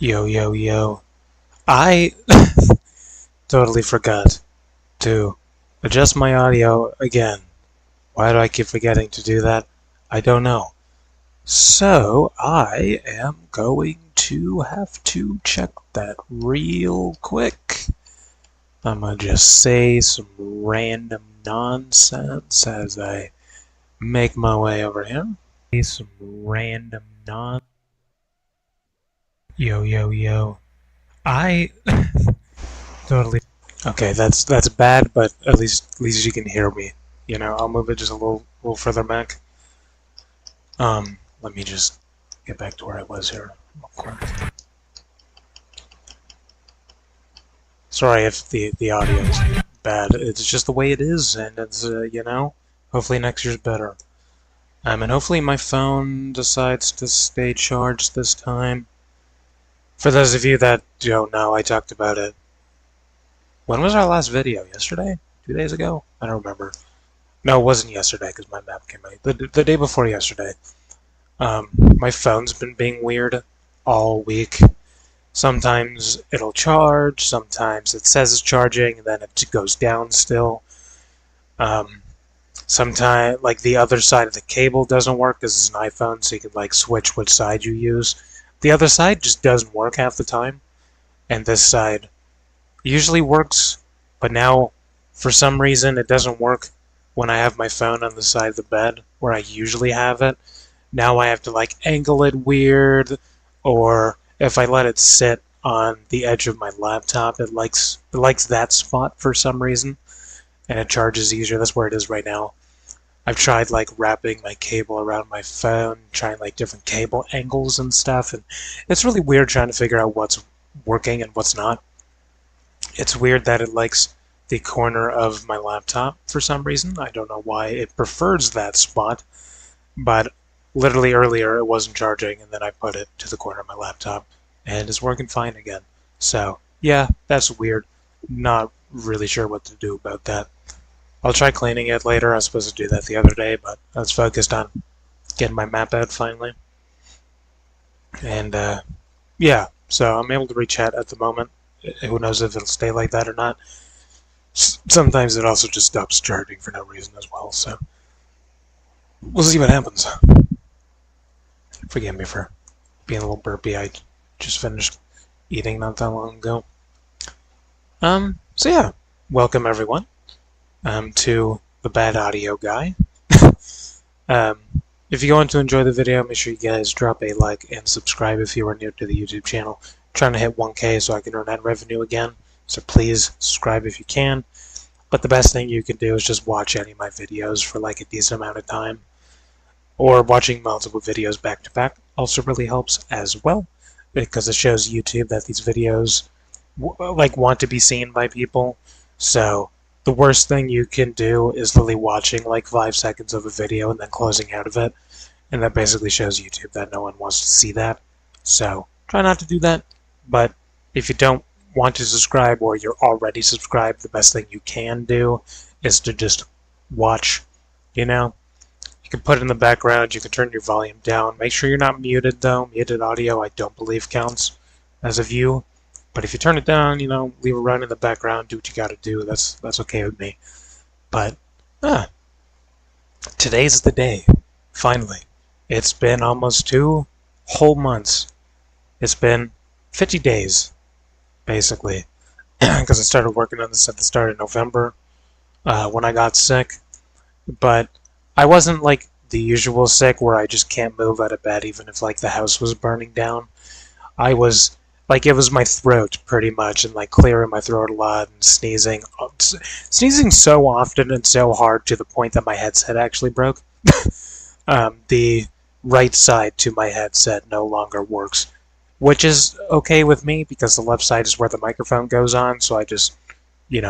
Yo, yo, yo. I totally forgot to adjust my audio again. Why do I keep forgetting to do that? I don't know. So, I am going to have to check that real quick. I'm gonna just say some random nonsense as I make my way over here. Say some random Yo, yo, yo. I totally. Okay, that's bad, but at least you can hear me. I'll move it just a little further back. Let me just get back to where I was here real quick. Sorry if the audio is bad. It's just the way it is, and it's hopefully next year's better. And hopefully my phone decides to stay charged this time. For those of you that don't know, I talked about it. When was our last video? Yesterday? 2 days ago? I don't remember. No, it wasn't yesterday because my map came out. The day before yesterday. My phone's been being weird all week. Sometimes it'll charge, sometimes it says it's charging, and then it goes down still. Sometimes, like, the other side of the cable doesn't work because it's an iPhone, so you can, like, switch which side you use. The other side just doesn't work half the time, and this side usually works, but now, for some reason, it doesn't work when I have my phone on the side of the bed where I usually have it. Now I have to, like, angle it weird, or if I let it sit on the edge of my laptop, it likes that spot for some reason, and it charges easier. That's where it is right now. I've tried, like, wrapping my cable around my phone, trying, like, different cable angles and stuff, and it's really weird trying to figure out what's working and what's not. It's weird that it likes the corner of my laptop for some reason. I don't know why it prefers that spot, but literally earlier it wasn't charging, and then I put it to the corner of my laptop, and it's working fine again. So, yeah, that's weird. Not really sure what to do about that. I'll try cleaning it later. I was supposed to do that the other day, but I was focused on getting my map out finally. And, yeah, so I'm able to reach chat at the moment. Who knows if it'll stay like that or not. Sometimes it also just stops charging for no reason as well, so we'll see what happens. Forgive me for being a little burpy. I just finished eating not that long ago. So yeah, welcome everyone to the Bad Audio Guy. If you're going to enjoy the video, make sure you guys drop a like and subscribe if you are new to the YouTube channel. I'm trying to hit 1K so I can earn ad revenue again, so please subscribe if you can. But the best thing you can do is just watch any of my videos for like a decent amount of time. Or watching multiple videos back to back also really helps as well, because it shows YouTube that these videos want to be seen by people. So the worst thing you can do is literally watching like 5 seconds of a video and then closing out of it, and that basically shows YouTube that no one wants to see that. So try not to do that, but if you don't want to subscribe or you're already subscribed, the best thing you can do is to just watch, You can put it in the background, you can turn your volume down. Make sure you're not muted though. Muted audio I don't believe counts as a view. But if you turn it down, leave it running in the background, do what you gotta do. That's okay with me. But today's the day. Finally. It's been almost 2 whole months. It's been 50 days, basically. Because I started working on this at the start of November, when I got sick. But I wasn't like the usual sick where I just can't move out of bed even if like the house was burning down. I was like, it was my throat pretty much, and like clearing my throat a lot and sneezing. Sneezing so often and so hard to the point that my headset actually broke. The right side to my headset no longer works, which is okay with me because the left side is where the microphone goes on, so I just,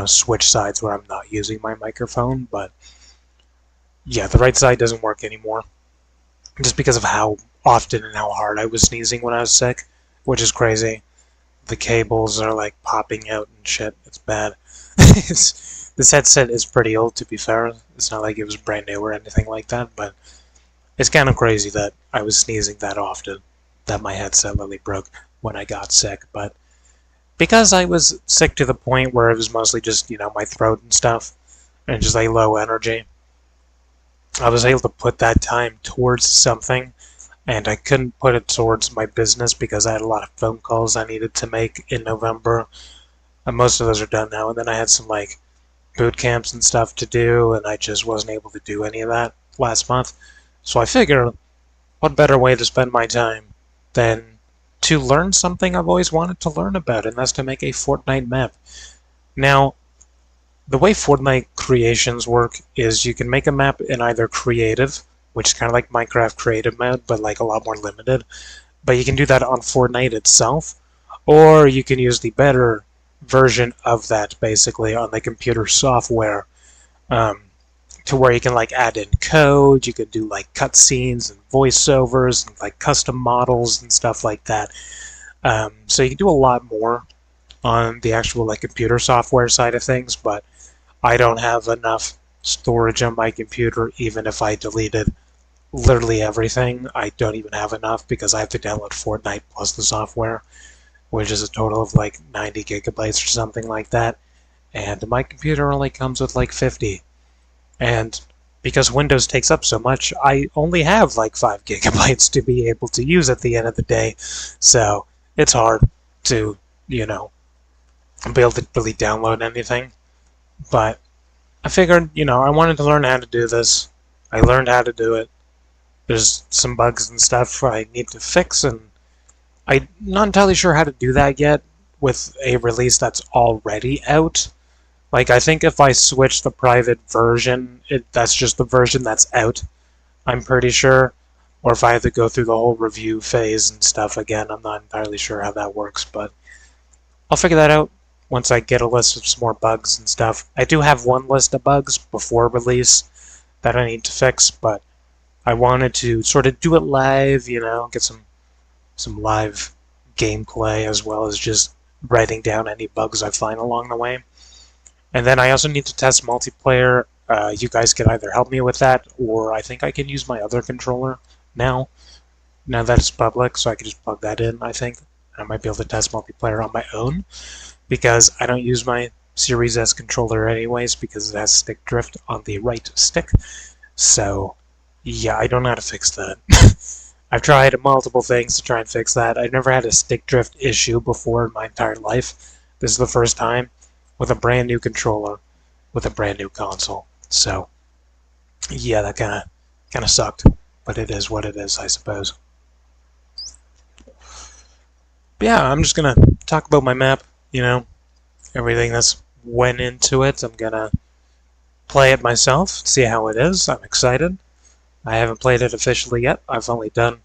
switch sides where I'm not using my microphone, but yeah, the right side doesn't work anymore, just because of how often and how hard I was sneezing when I was sick, which is crazy. The cables are like popping out and shit. It's bad. This headset is pretty old, to be fair. It's not like it was brand new or anything like that, but it's kind of crazy that I was sneezing that often that my headset literally broke. when I got sick, but because I was sick to the point where it was mostly just, my throat and stuff, and just like low energy, I was able to put that time towards something, and I couldn't put it towards my business because I had a lot of phone calls I needed to make in November. And most of those are done now, and then I had some like boot camps and stuff to do, and I just wasn't able to do any of that last month. So I figured, what better way to spend my time than to learn something I've always wanted to learn about, and that's to make a Fortnite map. Now, the way Fortnite creations work is you can make a map in either creative, which is kind of like Minecraft creative mode, but like a lot more limited. But you can do that on Fortnite itself, or you can use the better version of that basically on the computer software, to where you can like add in code, you could do like cutscenes and voiceovers and like custom models and stuff like that. So you can do a lot more on the actual like computer software side of things, but I don't have enough storage on my computer. Even if I deleted literally everything, I don't even have enough because I have to download Fortnite plus the software, which is a total of like 90 gigabytes or something like that. And my computer only comes with like 50. And because Windows takes up so much, I only have like 5 gigabytes to be able to use at the end of the day. So it's hard to, be able to really download anything. But I figured, I wanted to learn how to do this. I learned how to do it. There's some bugs and stuff I need to fix, and I'm not entirely sure how to do that yet with a release that's already out. Like, I think if I switch the private version, that's just the version that's out, I'm pretty sure. Or if I have to go through the whole review phase and stuff again, I'm not entirely sure how that works, but I'll figure that out once I get a list of some more bugs and stuff. I do have one list of bugs before release that I need to fix, but I wanted to sort of do it live, get some live gameplay as well as just writing down any bugs I find along the way. And then I also need to test multiplayer. You guys can either help me with that, or I think I can use my other controller now that it's public, so I can just plug that in, I think. I might be able to test multiplayer on my own, because I don't use my Series S controller anyways, because it has stick drift on the right stick. So, yeah, I don't know how to fix that. I've tried multiple things to try and fix that. I've never had a stick drift issue before in my entire life. This is the first time with a brand new controller with a brand new console. So, yeah, that kind of sucked, but it is what it is, I suppose. But yeah, I'm just gonna talk about my map, everything that's went into it. I'm gonna play it myself, see how it is. I'm excited. I haven't played it officially yet. I've only done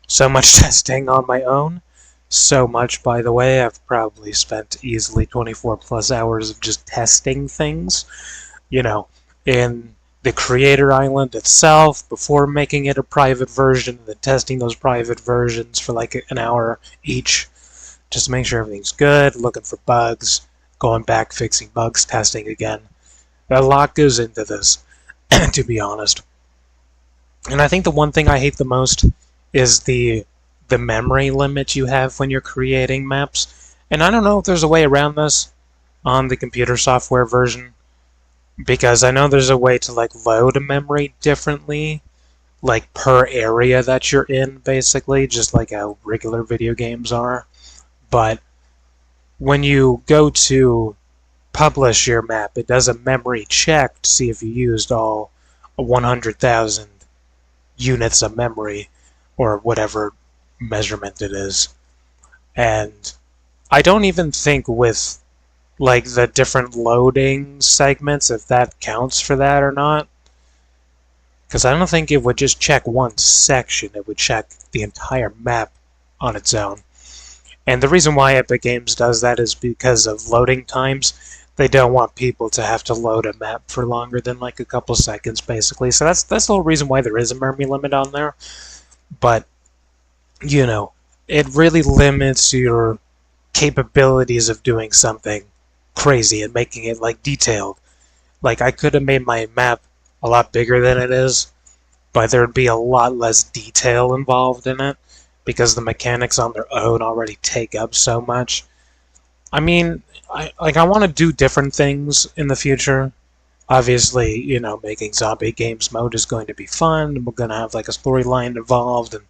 so much testing on my own. So much, by the way. I've probably spent easily 24 plus hours of just testing things, in the creator island itself before making it a private version, and then testing those private versions for like an hour each, just to make sure everything's good, looking for bugs, going back, fixing bugs, testing again. A lot goes into this, to be honest. And I think the one thing I hate the most is the memory limit you have when you're creating maps. And I don't know if there's a way around this on the computer software version, because I know there's a way to like load a memory differently, like per area that you're in, basically, just like how regular video games are. But when you go to publish your map, it does a memory check to see if you used all 100,000 units of memory, or whatever measurement it is. And I don't even think with like the different loading segments if that counts for that or not, because I don't think it would just check one section, it would check the entire map on its own. And the reason why Epic Games does that is because of loading times. They don't want people to have to load a map for longer than like a couple seconds, basically. So that's the whole reason why there is a memory limit on there. But, it really limits your capabilities of doing something crazy and making it like detailed. Like, I could have made my map a lot bigger than it is, but there would be a lot less detail involved in it. because the mechanics on their own already take up so much. I mean, I want to do different things in the future. Obviously, you know, making zombie games mode is going to be fun. We're going to have like a storyline involved, and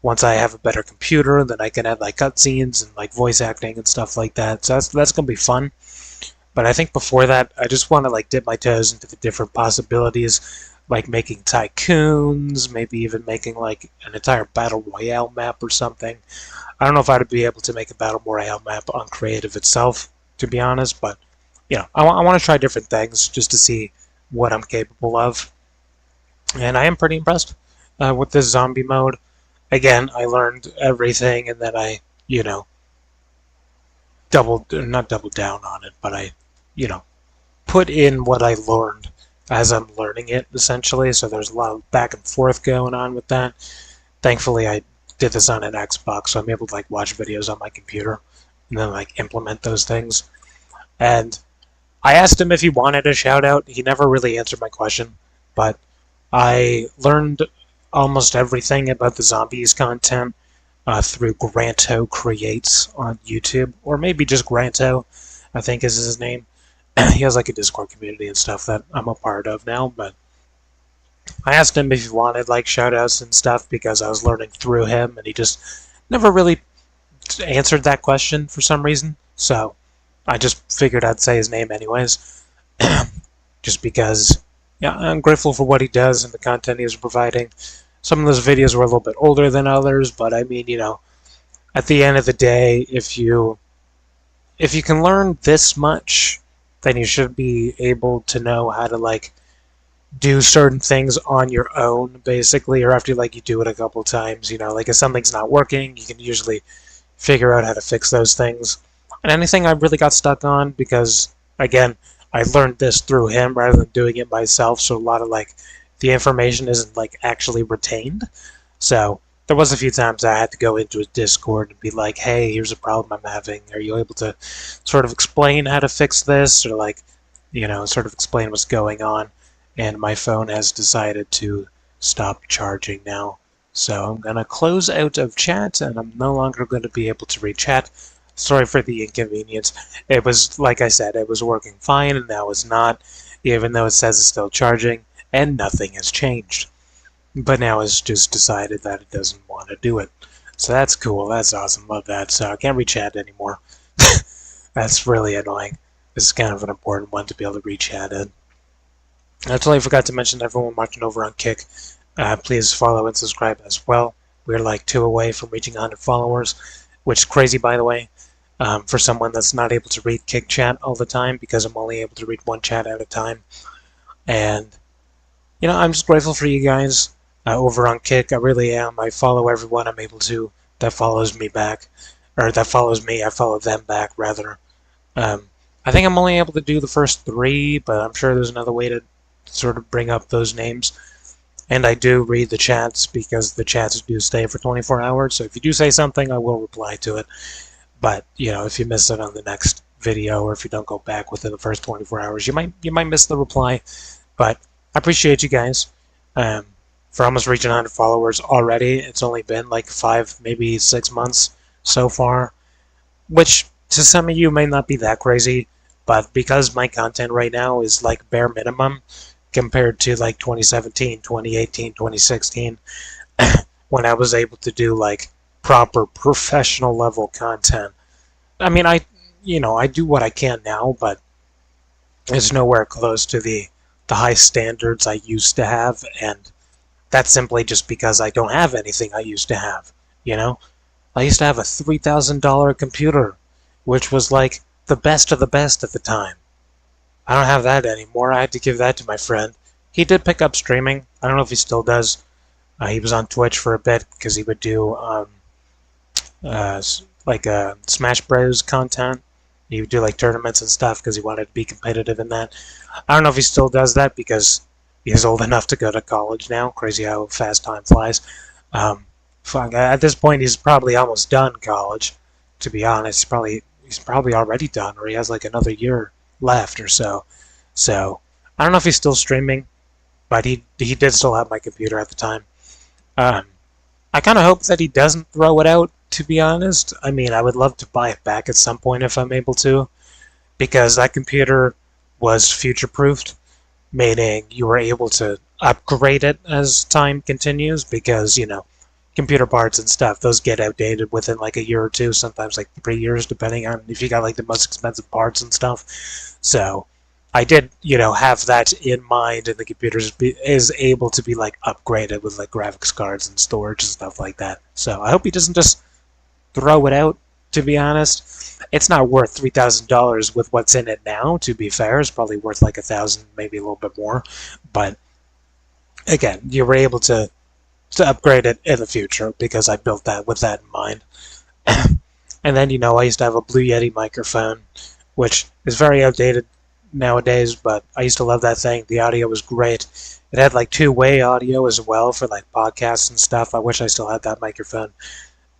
once I have a better computer, then I can add like cutscenes and like voice acting and stuff like that. So that's going to be fun. But I think before that, I just want to like dip my toes into the different possibilities, like making tycoons, maybe even making like an entire Battle Royale map or something. I don't know if I'd be able to make a Battle Royale map on Creative itself, to be honest, but you know, I want to try different things just to see what I'm capable of. And I am pretty impressed with this zombie mode. Again, I learned everything, and then I, you know, not doubled down on it, but I, you know, put in what I learned as I'm learning it, essentially. So there's a lot of back and forth going on with that. Thankfully, I did this on an Xbox, so I'm able to like watch videos on my computer and then like implement those things. And I asked him if he wanted a shout out. He never really answered my question, but I learned almost everything about the zombies content through Granto Creates on YouTube, or maybe just Granto, I think is his name. He has like a Discord community and stuff that I'm a part of now, but I asked him if he wanted like shoutouts and stuff because I was learning through him, and he just never really answered that question for some reason. So I just figured I'd say his name anyways, just because, yeah, I'm grateful for what he does and the content he's providing. Some of those videos were a little bit older than others, but I mean, you know, at the end of the day, if you can learn this much, then you should be able to know how to like do certain things on your own, basically, or after like you do it a couple times. You know, like if something's not working, you can usually figure out how to fix those things. And anything I really got stuck on, because again, I learned this through him rather than doing it myself, so a lot of like the information isn't like actually retained. So there was a few times I had to go into his Discord and be like, hey, here's a problem I'm having. Are you able to sort of explain how to fix this, or like, you know, sort of explain what's going on? And my phone has decided to stop charging now. So I'm going to close out of chat, and I'm no longer going to be able to read chat. Sorry for the inconvenience. It was, like I said, it was working fine, and now it's not, even though it says it's still charging, and nothing has changed. But now it's just decided that it doesn't want to do it. So that's cool. That's awesome. Love that. So I can't read chat anymore. That's really annoying. This is kind of an important one to be able to read chat in. I totally forgot to mention everyone watching over on Kick. Please follow and subscribe as well. We're like 2 away from reaching 100 followers, which is crazy, by the way, for someone that's not able to read Kick chat all the time, because I'm only able to read one chat at a time. And, you know, I'm just grateful for you guys over on Kick. I really am. I follow everyone I'm able to that follows me back, or that follows me. I follow them back, rather. I think I'm only able to do the first 3, but I'm sure there's another way to sort of bring up those names. And I do read the chats, because the chats do stay for 24 hours, so if you do say something, I will reply to it. But, you know, if you miss it on the next video, or if you don't go back within the first 24 hours, you might miss the reply. But I appreciate you guys for almost reaching 100 followers already. It's only been like 5, maybe 6 months so far, which to some of you may not be that crazy, but because my content right now is like bare minimum compared to like 2017, 2018, 2016, when I was able to do like proper professional level content. I mean, I do what I can now, but it's nowhere close to the high standards I used to have, and that's simply just because I don't have anything I used to have, you know? I used to have a $3,000 computer, which was like the best of the best at the time. I don't have that anymore. I had to give that to my friend. He did pick up streaming. I don't know if he still does. He was on Twitch for a bit because he would do like Smash Bros. Content. He would do like tournaments and stuff because he wanted to be competitive in that. I don't know if he still does that because he's old enough to go to college now. Crazy how fast time flies. At this point, he's probably almost done college. To be honest, he's probably already done, or he has like another year left or so. So I don't know if he's still streaming, but he did still have my computer at the time. I kind of hope that he doesn't throw it out, to be honest. I mean, I would love to buy it back at some point if I'm able to, because that computer was future-proofed, meaning you were able to upgrade it as time continues, because, computer parts and stuff, those get outdated within like a year or two, sometimes like 3 years, depending on if you got like the most expensive parts and stuff. So I did, have that in mind, and the computer is able to be like upgraded with like graphics cards and storage and stuff like that. So I hope he doesn't just throw it out. To be honest, it's not worth $3,000 with what's in it now. To be fair, it's probably worth like 1,000, maybe a little bit more. But again, you were able to upgrade it in the future because I built that with that in mind. And then, I used to have a Blue Yeti microphone, which is very outdated nowadays, but I used to love that thing. The audio was great. It had like two-way audio as well for like podcasts and stuff. I wish I still had that microphone.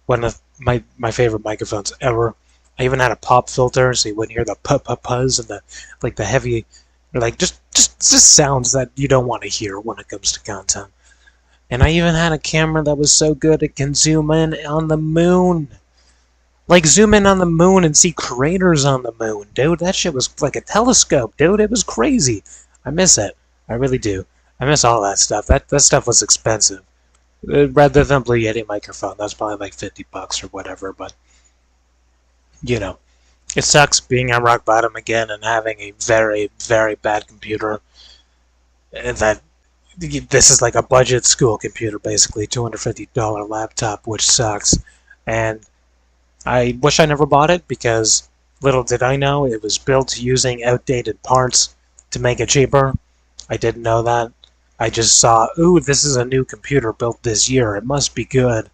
One of my favorite microphones ever. I even had a pop filter, so you wouldn't hear the puzz and the heavy, like just sounds that you don't want to hear when it comes to content. And I even had a camera that was so good it can zoom in on the moon. Like, zoom in on the moon and see craters on the moon, dude. That shit was like a telescope, dude. It was crazy. I miss it. I really do. I miss all that stuff. That stuff was expensive. Rather than Blue Yeti microphone, that's probably like $50 or whatever, but, it sucks being on rock bottom again and having a very, very bad computer that this is like a budget school computer, basically, $250 laptop, which sucks. And I wish I never bought it, because little did I know it was built using outdated parts to make it cheaper. I didn't know that. I just saw, ooh, this is a new computer built this year. It must be good.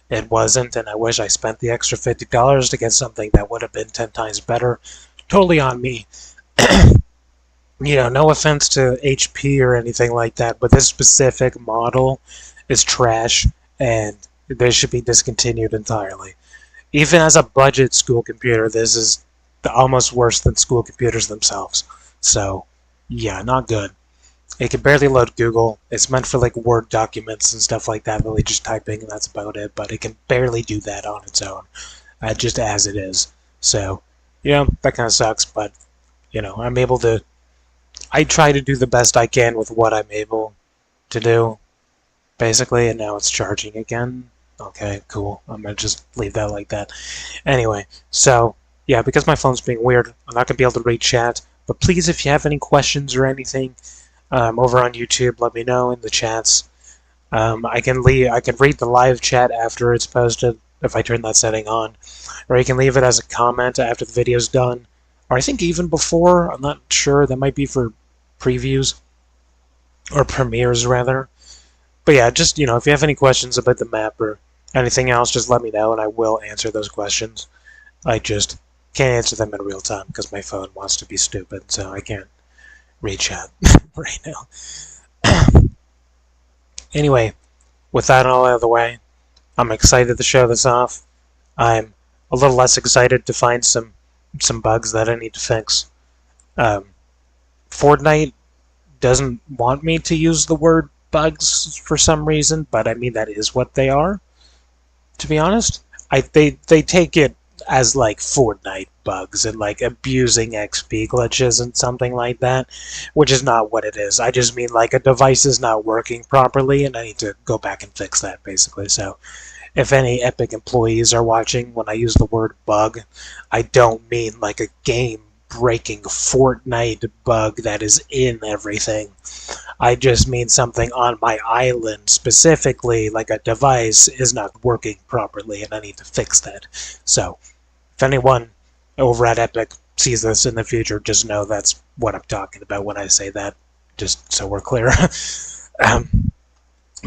It wasn't, and I wish I spent the extra $50 to get something that would have been 10 times better. Totally on me. No offense to HP or anything like that, but this specific model is trash, and they should be discontinued entirely. Even as a budget school computer, this is almost worse than school computers themselves. So, yeah, not good. It can barely load Google. It's meant for like Word documents and stuff like that, really just typing, and that's about it. But it can barely do that on its own, just as it is. So, that kind of sucks. But, I'm able to. I try to do the best I can with what I'm able to do, basically, and now it's charging again. Okay, cool. I'm gonna just leave that like that. Anyway, so yeah, because my phone's being weird, I'm not gonna be able to read chat. But please, if you have any questions or anything over on YouTube, let me know in the chats. I can read the live chat after it's posted if I turn that setting on, or you can leave it as a comment after the video's done, or I think even before. I'm not sure. That might be for previews or premieres rather. But yeah, just if you have any questions about the map or anything else, just let me know and I will answer those questions. I just can't answer them in real time because my phone wants to be stupid, so I can't read chat right now. Anyway, with that all out of the way, I'm excited to show this off. I'm a little less excited to find some bugs that I need to fix. Fortnite doesn't want me to use the word bugs for some reason, but I mean that is what they are. To be honest, they take it as like Fortnite bugs and like abusing XP glitches and something like that, which is not what it is. I just mean like a device is not working properly and I need to go back and fix that, basically. So if any Epic employees are watching when I use the word bug, I don't mean like a game breaking Fortnite bug that is in everything. I just mean something on my island specifically, like a device is not working properly and I need to fix that. So if anyone over at Epic sees this in the future, just know that's what I'm talking about when I say that, just so we're clear.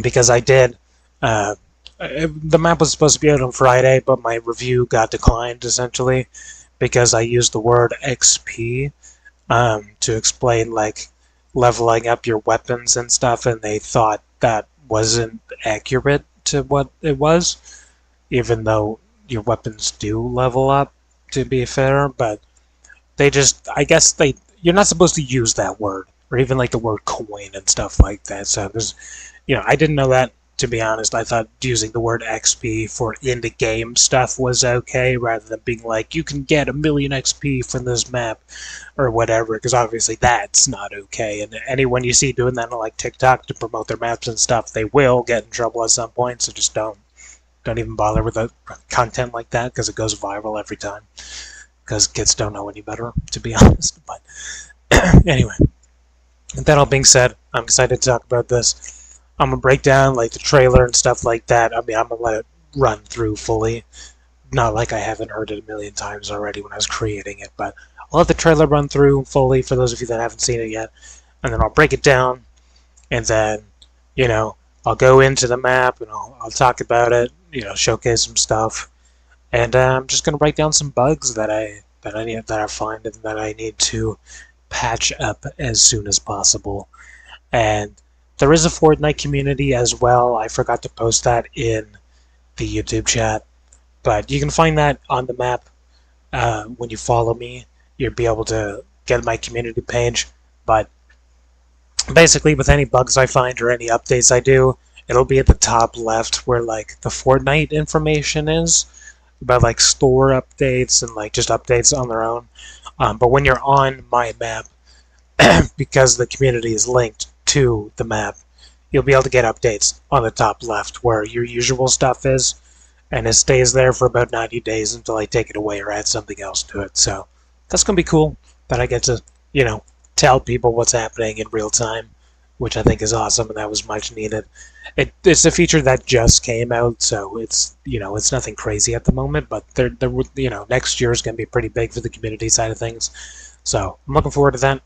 Because I did the map was supposed to be out on Friday, but my review got declined essentially because I used the word XP to explain like leveling up your weapons and stuff, and they thought that wasn't accurate to what it was, even though your weapons do level up, to be fair. But they just, I guess you're not supposed to use that word, or even like the word coin and stuff like that. So there's, I didn't know that, to be honest. I thought using the word XP for in-the-game stuff was okay, rather than being like, you can get 1,000,000 XP from this map, or whatever, because obviously that's not okay. And anyone you see doing that on like TikTok to promote their maps and stuff, they will get in trouble at some point, so just don't even bother with content like that, because it goes viral every time. Because kids don't know any better, to be honest. But anyway, with that all being said, I'm excited to talk about this. I'm gonna break down like the trailer and stuff like that. I mean, I'm gonna let it run through fully. Not like I haven't heard it 1,000,000 times already when I was creating it, but I'll let the trailer run through fully for those of you that haven't seen it yet, and then I'll break it down, and then, you know, I'll go into the map and I'll talk about it, you know, showcase some stuff, and I'm just gonna write down some bugs that I find and that I need to patch up as soon as possible. And there is a Fortnite community as well. I forgot to post that in the YouTube chat, but you can find that on the map. When you follow me, you'll be able to get my community page. But basically, with any bugs I find or any updates I do, it'll be at the top left where like the Fortnite information is, about like store updates and like just updates on their own. But when you're on my map, because the community is linked to the map, you'll be able to get updates on the top left where your usual stuff is, and it stays there for about 90 days until I take it away or add something else to it. So that's going to be cool that I get to, you know, tell people what's happening in real time, which I think is awesome, and that was much needed. It's a feature that just came out, so it's, you know, it's nothing crazy at the moment, but you know, next year is going to be pretty big for the community side of things. So I'm looking forward to that.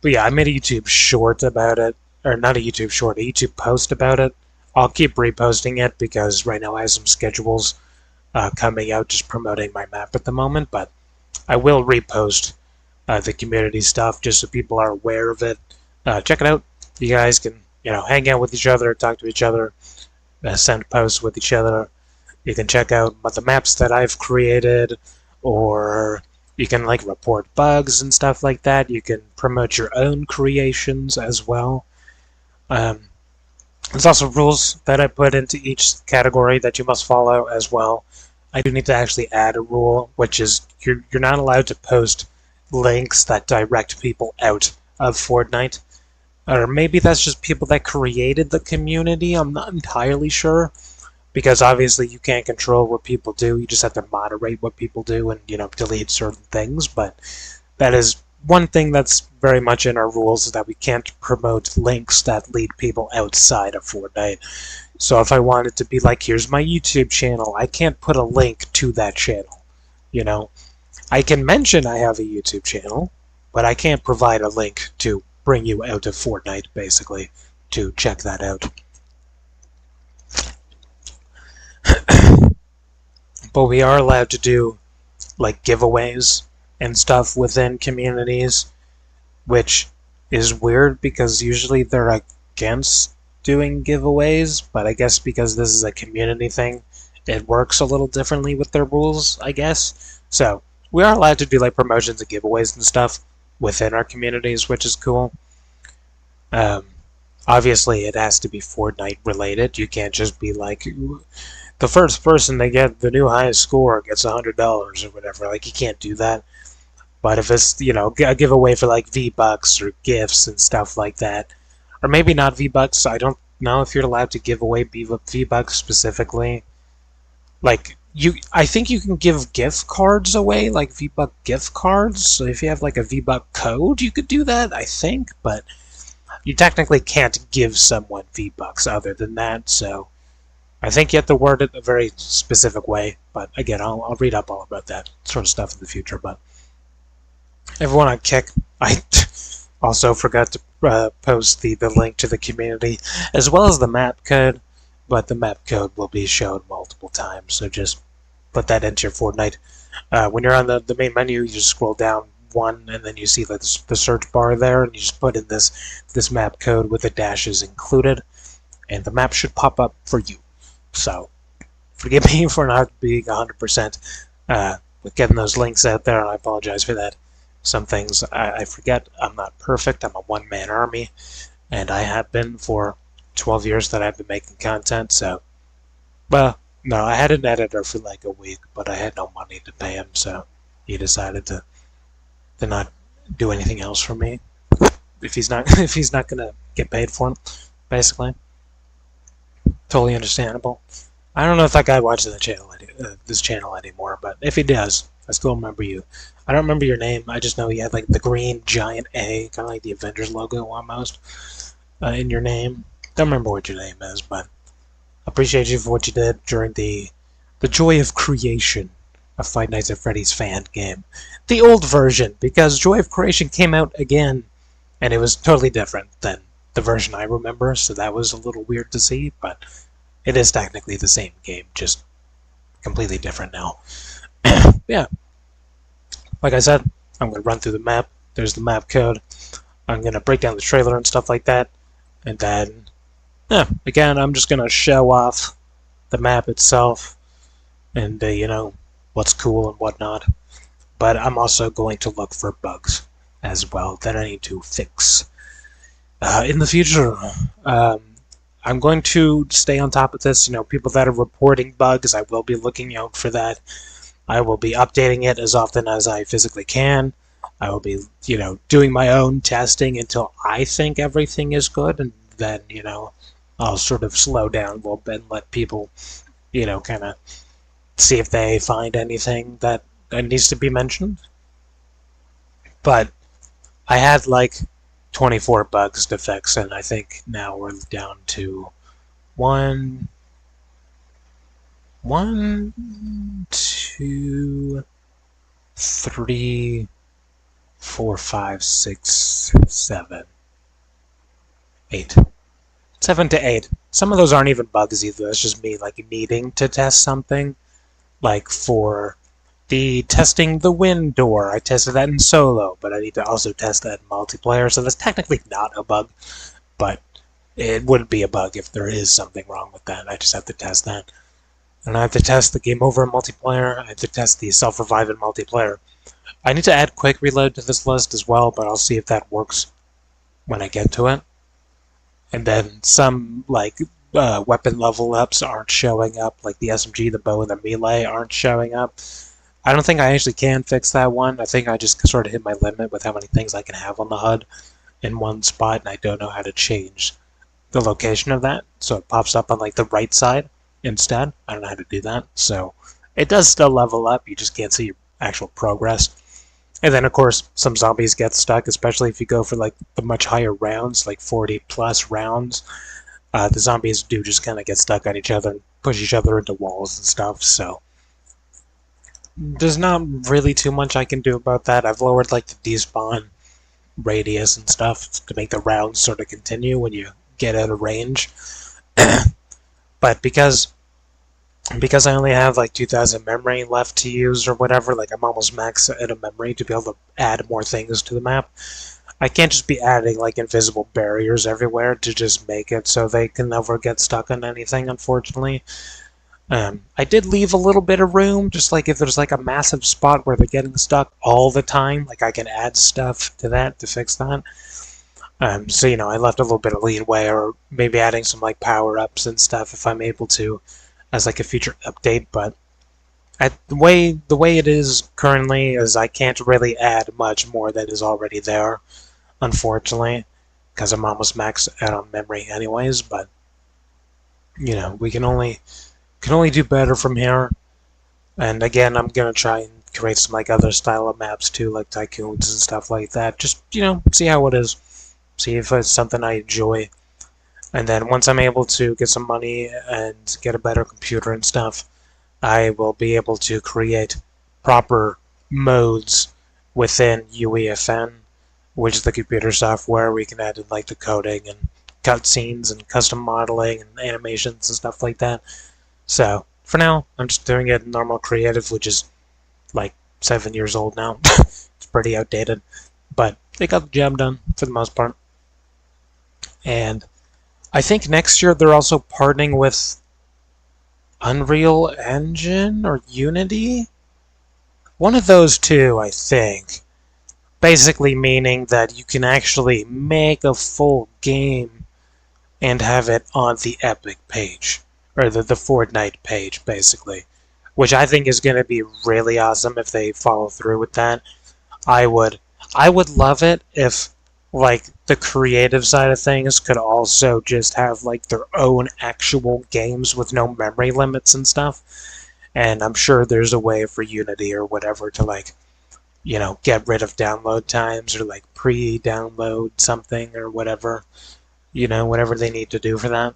But yeah, I made a YouTube short about it, or not a YouTube short, a YouTube post about it. I'll keep reposting it because right now I have some schedules coming out just promoting my map at the moment, but I will repost the community stuff just so people are aware of it. Check it out. You guys can, you know, hang out with each other, talk to each other, send posts with each other. You can check out the maps that I've created, or you can like report bugs and stuff like that. You can promote your own creations as well. There's also rules that I put into each category that you must follow as well. I do need to actually add a rule, which is you're not allowed to post links that direct people out of Fortnite. Or maybe that's just people that created the community. I'm not entirely sure, because obviously you can't control what people do. You just have to moderate what people do and, you know, delete certain things. But that is one thing that's very much in our rules, is that we can't promote links that lead people outside of Fortnite. So if I wanted to be like, here's my YouTube channel, I can't put a link to that channel. You know, I can mention I have a YouTube channel, but I can't provide a link to bring you out of Fortnite, basically, to check that out. But we are allowed to do like giveaways and stuff within communities, which is weird because usually they're against doing giveaways, but I guess because this is a community thing, it works a little differently with their rules, I guess. So we are allowed to do like promotions and giveaways and stuff within our communities, which is cool. Obviously, it has to be Fortnite related. You can't just be like, the first person to get the new highest score gets $100 or whatever. Like, you can't do that. But if it's, you know, a giveaway for like V-Bucks or gifts and stuff like that, or maybe not V-Bucks, I don't know if you're allowed to give away V-Bucks specifically. Like, I think you can give gift cards away, like V-Buck gift cards. So if you have like a V-Buck code, you could do that, I think. But you technically can't give someone V-Bucks other than that. So I think you have to word it a very specific way. But again, I'll read up all about that sort of stuff in the future. But everyone on Kick, I also forgot to post the link to the community as well as the map code. But the map code will be shown multiple times, so just put that into your Fortnite. When you're on the main menu, you just scroll down one, and then you see the search bar there, and you just put in this map code with the dashes included, and the map should pop up for you. So forgive me for not being 100% with getting those links out there, and I apologize for that. Some things I forget. I'm not perfect. I'm a one-man army, and I have been for 12 years that I've been making content, so, well, no, I had an editor for like a week, but I had no money to pay him, so he decided to not do anything else for me if he's not if he's not gonna get paid for it, basically. Totally understandable. I don't know if that guy watches this channel anymore, but if he does, I still remember you. I don't remember your name. I just know you had like the green giant A, kind of like the Avengers logo almost, in your name. Don't remember what your name is, but I appreciate you for what you did during the joy of creation of Five Nights at Freddy's fan game, the old version, because Joy of Creation came out again, and it was totally different than the version I remember. So that was a little weird to see, but it is technically the same game, just completely different now. Yeah, like I said, I'm going to run through the map. There's the map code. I'm going to break down the trailer and stuff like that. And then, yeah, again, I'm just going to show off the map itself and, what's cool and whatnot. But I'm also going to look for bugs as well that I need to fix. In the future, I'm going to stay on top of this. People that are reporting bugs, I will be looking out for that. I will be updating it as often as I physically can. I will be, doing my own testing until I think everything is good, and then, I'll sort of slow down a little bit and let people, kind of see if they find anything that needs to be mentioned. But I had like 24 bugs to fix, and I think now we're down to one, two, three, 4, 5, 6, 7, 8. 7 to 8. Some of those aren't even bugs either. That's just me like needing to test something. Like for the testing the wind door, I tested that in solo, but I need to also test that in multiplayer. So that's technically not a bug, but it wouldn't be a bug if there is something wrong with that. I just have to test that. And I have to test the game over in multiplayer. I have to test the self-revive in multiplayer. I need to add quick reload to this list as well, but I'll see if that works when I get to it. And then some weapon level ups aren't showing up, like the SMG, the bow, and the melee aren't showing up. I don't think I actually can fix that one. I think I just sort of hit my limit with how many things I can have on the HUD in one spot, and I don't know how to change the location of that, so it pops up on like the right side instead. I don't know how to do that, so it does still level up, you just can't see your actual progress. And then of course some zombies get stuck, especially if you go for like the much higher rounds, like 40 plus rounds. The zombies do just kind of get stuck on each other and push each other into walls and stuff, so there's not really too much I can do about that. I've lowered like the despawn radius and stuff to make the rounds sort of continue when you get out of range. But because I only have like 2,000 memory left to use or whatever, like I'm almost max out of memory to be able to add more things to the map. I can't just be adding like invisible barriers everywhere to just make it so they can never get stuck on anything, unfortunately. I did leave a little bit of room, just like if there's like a massive spot where they're getting stuck all the time, like I can add stuff to that to fix that. So, I left a little bit of leeway, or maybe adding some like power-ups and stuff if I'm able to, as like a future update, but the way it is currently is I can't really add much more that is already there, unfortunately, because I'm almost maxed out on memory anyways, but, we can only do better from here. And again, I'm gonna try and create some like other style of maps too, like tycoons and stuff like that. Just see how it is, see if it's something I enjoy. And then once I'm able to get some money and get a better computer and stuff, I will be able to create proper modes within UEFN, which is the computer software where you can add in like the coding and cutscenes and custom modeling and animations and stuff like that. So, for now, I'm just doing it in normal creative, which is like 7 years old now. It's pretty outdated, but they got the job done for the most part. And I think next year they're also partnering with Unreal Engine or Unity? One of those two, I think. Basically meaning that you can actually make a full game and have it on the Epic page, or the Fortnite page, basically. Which I think is going to be really awesome if they follow through with that. I would I would love it if like the creative side of things could also just have like their own actual games with no memory limits and stuff. And I'm sure there's a way for Unity or whatever to like, get rid of download times or like pre-download something or whatever, whatever they need to do for that.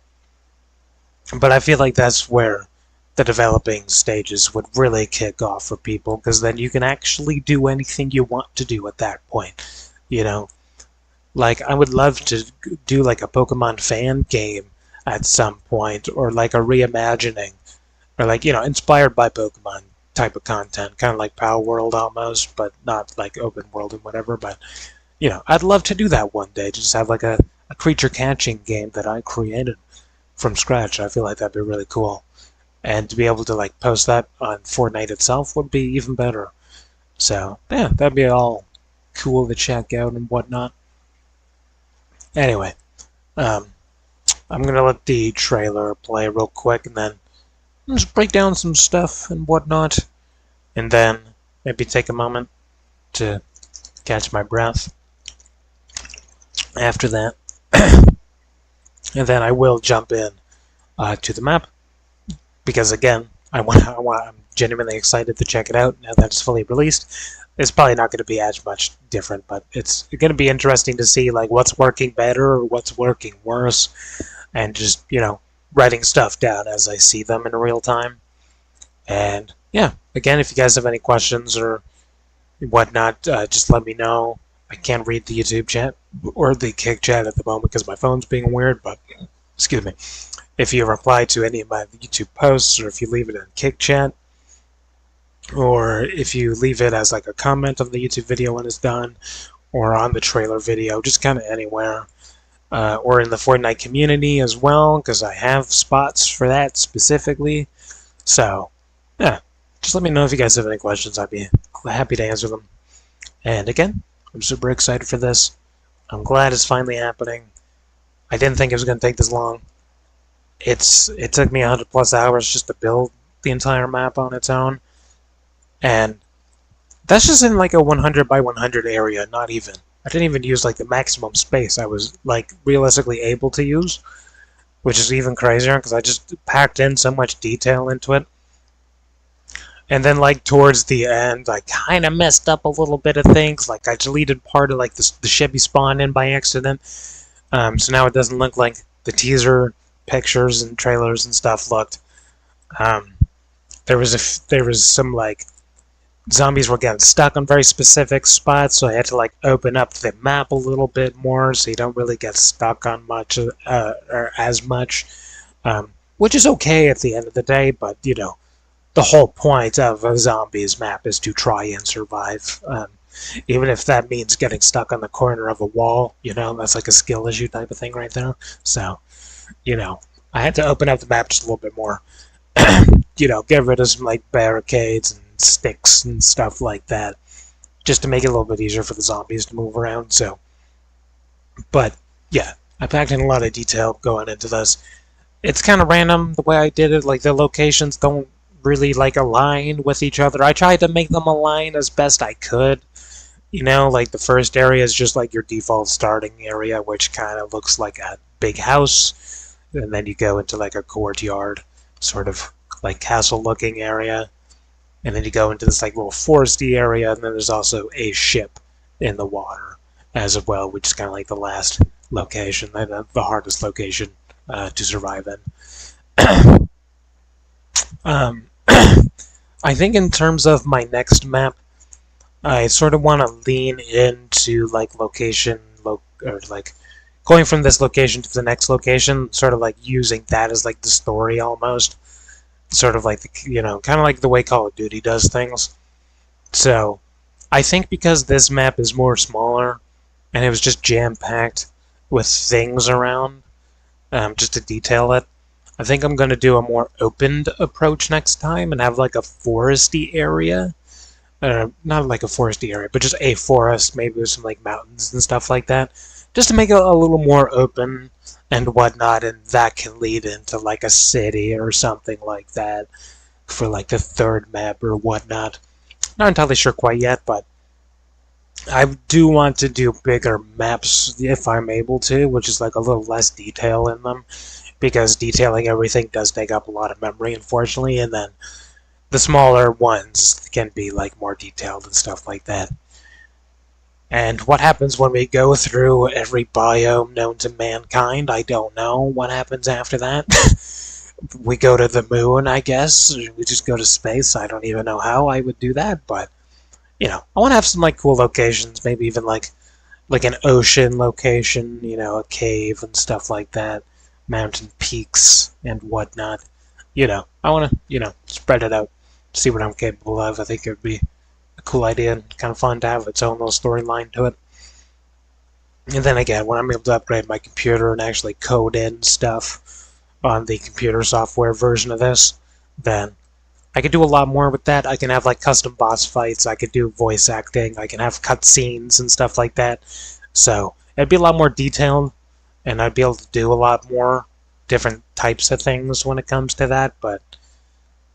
But I feel like that's where the developing stages would really kick off for people, because then you can actually do anything you want to do at that point. You know, like I would love to do like a Pokemon fan game at some point, or like a reimagining, or like inspired by Pokemon type of content, kind of like Power World almost, but not like open world and whatever. But I'd love to do that one day. Just have like a creature catching game that I created from scratch. I feel like that'd be really cool. And to be able to like post that on Fortnite itself would be even better. So yeah, that'd be all cool to check out and whatnot. Anyway, um, I'm gonna let the trailer play real quick and then just break down some stuff and whatnot, and then maybe take a moment to catch my breath after that. And then I will jump in to the map, because again, I'm genuinely excited to check it out now that it's fully released. It's probably not going to be as much different, but it's going to be interesting to see like what's working better or what's working worse, and just writing stuff down as I see them in real time. And yeah, again, if you guys have any questions or whatnot, just let me know. I can't read the YouTube chat or the Kick chat at the moment because my phone's being weird, but excuse me. If you reply to any of my YouTube posts, or if you leave it in Kick chat, or if you leave it as like a comment on the YouTube video when it's done, or on the trailer video, just kind of anywhere, or in the Fortnite community as well, because I have spots for that specifically. So yeah, just let me know if you guys have any questions. I'd be happy to answer them. And again, I'm super excited for this. I'm glad it's finally happening. I didn't think it was going to take this long. It took me 100 plus hours just to build the entire map on its own, and that's just in like a 100 by 100 area. Not even. I didn't even use like the maximum space I was like realistically able to use, which is even crazier because I just packed in so much detail into it. And then like towards the end, I kind of messed up a little bit of things. Like I deleted part of like the ship you spawned in by accident, so now it doesn't look like the teaser pictures and trailers and stuff looked. There was some like zombies were getting stuck on very specific spots, so I had to like open up the map a little bit more so you don't really get stuck on much or as much, which is okay at the end of the day. But the whole point of a zombies map is to try and survive, even if that means getting stuck on the corner of a wall. That's like a skill issue type of thing right there. So I had to open up the map just a little bit more. Get rid of some like barricades and sticks and stuff like that, just to make it a little bit easier for the zombies to move around. So, but yeah, I packed in a lot of detail going into this. It's kind of random the way I did it. Like the locations don't really like align with each other. I tried to make them align as best I could. Like the first area is just like your default starting area, which kind of looks like a big house, and then you go into like a courtyard, sort of like castle looking area, and then you go into this like little foresty area, and then there's also a ship in the water as well, which is kind of like the last location, the hardest location to survive in. I think in terms of my next map, I sort of want to lean into like location, or like going from this location to the next location, sort of like using that as like the story almost. Sort of like the, kind of like the way Call of Duty does things. So I think because this map is more smaller and it was just jam-packed with things around, just to detail it, I think I'm going to do a more opened approach next time and have like a foresty area. Not like a foresty area, but just a forest, maybe with some like mountains and stuff like that, just to make it a little more open and whatnot, and that can lead into like a city or something like that for like the third map or whatnot. Not entirely sure quite yet, but I do want to do bigger maps if I'm able to, which is like a little less detail in them, because detailing everything does take up a lot of memory, unfortunately, and then the smaller ones can be like more detailed and stuff like that. And what happens when we go through every biome known to mankind, I don't know. What happens after that? We go to the moon, I guess. We just go to space. I don't even know how I would do that, but I want to have some like cool locations, maybe even like an ocean location, a cave and stuff like that, mountain peaks and whatnot. I want to, spread it out, see what I'm capable of. I think it would be a cool idea and kind of fun to have its own little storyline to it. And then again, when I'm able to upgrade my computer and actually code in stuff on the computer software version of this, then I could do a lot more with that. I can have like custom boss fights, I could do voice acting, I can have cutscenes and stuff like that. So it'd be a lot more detailed, and I'd be able to do a lot more different types of things when it comes to that, but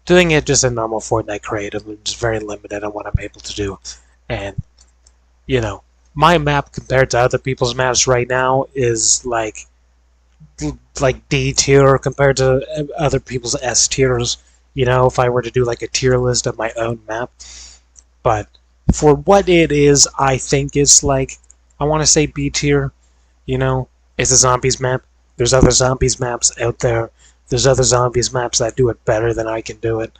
doing it just in normal Fortnite Creative is very limited on what I'm able to do. And, my map compared to other people's maps right now is like D tier compared to other people's S tiers. If I were to do like a tier list of my own map. But for what it is, I think it's like, I want to say B tier. It's a zombies map. There's other zombies maps out there. There's other zombies maps that do it better than I can do it.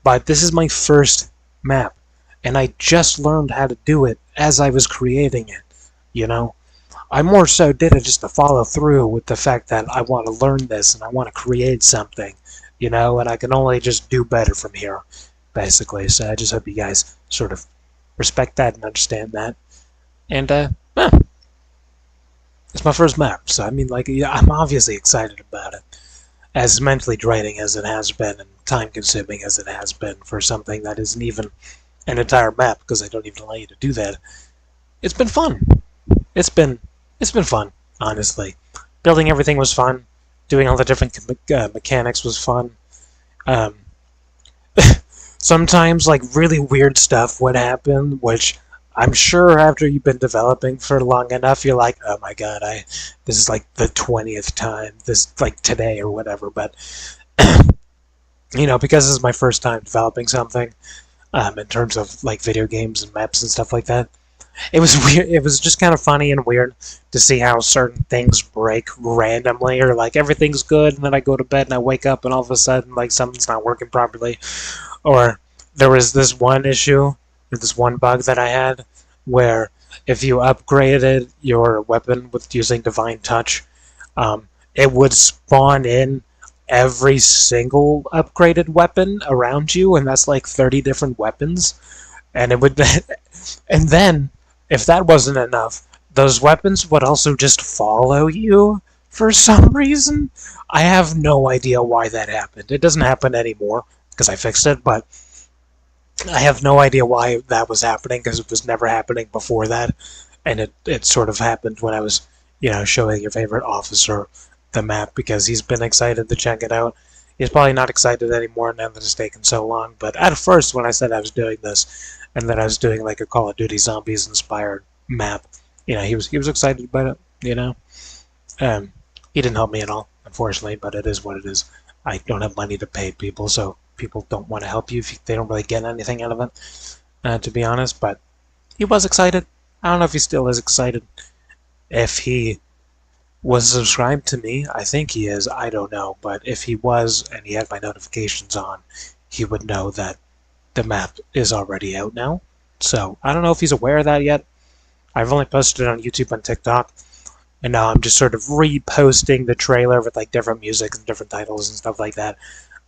But this is my first map, and I just learned how to do it as I was creating it. I more so did it just to follow through with the fact that I want to learn this and I want to create something. And I can only just do better from here, basically. So I just hope you guys sort of respect that and understand that. And, it's my first map, so I mean, like, yeah, I'm obviously excited about it. As mentally draining as it has been, and time-consuming as it has been for something that isn't even an entire map, because I don't even allow you to do that. It's been fun. It's been fun, honestly. Building everything was fun. Doing all the different mechanics was fun. Sometimes, like, really weird stuff would happen, which I'm sure after you've been developing for long enough, you're like, oh my god, this is like the 20th time, like today or whatever, but, because this is my first time developing something, in terms of, like, video games and maps and stuff like that, it was weird. It was just kind of funny and weird to see how certain things break randomly, or like everything's good, and then I go to bed and I wake up and all of a sudden like something's not working properly. Or there was this one issue, or this one bug that I had, where if you upgraded your weapon with using Divine Touch, it would spawn in every single upgraded weapon around you, and that's like 30 different weapons, and it would, and then if that wasn't enough, those weapons would also just follow you for some reason. I have no idea why that happened. It doesn't happen anymore because I fixed it, but I have no idea why that was happening because it was never happening before that, and it sort of happened when I was, showing your favorite officer the map because he's been excited to check it out. He's probably not excited anymore now that it's taken so long, but at first when I said I was doing this, and that I was doing like a Call of Duty Zombies inspired map, he was excited about it, he didn't help me at all, unfortunately, but it is what it is. I don't have money to pay people, so people don't want to help you if they don't really get anything out of it, to be honest, but he was excited. I don't know if he still is excited. If he was subscribed to me, I think he is, I don't know, but if he was and he had my notifications on, he would know that the map is already out now. So I don't know if he's aware of that yet. I've only posted it on YouTube and TikTok, and now I'm just sort of reposting the trailer with like different music and different titles and stuff like that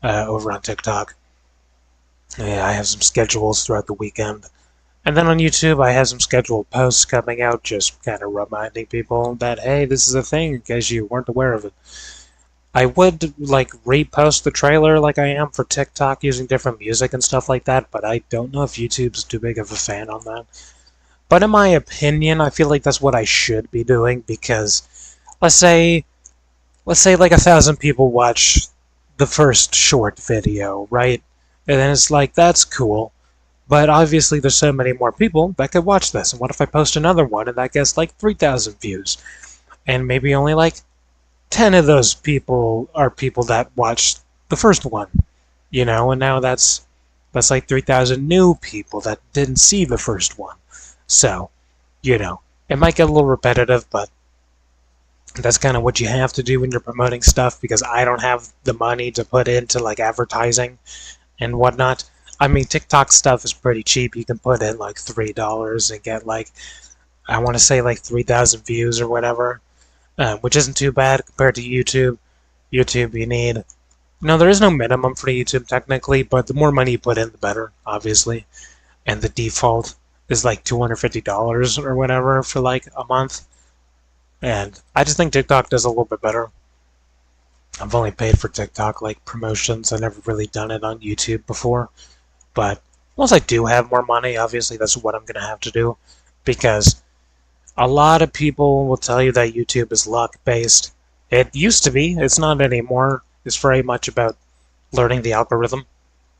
over on TikTok. Yeah, I have some schedules throughout the weekend. And then on YouTube, I have some scheduled posts coming out, just kind of reminding people that, hey, this is a thing in case you weren't aware of it. I would, like, repost the trailer like I am for TikTok using different music and stuff like that, but I don't know if YouTube's too big of a fan on that. But in my opinion, I feel like that's what I should be doing, because let's say let's say like 1,000 people watch the first short video, right? And then it's like, that's cool. But obviously there's so many more people that could watch this. And what if I post another one and that gets like 3,000 views? And maybe only like 10 of those people are people that watched the first one, and now that's like 3,000 new people that didn't see the first one. So, it might get a little repetitive, but that's kind of what you have to do when you're promoting stuff, because I don't have the money to put into like advertising and whatnot. I mean, TikTok stuff is pretty cheap. You can put in like $3 and get like, I want to say like 3,000 views or whatever, which isn't too bad compared to YouTube. YouTube, you need, there is no minimum for YouTube technically, but the more money you put in, the better, obviously. And the default is like $250 or whatever for like a month. And I just think TikTok does a little bit better. I've only paid for TikTok like promotions. I've never really done it on YouTube before. But once I do have more money, obviously that's what I'm going to have to do. Because a lot of people will tell you that YouTube is luck-based. It used to be. It's not anymore. It's very much about learning the algorithm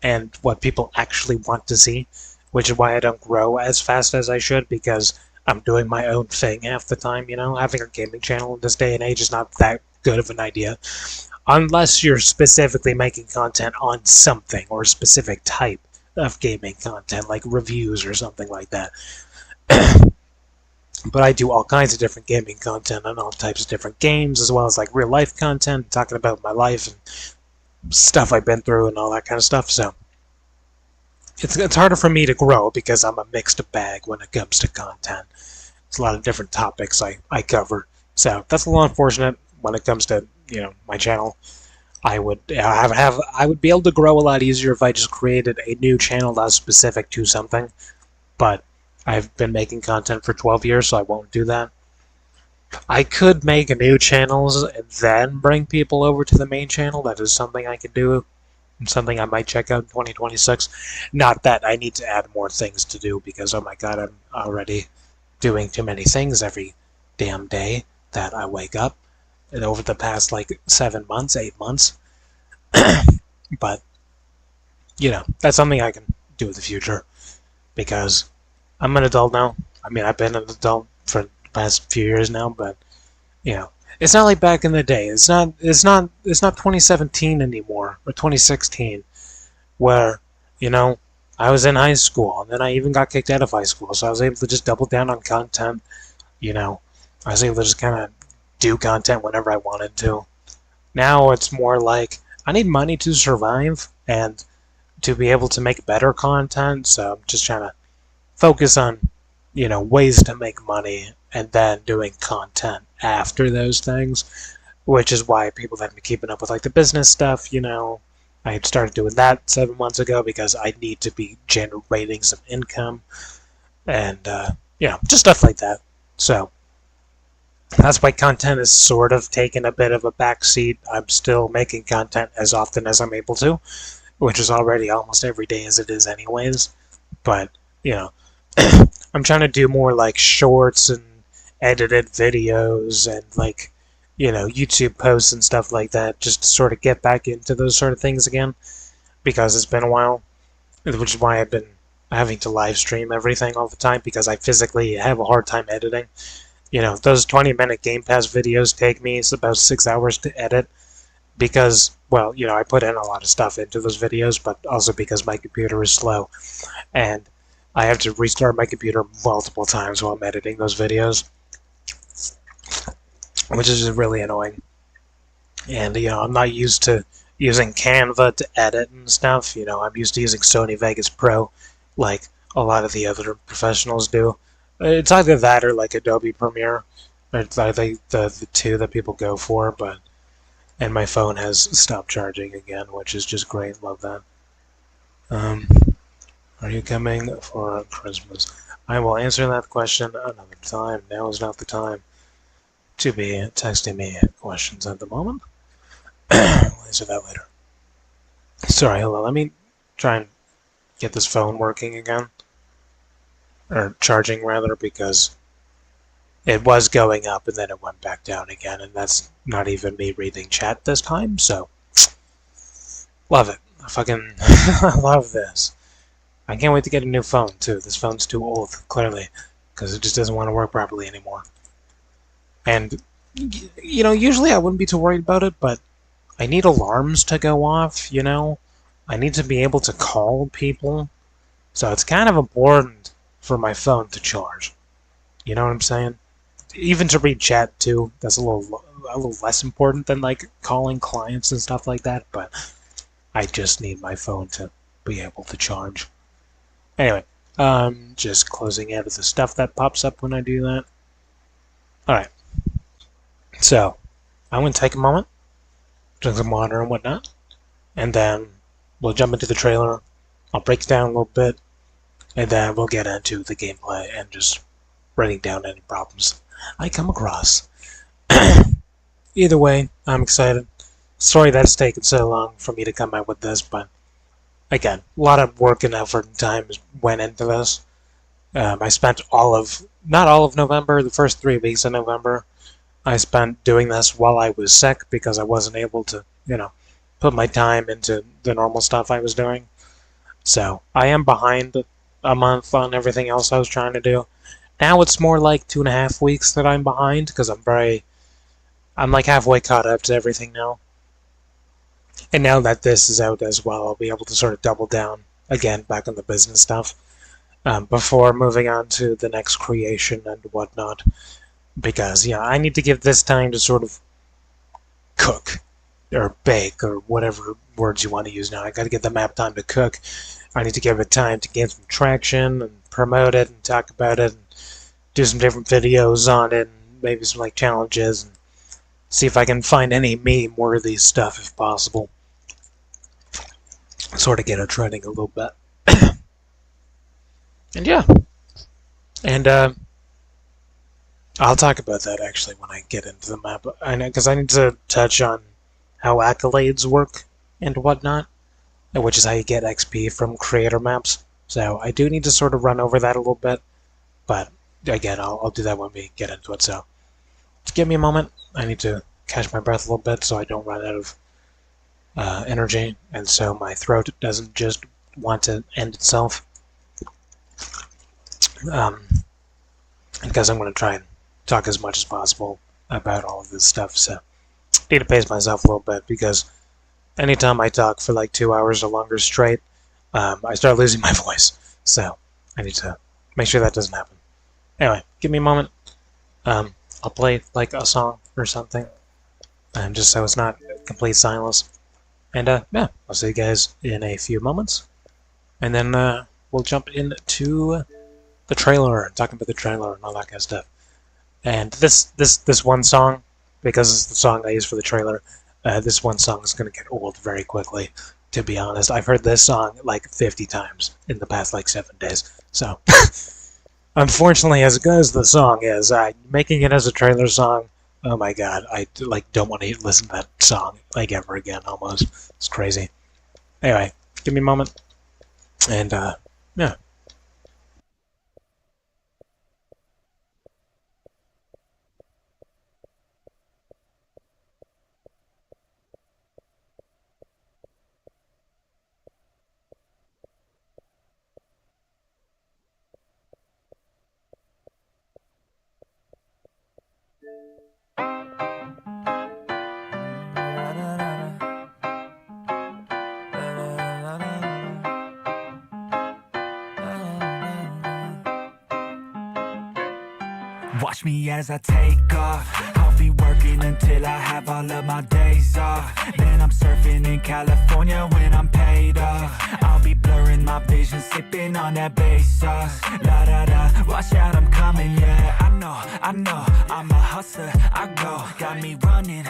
and what people actually want to see, which is why I don't grow as fast as I should, because I'm doing my own thing half the time. Having a gaming channel in this day and age is not that good of an idea. Unless you're specifically making content on something or a specific type of gaming content, like reviews or something like that. But I do all kinds of different gaming content on all types of different games, as well as like real life content, talking about my life and stuff I've been through and all that kind of stuff. So it's harder for me to grow because I'm a mixed bag when it comes to content. It's a lot of different topics I cover. So that's a little unfortunate when it comes to my channel. I would I would be able to grow a lot easier if I just created a new channel that's specific to something. But I've been making content for 12 years, so I won't do that. I could make new channels and then bring people over to the main channel. That is something I could do, and something I might check out in 2026. Not that I need to add more things to do, because, oh my god, I'm already doing too many things every damn day that I wake up. And over the past, like, 7 months, 8 months. But, that's something I can do in the future, because I'm an adult now. I mean, I've been an adult for the past few years now, but it's not like back in the day. It's not 2017 anymore, or 2016, where I was in high school, and then I even got kicked out of high school, so I was able to just double down on content. I was able to just kind of do content whenever I wanted to. Now it's more like I need money to survive and to be able to make better content, so I'm just trying to focus on, ways to make money and then doing content after those things, which is why people have been keeping up with like the business stuff. I started doing that 7 months ago because I need to be generating some income and, just stuff like that. So that's why content is sort of taken a bit of a backseat. I'm still making content as often as I'm able to, which is already almost every day as it is anyways. But, I'm trying to do more like shorts and edited videos and like, YouTube posts and stuff like that, just to sort of get back into those sort of things again, because it's been a while, which is why I've been having to live stream everything all the time, because I physically have a hard time editing. Those 20-minute Game Pass videos take me about 6 hours to edit, because, well, I put in a lot of stuff into those videos, but also because my computer is slow, and I have to restart my computer multiple times while I'm editing those videos, which is really annoying. And, I'm not used to using Canva to edit and stuff. I'm used to using Sony Vegas Pro, like a lot of the other professionals do. It's either that or like Adobe Premiere. It's either the two that people go for, but... And my phone has stopped charging again, which is just great. Love that. Are you coming for Christmas? I will answer that question another time. Now is not the time to be texting me questions at the moment. We'll answer that later. Sorry, hold on. Let me try and get this phone working again. Or charging, rather, because it was going up and then it went back down again, and that's not even me reading chat this time, so love it. I fucking love this. I can't wait to get a new phone, too. This phone's too old, clearly, because it just doesn't want to work properly anymore. And, you know, usually I wouldn't be too worried about it, but I need alarms to go off, you know? I need to be able to call people, so it's kind of important for my phone to charge. You know what I'm saying? Even to read chat, too, that's a little less important than, like, calling clients and stuff like that, but I just need my phone to be able to charge. Anyway, just closing out of the stuff that pops up when I do that. Alright, so I'm going to take a moment, drink some water and whatnot, and then we'll jump into the trailer. I'll break it down a little bit, and then we'll get into the gameplay and just writing down any problems I come across. Either way, I'm excited. Sorry that it's taken so long for me to come out with this, but again, a lot of work and effort and time went into this. I spent not all of November, the first 3 weeks of November, I spent doing this while I was sick because I wasn't able to, put my time into the normal stuff I was doing. So I am behind a month on everything else I was trying to do. Now it's more like 2.5 weeks that I'm behind because I'm like halfway caught up to everything now. And now that this is out as well, I'll be able to sort of double down again back on the business stuff before moving on to the next creation and whatnot. Because, I need to give this time to sort of cook or bake or whatever words you want to use now. I got to give the map time to cook. I need to give it time to gain some traction and promote it and talk about it and do some different videos on it and maybe some like challenges and see if I can find any meme-worthy stuff if possible. Sort of get it trending a little bit. And yeah. And I'll talk about that actually when I get into the map. I know, because I need to touch on how accolades work and whatnot, which is how you get XP from creator maps. So I do need to sort of run over that a little bit, but again, I'll do that when we get into it. So just give me a moment. I need to catch my breath a little bit so I don't run out of energy, and so my throat doesn't just want to end itself. Because I'm going to try and talk as much as possible about all of this stuff, so I need to pace myself a little bit because anytime I talk for like 2 hours or longer straight, I start losing my voice. So I need to make sure that doesn't happen. Anyway, give me a moment. I'll play like a song or something, just so it's not complete silence. And yeah, I'll see you guys in a few moments, and then we'll jump into the trailer, talking about the trailer and all that kind of stuff. And this one song, because it's the song I use for the trailer, this one song is going to get old very quickly, to be honest. I've heard this song like 50 times in the past like 7 days. So, unfortunately, as good as the song is, making it as a trailer song, oh my god, I like don't want to listen to that song like ever again almost. It's crazy. Anyway, give me a moment. And yeah. Watch me as I take off. I'll be working until I have all of my days off. Then I'm surfing in California when I'm paid off. I'll be blurring my vision, sipping on that bass sauce. La da da, watch out, I'm coming, yeah. I know, I'm a hustler, I go. Got me running,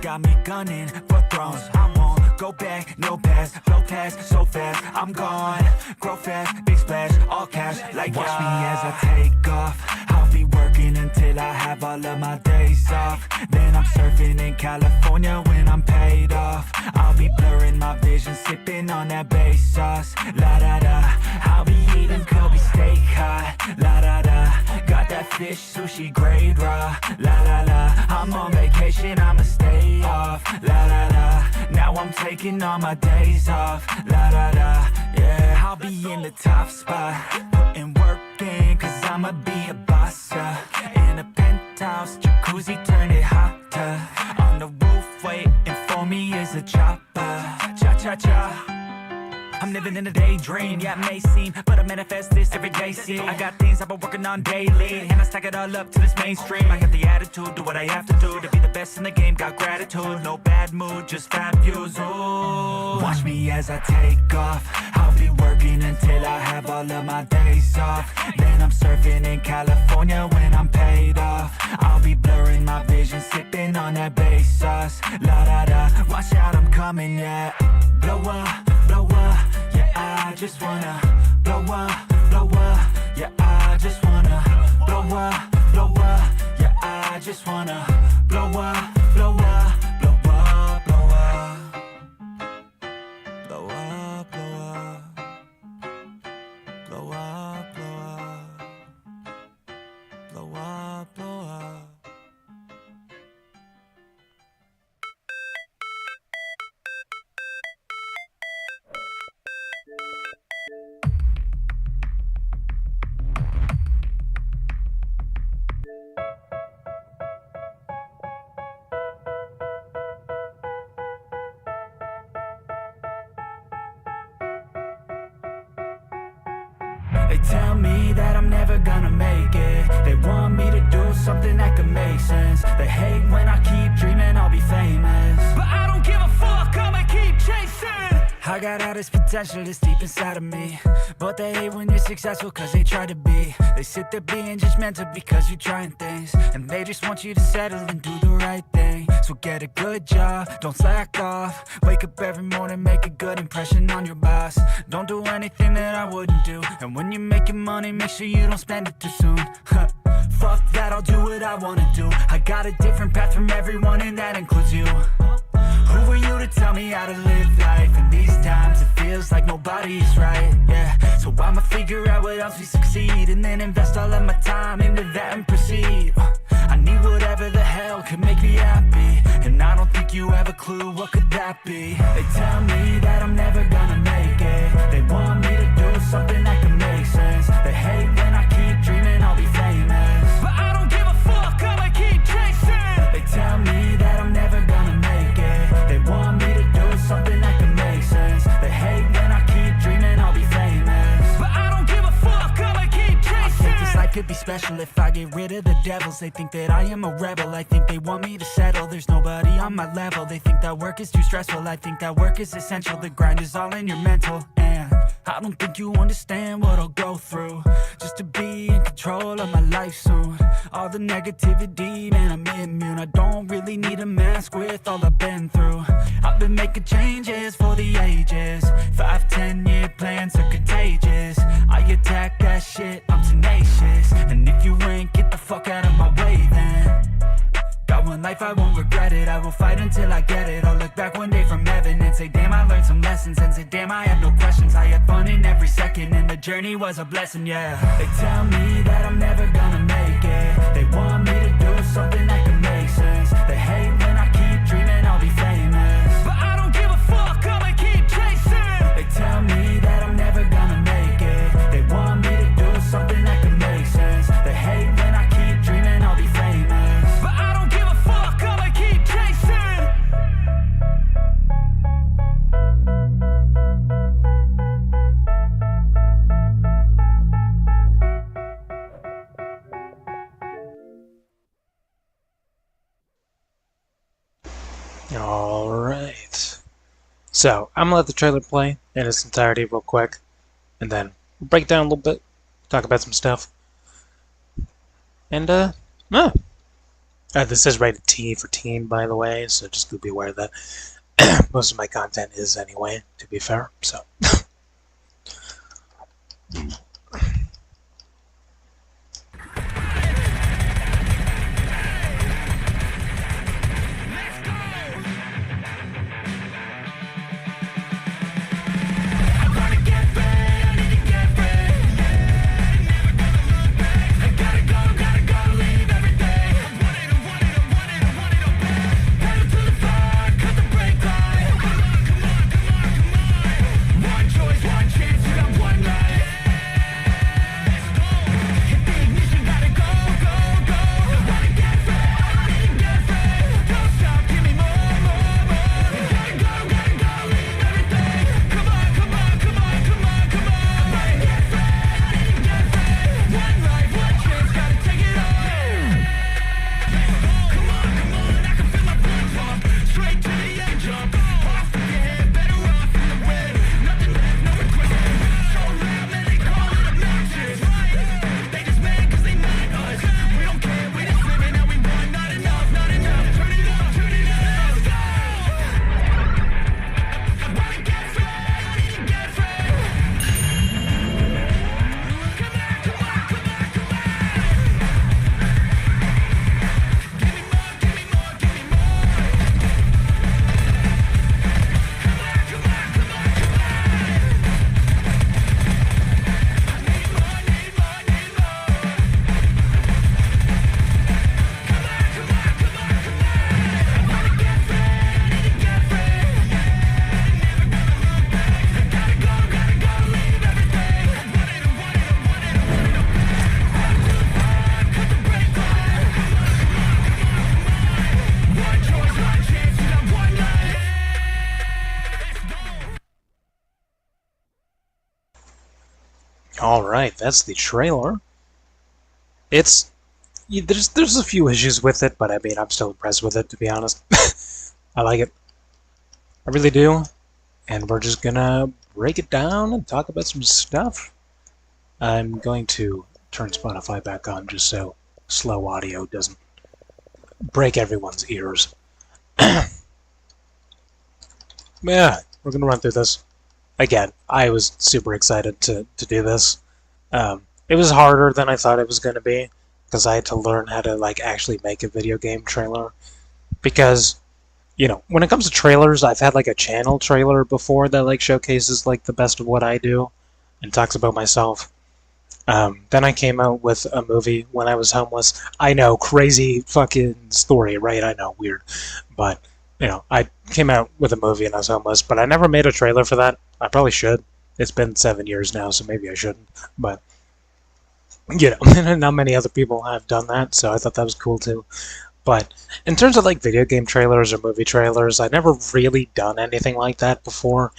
got me gunning for thrones. I won't go back, no pass, blow past so fast. I'm gone, grow fast, big splash, all cash, like watch me as I take off. I'll be working until I have all of my days off. Then I'm surfing in California when I'm paid off. I'll be blurring my my vision, sipping on that bass sauce. La da da, I'll be eating Kobe steak hot. La da da, got that fish sushi grade raw. La la la, I'm on vacation, I'ma stay off. La la la, now I'm taking all my days off. La da da, yeah, I'll be in the top spot, putting work in, cause I'ma be a boss, in a penthouse, jacuzzi, turn it hotter. On the roof, waiting for me is a chopper. Cha-cha-cha, I'm living in a daydream, yeah, it may seem, but I manifest this every day, see. I got things I've been working on daily, and I stack it all up to this mainstream. I got the attitude, do what I have to do, to be the best in the game, got gratitude. No bad mood, just fat views, ooh. Watch me as I take off, I'll be working until I have all of my days off. Then I'm surfing in California when I'm paid off. I'll be blurring my vision, sipping on that bass sauce. La da da, watch out, I'm coming, yeah. Blow up, yeah, I just wanna blow up, yeah, I just wanna blow up, yeah, I just wanna blow up, blow up, blow up, blow up, blow up, blow up, blow up, blow up, blow up. They tell me that I'm never gonna make it. They want me to do something that could make sense. They hate when I keep dreaming I'll be famous, but I don't give a fuck, I'ma keep chasing. I got all this potential that's deep inside of me, but they hate when you're successful cause they try to be. They sit there being judgmental because you're trying things, and they just want you to settle and do the right thing. So get a good job, don't slack off. Wake up every morning, make a good impression on your boss. Don't do anything that I wouldn't do, and when you're making money, make sure you don't spend it too soon. Fuck that, I'll do what I wanna do. I got a different path from everyone, and that includes you. Who are you to tell me how to live life? In these times it feels like nobody's right, yeah. So I'ma figure out what else we succeed, and then invest all of my time into that and proceed. I need whatever the hell could make me happy, and I don't think you have a clue what could that be. They tell me that I'm never gonna make it. They want me to do something that can make sense. They hate when I keep dreaming I'll be famous, but I don't give a fuck, I'ma keep chasing. They tell me that I'm never gonna make it. They want me to do something that can make sense. They hate when I keep dreaming I'll be famous, but I don't give a fuck, I'ma keep chasing. I think this life could be special if I get rid of the devils. They think that I am a rebel, I think they want me to settle. There's nobody on my level, they think that work is too stressful. I think that work is essential, the grind is all in your mental. And I don't think you understand what I'll go through just to be in control of my life soon. All the negativity, man, I'm immune. I don't really need a mask with all I've been through. I've been making changes for the ages. 5-10 year plans are contagious. I attack that shit, I'm tenacious. And if you ain't, get the fuck out of my way then. Got one life, I won't regret it. I will fight until I get it. I'll look back one day from heaven and say, damn, I learned some lessons. And say, damn, I had no questions. I had fun in every second, and the journey was a blessing, yeah. They tell me that I'm never gonna make it. They want me to do something that can make sense. They hate when I keep dreaming I'll be famous, but I don't give a fuck, I'ma keep chasing. They tell me that I'm never gonna make it. They want me to do something that can make sense. They hate when I keep dreaming I'll be famous, but I don't give a fuck, I'ma keep chasing. Alright. So, I'm gonna let the trailer play in its entirety real quick, and then we'll break down a little bit, talk about some stuff. And, this is rated T for teen, by the way, so just be aware of that. Most of my content is anyway, to be fair, so. All right, that's the trailer. It's there's a few issues with it, but I mean I'm still impressed with it to be honest. I like it, I really do. And we're just gonna break it down and talk about some stuff. I'm going to turn Spotify back on just so slow audio doesn't break everyone's ears. Yeah, we're gonna run through this again. I was super excited to do this. It was harder than I thought it was going to be because I had to learn how to like actually make a video game trailer. Because when it comes to trailers, I've had like a channel trailer before that like showcases like the best of what I do and talks about myself. Then I came out with a movie when I was homeless. I know, crazy fucking story, right? I know, weird, but I came out with a movie and I was homeless, but I never made a trailer for that. I probably should. It's been 7 years now, so maybe I shouldn't. But not many other people have done that, so I thought that was cool too. But in terms of like video game trailers or movie trailers, I've never really done anything like that before.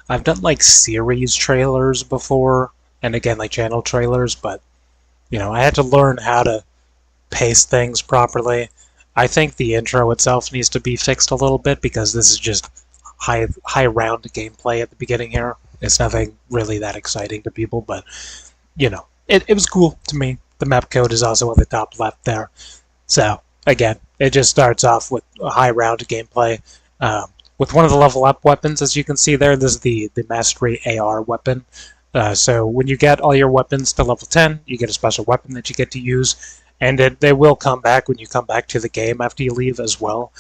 I've done like series trailers before, and again like channel trailers, but I had to learn how to pace things properly. I think the intro itself needs to be fixed a little bit because this is just high round gameplay at the beginning here. It's nothing really that exciting to people, but it was cool to me. The map code is also on the top left there. So again, it just starts off with a high round gameplay. With one of the level up weapons, as you can see there, this is the Mastery AR weapon. So when you get all your weapons to level 10, you get a special weapon that you get to use, and they will come back when you come back to the game after you leave as well.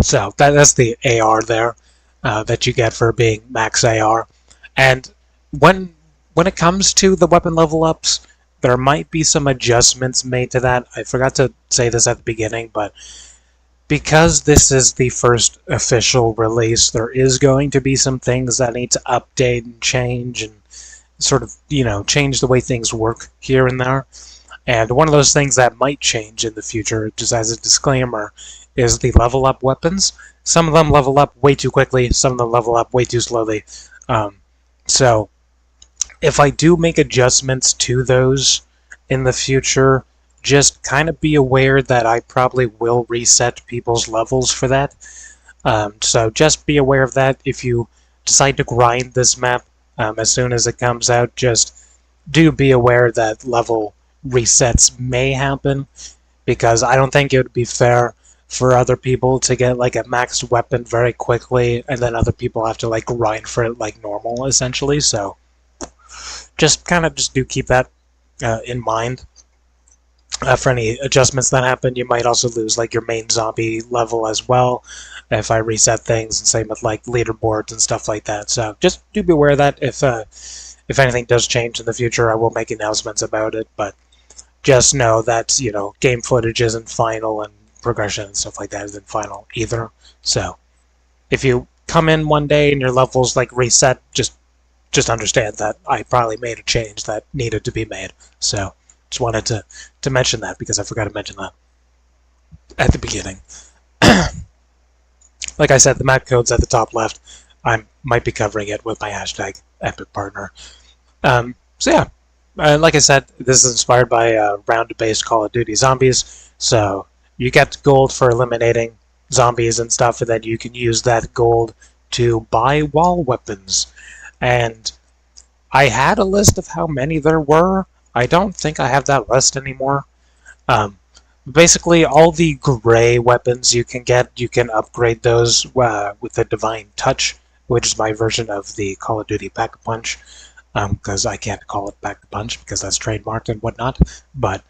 So that's the AR there that you get for being max AR. And when it comes to the weapon level ups, there might be some adjustments made to that. I forgot to say this at the beginning, but because this is the first official release, there is going to be some things that need to update and change and sort of, change the way things work here and there. And one of those things that might change in the future, just as a disclaimer, is the level up weapons. Some of them level up way too quickly, some of them level up way too slowly. So if I do make adjustments to those in the future, just kind of be aware that I probably will reset people's levels for that. So just be aware of that. If you decide to grind this map as soon as it comes out, just do be aware that level resets may happen, because I don't think it would be fair for other people to get like a maxed weapon very quickly and then other people have to like grind for it like normal essentially. So just do keep that in mind. For any adjustments that happen, you might also lose like your main zombie level as well if I reset things, and same with like leaderboards and stuff like that. So just do be aware of that. If anything does change in the future, I will make announcements about it, but just know that game footage isn't final and progression and stuff like that isn't final either. So if you come in one day and your levels like reset, just understand that I probably made a change that needed to be made. So just wanted to mention that because I forgot to mention that at the beginning. Like I said, the map code's at the top left. I might be covering it with my hashtag #EpicPartner. So yeah, like I said, this is inspired by round-based Call of Duty Zombies. So you get gold for eliminating zombies and stuff, and then you can use that gold to buy wall weapons. And I had a list of how many there were. I don't think I have that list anymore. Basically, all the gray weapons you can get, you can upgrade those with the Divine Touch, which is my version of the Call of Duty Pack-a-Punch, because I can't call it Pack-a-Punch because that's trademarked and whatnot. But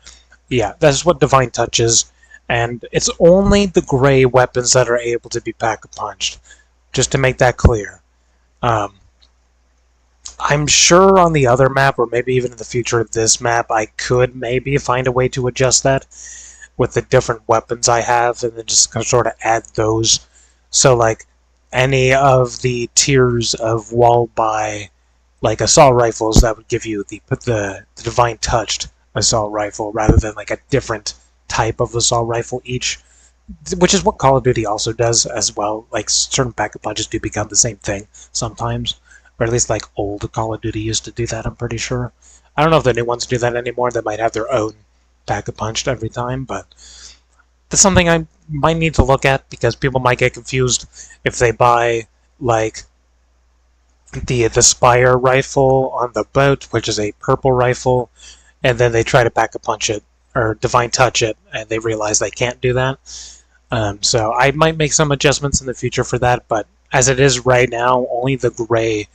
yeah, that's what Divine Touch is, and it's only the gray weapons that are able to be Pack-a-Punched, just to make that clear. I'm sure on the other map, or maybe even in the future of this map, I could maybe find a way to adjust that with the different weapons I have, and then just sort of add those. So, like, any of the tiers of wall buy, like assault rifles, that would give you the Divine Touched assault rifle, rather than like a different type of assault rifle each, which is what Call of Duty also does as well. Like, certain pack-a-punches do become the same thing sometimes. or at least like old Call of Duty used to do that. I'm pretty sure. I don't know if the new ones do that anymore. They might have their own pack a punch every time, but that's something I might need to look at because people might get confused if they buy like the Spire rifle on the boat, which is a purple rifle, and then they try to pack a punch it or divine touch it, and they realize they can't do that. So I might make some adjustments in the future for that, but as it is right now, only the gray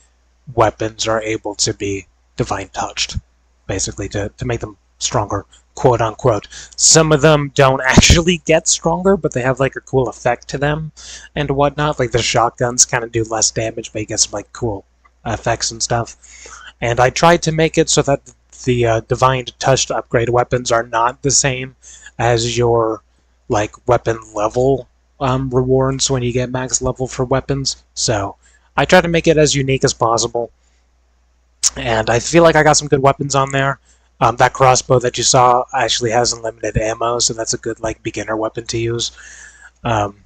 weapons are able to be divine touched, basically to make them stronger, quote unquote. Some of them don't actually get stronger, but they have like a cool effect to them and whatnot. Like the shotguns kind of do less damage, but you get some like cool effects and stuff. And I tried to make it so that the divine touched upgrade weapons are not the same as your like weapon level rewards when you get max level for weapons. So I tried to make it as unique as possible, and I feel like I got some good weapons on there. That crossbow that you saw actually has unlimited ammo, so that's a good like beginner weapon to use. Um,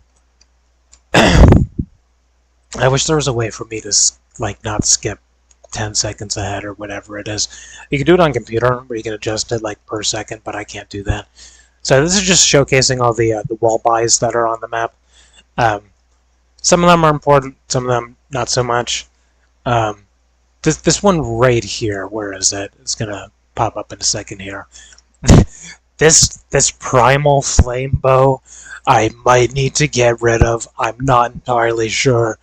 I wish there was a way for me to like not skip 10 seconds ahead or whatever it is. You can do it on computer where you can adjust it like per second, but I can't do that. So this is just showcasing all the wall buys that are on the map. Um, some of them are important, some of them not so much. Um, this one right here, where is it? It's gonna pop up in a second here. This primal flame bow, I might need to get rid of. I'm not entirely sure.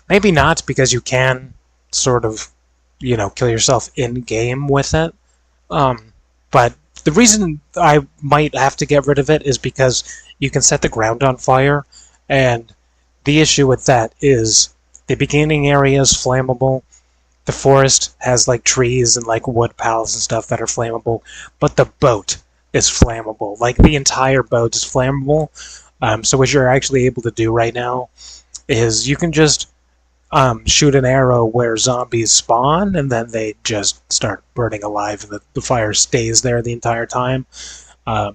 Maybe not, because you can sort of, kill yourself in game with it. But the reason I might have to get rid of it is because you can set the ground on fire, and the issue with that is the beginning area is flammable. The forest has like trees and like wood pallets and stuff that are flammable, but the boat is flammable. Like the entire boat is flammable. So what you're actually able to do right now is you can just shoot an arrow where zombies spawn, and then they just start burning alive, and the fire stays there the entire time.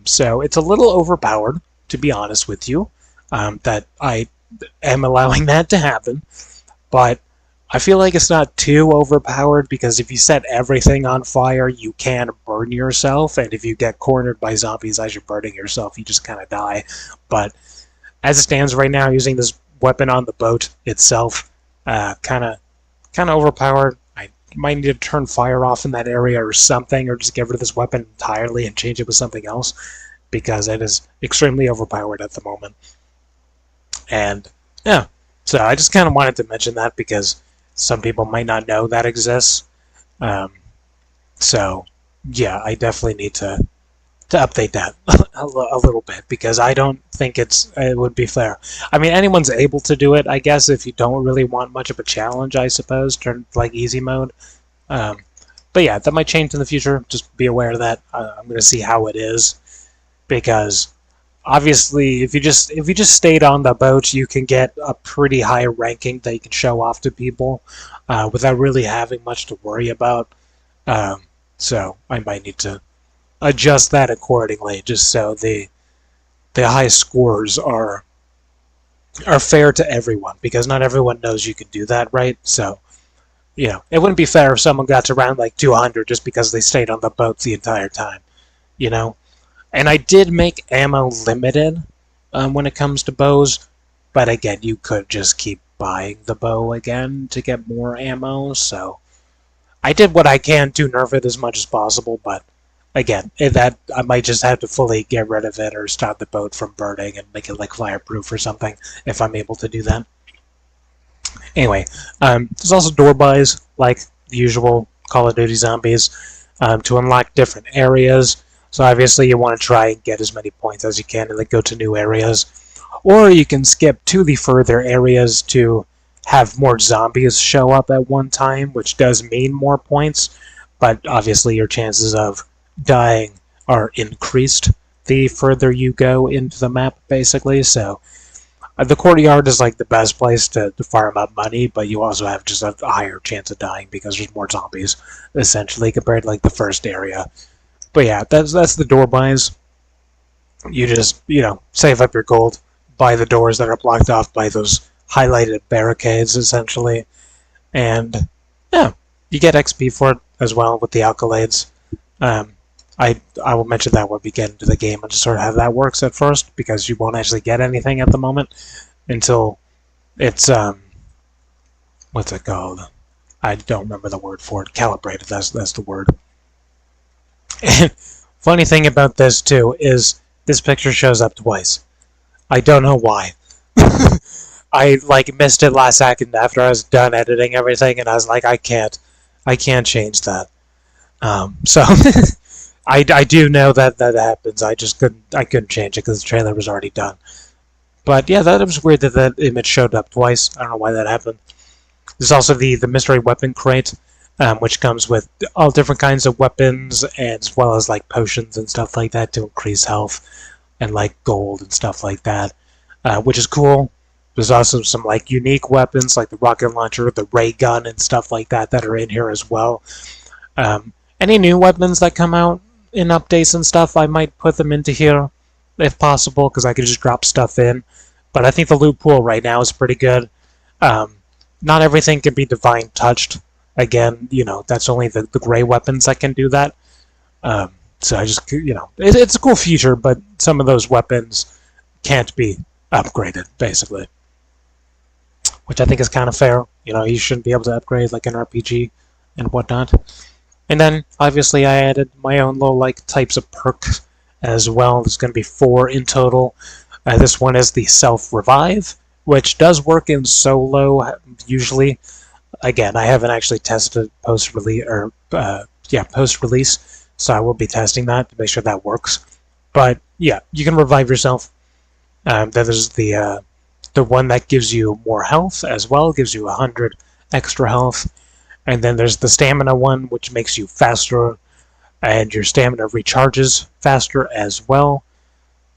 So it's a little overpowered, to be honest with you, that I am allowing that to happen. But I feel like it's not too overpowered, because if you set everything on fire, you can burn yourself, and if you get cornered by zombies as you're burning yourself, you just kind of die. But as it stands right now, using this weapon on the boat itself, kind of overpowered. I might need to turn fire off in that area or something, or just get rid of this weapon entirely and change it with something else, because it is extremely overpowered at the moment. And yeah, so I just kind of wanted to mention that because some people might not know that exists. So yeah, I definitely need to update that a little bit, because I don't think it would be fair. I mean, anyone's able to do it, I guess, if you don't really want much of a challenge, I suppose, turn like easy mode. But yeah, that might change in the future. Just be aware of that. I'm going to see how it is, because obviously, if you just stayed on the boat, you can get a pretty high ranking that you can show off to people without really having much to worry about. So I might need to adjust that accordingly, just so the high scores are fair to everyone, because not everyone knows you can do that, right? So, it wouldn't be fair if someone got to around like 200 just because they stayed on the boat the entire time, And I did make ammo limited when it comes to bows, but again, you could just keep buying the bow again to get more ammo, so I did what I can to nerf it as much as possible, but again, that I might just have to fully get rid of it or stop the boat from burning and make it like fireproof or something if I'm able to do that. Anyway, there's also door buys, like the usual Call of Duty zombies, to unlock different areas. So obviously you want to try and get as many points as you can and then go to new areas. Or you can skip to the further areas to have more zombies show up at one time, which does mean more points, but obviously your chances of dying are increased the further you go into the map, basically. So the courtyard is like the best place to farm up money, but you also have just a higher chance of dying because there's more zombies, essentially, compared to like the first area. But yeah, that's the door buys. You just, save up your gold, buy the doors that are blocked off by those highlighted barricades, essentially. and yeah, you get XP for it as well with the accolades. Um, I will mention that when we get into the game and just sort of how that works at first, because you won't actually get anything at the moment until it's what's it called? I don't remember the word for it. Calibrated. That's the word. And funny thing about this too is this picture shows up twice. I don't know why. I like missed it last second after I was done editing everything, and I was like, I can't change that. So I do know that that happens. I couldn't change it because the trailer was already done. But yeah, that was weird that that image showed up twice. I don't know why that happened. There's also the mystery weapon crate, which comes with all different kinds of weapons, as well as like potions and stuff like that to increase health, and like gold and stuff like that, which is cool. There's also some like unique weapons like the rocket launcher, the ray gun, and stuff like that that are in here as well. Any new weapons that come out in updates and stuff, I might put them into here if possible, because I could just drop stuff in. But I think the loot pool right now is pretty good. Um, Not everything can be divine touched. Again, that's only the gray weapons that can do that. So I just, it's a cool feature, but some of those weapons can't be upgraded, basically. Which I think is kind of fair. You shouldn't be able to upgrade like an RPG and whatnot. And then, obviously, I added my own little like types of perks as well. There's going to be 4 in total. This one is the self-revive, which does work in solo usually. Again, I haven't actually tested post-release, post-release, so I will be testing that to make sure that works. But yeah, you can revive yourself. Then there's the one that gives you more health as well, gives you 100 extra health. And then there's the stamina one, which makes you faster, and your stamina recharges faster as well.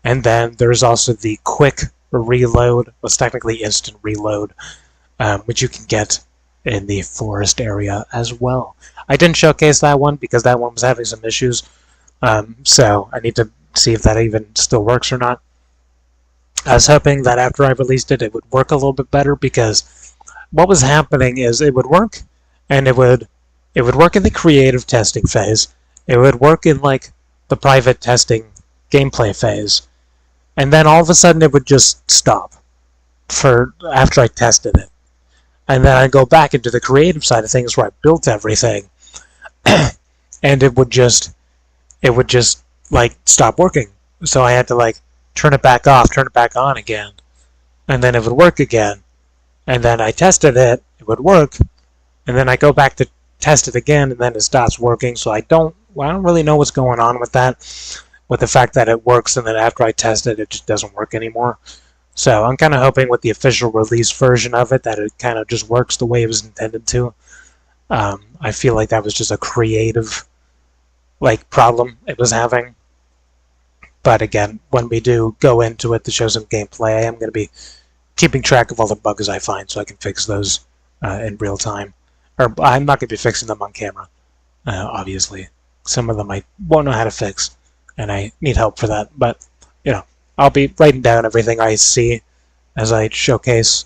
And then there's also the quick reload, well, it's technically instant reload, which you can get in the forest area as well. I didn't showcase that one because that one was having some issues, so I need to see if that even still works or not. I was hoping that after I released it, it would work a little bit better, because what was happening is it would work, and it would work in the creative testing phase. It would work in like the private testing gameplay phase, and then all of a sudden it would just stop for after I tested it. And then I'd go back into the creative side of things where I built everything, and it would just like stop working. So I had to like turn it back off, turn it back on again, and then it would work again. And then I tested it, it would work, and then I go back to test it again, and then it stops working. So I don't really know what's going on with that, with the fact that it works, and then after I test it, it just doesn't work anymore. So I'm kind of hoping with the official release version of it that it kind of just works the way it was intended to. I feel like that was just a creative like problem it was having. But again, when we do go into it to show some gameplay, I am going to be keeping track of all the bugs I find so I can fix those in real time. Or I'm not going to be fixing them on camera, obviously. Some of them I won't know how to fix, and I need help for that. But, I'll be writing down everything I see as I showcase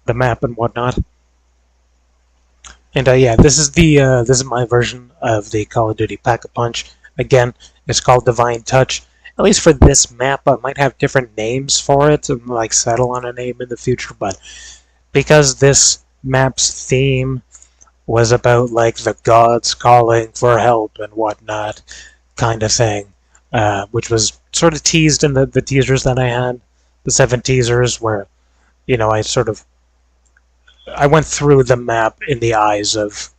the map and whatnot. And yeah, this is my version of the Call of Duty Pack-a-Punch. Again, it's called Divine Touch. At least for this map, I might have different names for it and like settle on a name in the future. But because this map's theme was about like the gods calling for help and whatnot, kind of thing, which was sort of teased in the teasers that I had, the 7 teasers, where I went through the map in the eyes of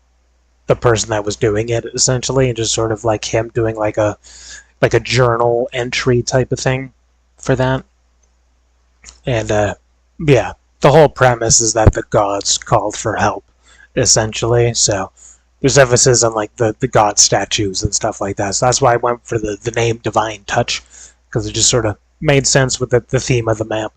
the person that was doing it, essentially, and just sort of like him doing like a journal entry type of thing for that. And yeah, the whole premise is that the gods called for help, essentially. So there's emphasis on like the god statues and stuff like that. So that's why I went for the name Divine Touch, because it just sort of made sense with the theme of the map.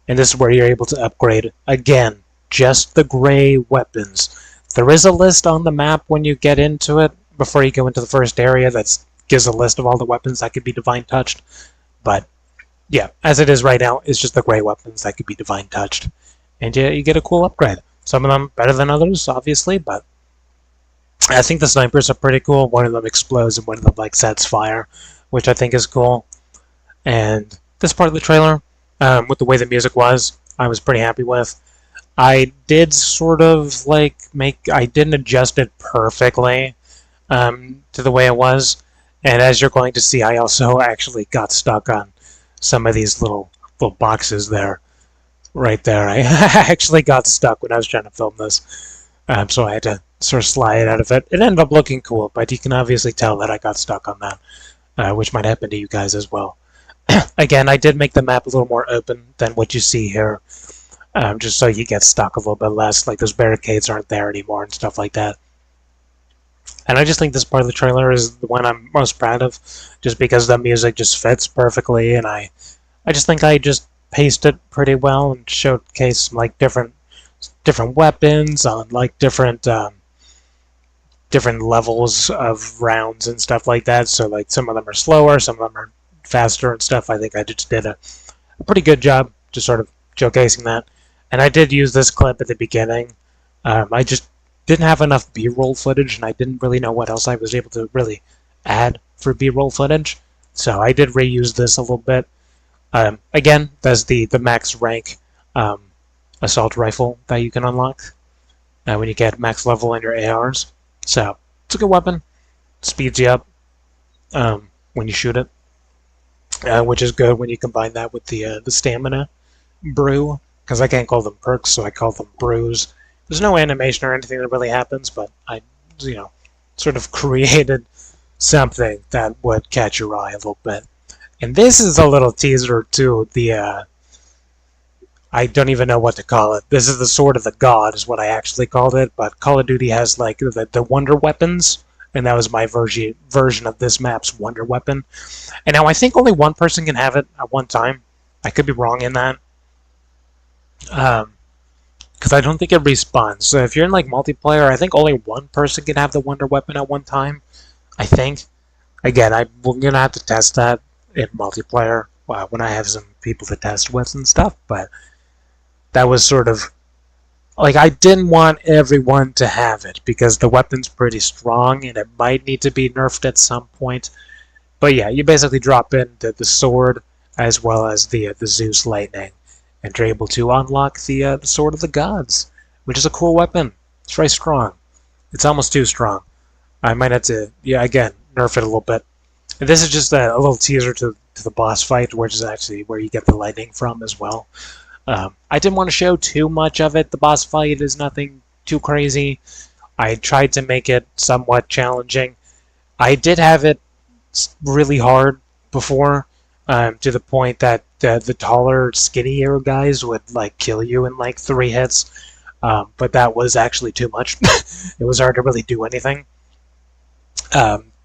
And this is where you're able to upgrade, again, just the gray weapons. There is a list on the map when you get into it, before you go into the first area, that gives a list of all the weapons that could be Divine Touched. But yeah, as it is right now, it's just the gray weapons that could be Divine Touched. And yeah, you get a cool upgrade. Some of them better than others, obviously, but I think the snipers are pretty cool. One of them explodes and one of them like sets fire, which I think is cool. And this part of the trailer, with the way the music was, I was pretty happy with. I did sort of like I didn't adjust it perfectly to the way it was, and as you're going to see, I also actually got stuck on some of these little boxes there, right there. I actually got stuck when I was trying to film this, so I had to sort of slide out of it. It ended up looking cool, but you can obviously tell that I got stuck on that, which might happen to you guys as well. Again, I did make the map a little more open than what you see here, just so you get stuck a little bit less. Like those barricades aren't there anymore and stuff like that. And I just think this part of the trailer is the one I'm most proud of, just because the music just fits perfectly, and I just think I just paced it pretty well and showcased like different weapons on like different levels of rounds and stuff like that. So like some of them are slower, some of them are faster and stuff. I think I just did a pretty good job just sort of showcasing that. And I did use this clip at the beginning. I just didn't have enough B-roll footage, and I didn't really know what else I was able to really add for B-roll footage. So I did reuse this a little bit. Again, that's the max rank assault rifle that you can unlock when you get max level in your ARs. So it's a good weapon. Speeds you up when you shoot it, which is good when you combine that with the stamina brew, because I can't call them perks, so I call them brews. There's no animation or anything that really happens, but I, sort of created something that would catch your eye a little bit. And this is a little teaser to the, I don't even know what to call it. This is the Sword of the God is what I actually called it, but Call of Duty has like the wonder weapons, and that was my version of this map's wonder weapon. And now I think only one person can have it at one time. I could be wrong in that. Because I don't think it respawns. So if you're in like multiplayer, I think only one person can have the wonder weapon at one time. I think. Again, I'm gonna have to test that in multiplayer when I have some people to test with and stuff. But that was sort of like I didn't want everyone to have it because the weapon's pretty strong and it might need to be nerfed at some point. But yeah, you basically drop in the sword as well as the Zeus lightning, and you're able to unlock the Sword of the Gods, which is a cool weapon. It's very strong. It's almost too strong. I might have to, again, nerf it a little bit. And this is just a little teaser to the boss fight, which is actually where you get the lightning from as well. I didn't want to show too much of it. The boss fight is nothing too crazy. I tried to make it somewhat challenging. I did have it really hard before, to the point that the taller, skinnier guys would like kill you in like 3 hits. But that was actually too much. It was hard to really do anything.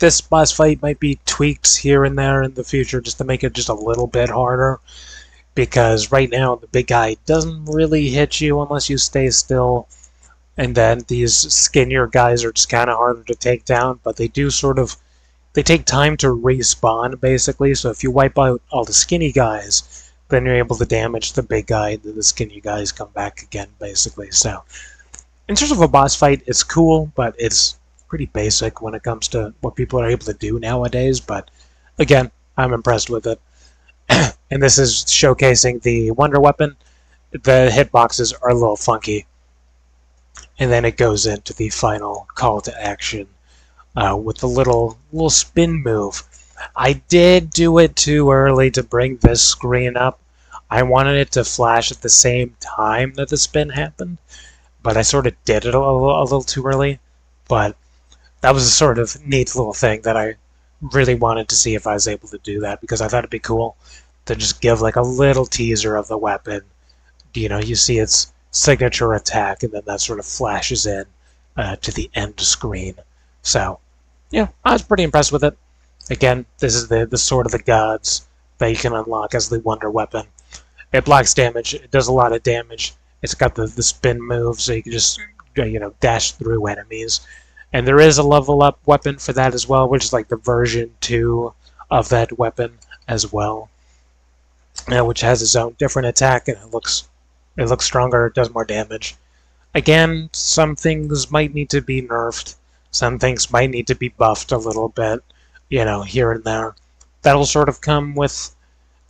This boss fight might be tweaked here and there in the future just to make it just a little bit harder, because right now the big guy doesn't really hit you unless you stay still, and then these skinnier guys are just kind of harder to take down, but they take time to respawn basically. So if you wipe out all the skinny guys, then you're able to damage the big guy, and then the skinny guys come back again basically. So in terms of a boss fight, it's cool, but it's pretty basic when it comes to what people are able to do nowadays. But again, I'm impressed with it. And this is showcasing the wonder weapon. The hitboxes are a little funky, and then it goes into the final call to action with the little spin move. I did do it too early to bring this screen up. I wanted it to flash at the same time that the spin happened, but I sort of did it a little too early. But that was a sort of neat little thing that I really wanted to see if I was able to do that, because I thought it'd be cool to just give like a little teaser of the weapon. You see its signature attack, and then that sort of flashes in to the end screen. So, yeah, I was pretty impressed with it. Again, this is the Sword of the Gods that you can unlock as the wonder weapon. It blocks damage. It does a lot of damage. It's got the spin move, so you can just dash through enemies. And there is a level up weapon for that as well, which is like the version 2 of that weapon as well, which has its own different attack, and it looks stronger. It does more damage. Again, some things might need to be nerfed. Some things might need to be buffed a little bit, here and there. That'll sort of come with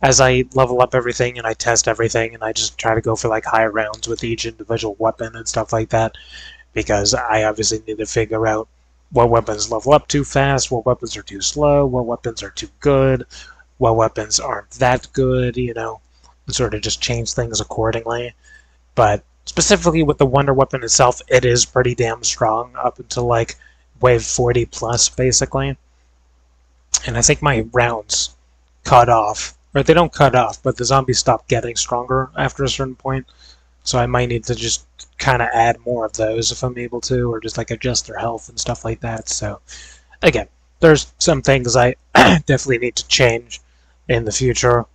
as I level up everything and I test everything and I just try to go for like high rounds with each individual weapon and stuff like that, because I obviously need to figure out what weapons level up too fast, what weapons are too slow, what weapons are too good, what weapons aren't that good, and sort of just change things accordingly. But specifically with the Wonder Weapon itself, it is pretty damn strong up until like wave 40 plus, basically. And I think my rounds cut off, or they don't cut off, but the zombies stop getting stronger after a certain point. So I might need to just kind of add more of those if I'm able to, or just like adjust their health and stuff like that. So again, there's some things I definitely need to change in the future,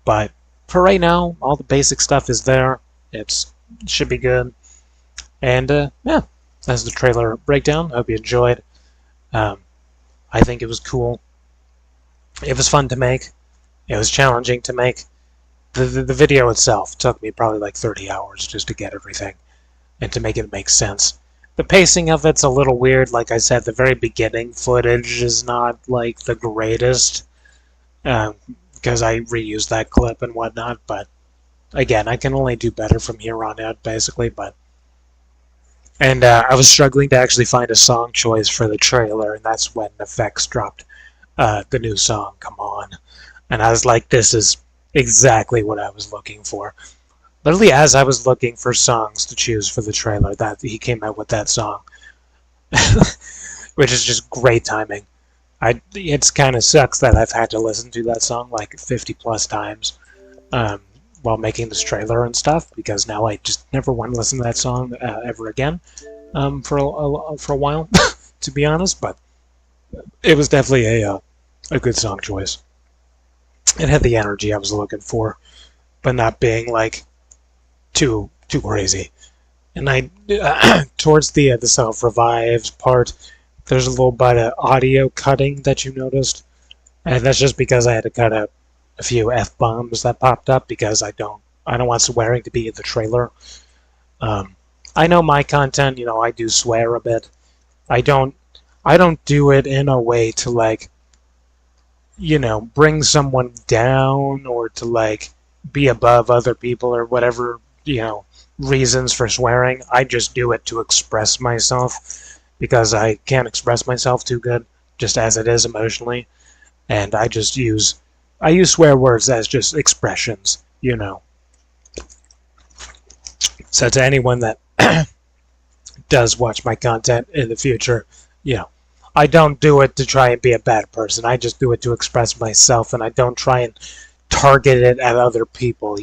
but for right now, all the basic stuff is there. It should be good. And yeah, that's the trailer breakdown. I hope you enjoyed. I think it was cool. It was fun to make. It was challenging to make. The video itself took me probably like 30 hours just to get everything and to make it make sense. The pacing of it's a little weird. Like I said, the very beginning footage is not like the greatest because I reused that clip and whatnot. But again, I can only do better from here on out, basically. And I was struggling to actually find a song choice for the trailer, and that's when Effects dropped the new song, Come On. And I was like, this is exactly what I was looking for. Literally, as I was looking for songs to choose for the trailer, that he came out with that song, which is just great timing. It's kind of sucks that I've had to listen to that song like 50 plus times while making this trailer and stuff, because now I just never want to listen to that song ever again for a while, to be honest. But it was definitely a good song choice. It had the energy I was looking for, but not being like too crazy. And I towards the self revives part, there's a little bit of audio cutting that you noticed, and that's just because I had to cut out a few F-bombs that popped up because I don't want swearing to be in the trailer. I know my content, I do swear a bit. I don't do it in a way to like, bring someone down or to like be above other people or whatever, reasons for swearing. I just do it to express myself because I can't express myself too good just as it is emotionally. And I use swear words as just expressions, So to anyone that does watch my content in the future, I don't do it to try and be a bad person. I just do it to express myself, and I don't try and target it at other people,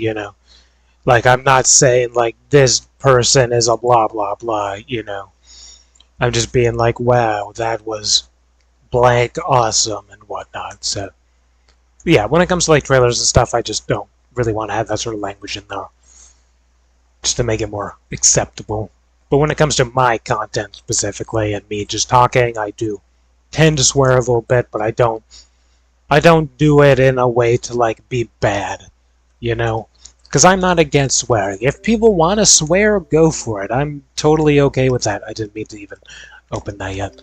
Like, I'm not saying, like, this person is a blah, blah, blah, I'm just being like, wow, that was blank awesome and whatnot. So, yeah, when it comes to, like, trailers and stuff, I just don't really want to have that sort of language in there. Just to make it more acceptable. But when it comes to my content specifically and me just talking, I do tend to swear a little bit, but I don't do it in a way to like be bad, Because I'm not against swearing. If people want to swear, go for it. I'm totally okay with that. I didn't mean to even open that yet.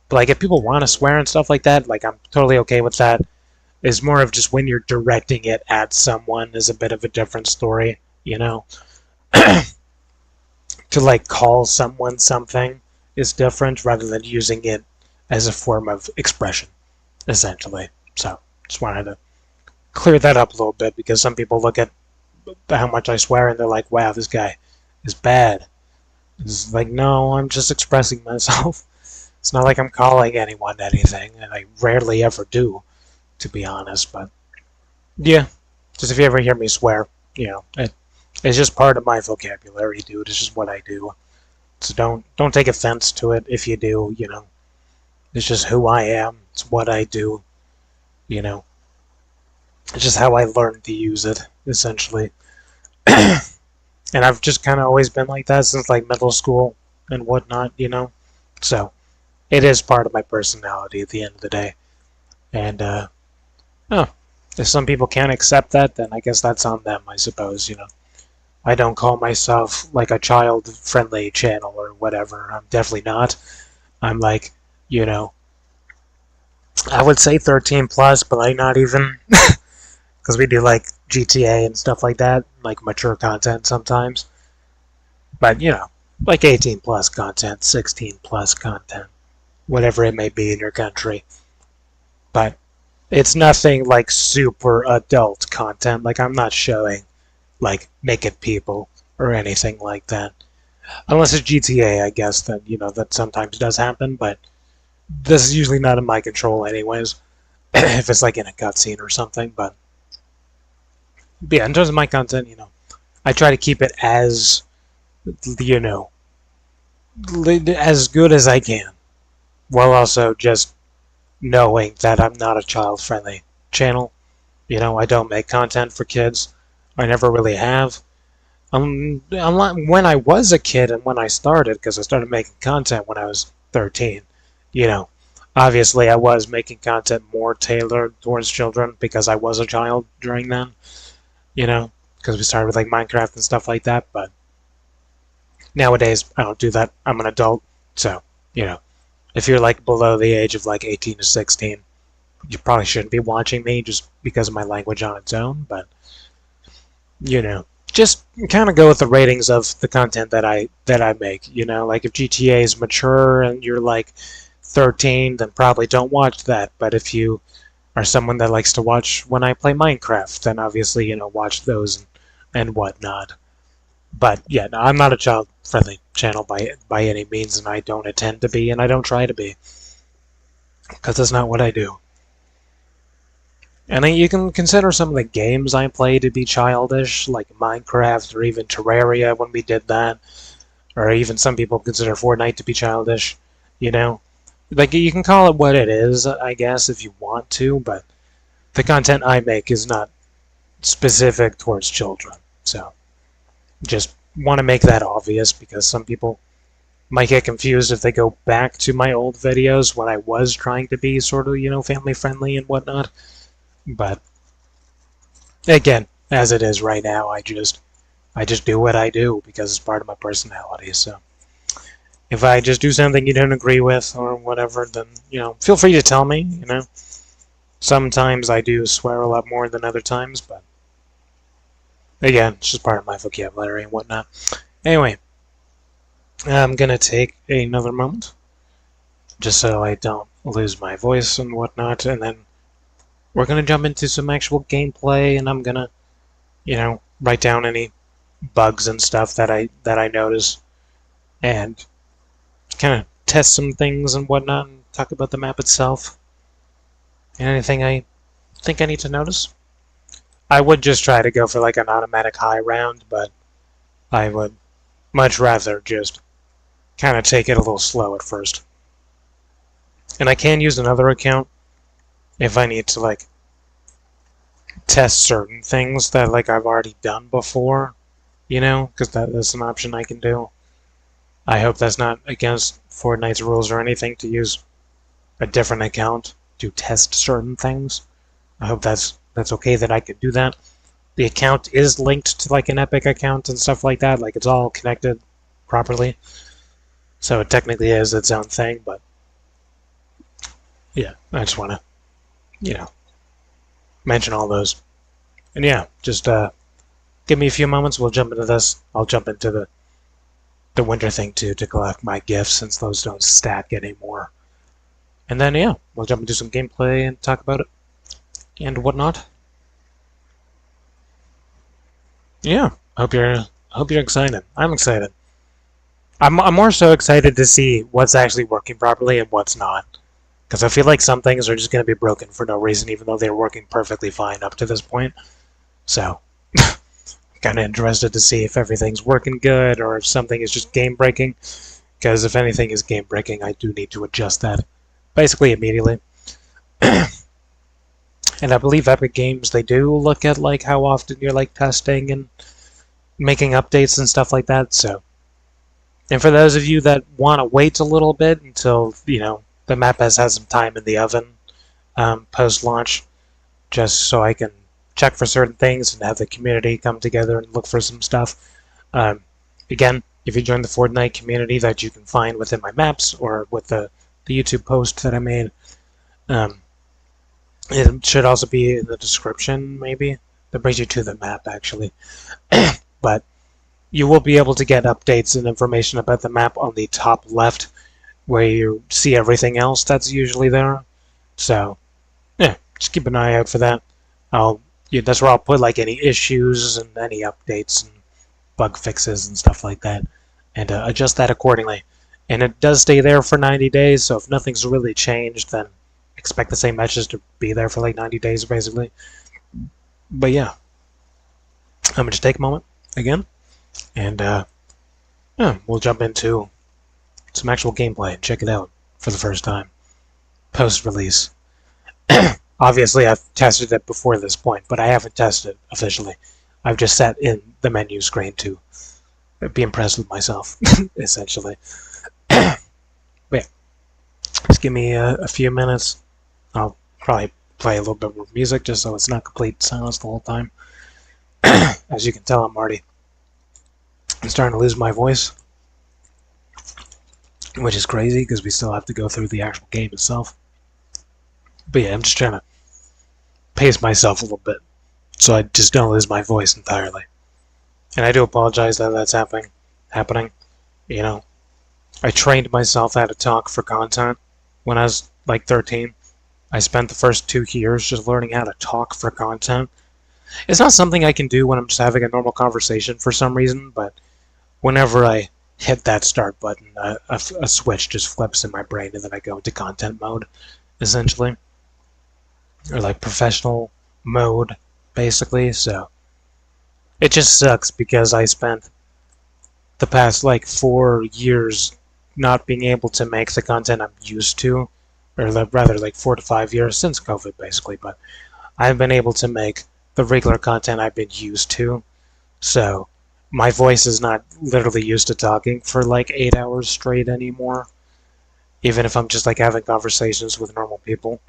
But like if people want to swear and stuff like that, like I'm totally okay with that. It's more of just when you're directing it at someone is a bit of a different story, To like call someone something is different rather than using it as a form of expression, essentially. So just wanted to clear that up a little bit because some people look at how much I swear and they're like, wow, this guy is bad. It's like, no, I'm just expressing myself. It's not like I'm calling anyone anything, and I rarely ever do, to be honest. But yeah, just if you ever hear me swear, it's just part of my vocabulary, dude. It's just what I do. So don't take offense to it if you do, It's just who I am. It's what I do, It's just how I learned to use it, essentially. And I've just kind of always been like that since like middle school and whatnot, So it is part of my personality at the end of the day. And if some people can't accept that, then I guess that's on them, I suppose, I don't call myself like a child-friendly channel or whatever. I'm definitely not. I'm like, you know, I would say 13 plus, but like not even, because we do like GTA and stuff like that, like mature content sometimes. But like 18 plus content, 16 plus content, whatever it may be in your country. But it's nothing like super adult content. Like I'm not showing like naked people or anything like that. Unless it's GTA, I guess that that sometimes does happen, but this is usually not in my control anyways. If it's like in a cutscene or something, but yeah, in terms of my content, I try to keep it as you know as good as I can, while also just knowing that I'm not a child-friendly channel. I don't make content for kids. I never really have. When I was a kid and when I started, because I started making content when I was 13, you know, obviously I was making content more tailored towards children because I was a child during then, because we started with like Minecraft and stuff like that. But nowadays I don't do that. I'm an adult, so if you're like below the age of like 18 to 16, you probably shouldn't be watching me just because of my language on its own. But just kind of go with the ratings of the content that I make. Like if GTA is mature and you're like 13, then probably don't watch that. But if you are someone that likes to watch when I play Minecraft, then obviously watch those and whatnot. But yeah, no, I'm not a child-friendly channel by any means, and I don't intend to be, and I don't try to be, because that's not what I do. And you can consider some of the games I play to be childish, like Minecraft or even Terraria when we did that, or even some people consider Fortnite to be childish. Like you can call it what it is, I guess, if you want to, but the content I make is not specific towards children. So just want to make that obvious because some people might get confused if they go back to my old videos when I was trying to be sort of, family friendly and whatnot. But again, as it is right now, I just do what I do because it's part of my personality. So if I just do something you don't agree with or whatever, then feel free to tell me. Sometimes I do swear a lot more than other times, but again, it's just part of my vocabulary and whatnot. Anyway, I'm gonna take another moment just so I don't lose my voice and whatnot, and then we're gonna jump into some actual gameplay, and I'm gonna, write down any bugs and stuff that I notice, and kind of test some things and whatnot, and talk about the map itself. And anything I think I need to notice. I would just try to go for like an automatic high round, but I would much rather just kind of take it a little slow at first. And I can use another account if I need to like test certain things that like I've already done before, because that's an option I can do. I hope that's not against Fortnite's rules or anything to use a different account to test certain things. I hope that's okay that I could do that. The account is linked to like an Epic account and stuff like that. Like it's all connected properly. So it technically is its own thing, but yeah, I just want to, mention all those. And yeah, just give me a few moments. We'll jump into this. I'll jump into the winter thing too to collect my gifts since those don't stack anymore. And then yeah, we'll jump into some gameplay and talk about it and whatnot. Yeah, hope you're excited. I'm excited. I'm more so excited to see what's actually working properly and what's not. Because I feel like some things are just going to be broken for no reason, even though they're working perfectly fine up to this point. So, kind of interested to see if everything's working good or if something is just game breaking. Because if anything is game breaking, I do need to adjust that basically immediately. And I believe Epic Games, they do look at like how often you're like testing and making updates and stuff like that. So, and for those of you that want to wait a little bit until the map has had some time in the oven post-launch, just so I can check for certain things and have the community come together and look for some stuff. Um, Again, if you join the Fortnite community that you can find within my maps or with the YouTube post that I made, um, it should also be in the description, maybe. That brings you to the map, actually. But you will be able to get updates and information about the map on the top left, where you see everything else that's usually there. So, yeah, just keep an eye out for that. That's where I'll put like any issues and any updates and bug fixes and stuff like that, and adjust that accordingly. And it does stay there for 90 days, so if nothing's really changed, then expect the same message to be there for like 90 days, basically. But yeah, I'm gonna just take a moment again, and yeah, we'll jump into some actual gameplay and check it out for the first time post-release. Obviously, I've tested it before this point, but I haven't tested it officially. I've just sat in the menu screen to be impressed with myself, essentially. But yeah, just give me a few minutes. I'll probably play a little bit more music just so it's not complete silence the whole time. As you can tell, I'm starting to lose my voice, which is crazy because we still have to go through the actual game itself. But yeah, I'm just trying to pace myself a little bit so I just don't lose my voice entirely. And I do apologize that that's happening. You know, I trained myself how to talk for content when I was like 13. I spent the first 2 years just learning how to talk for content. It's not something I can do when I'm just having a normal conversation for some reason, but whenever I hit that start button, a switch just flips in my brain and then I go into content mode, essentially. Or like professional mode, basically. So it just sucks because I spent the past like 4 years not being able to make the content I'm used to, or rather like 4 to 5 years since COVID, basically. But I haven't been able to make the regular content I've been used to. So my voice is not literally used to talking for like 8 hours straight anymore, even if I'm just like having conversations with normal people,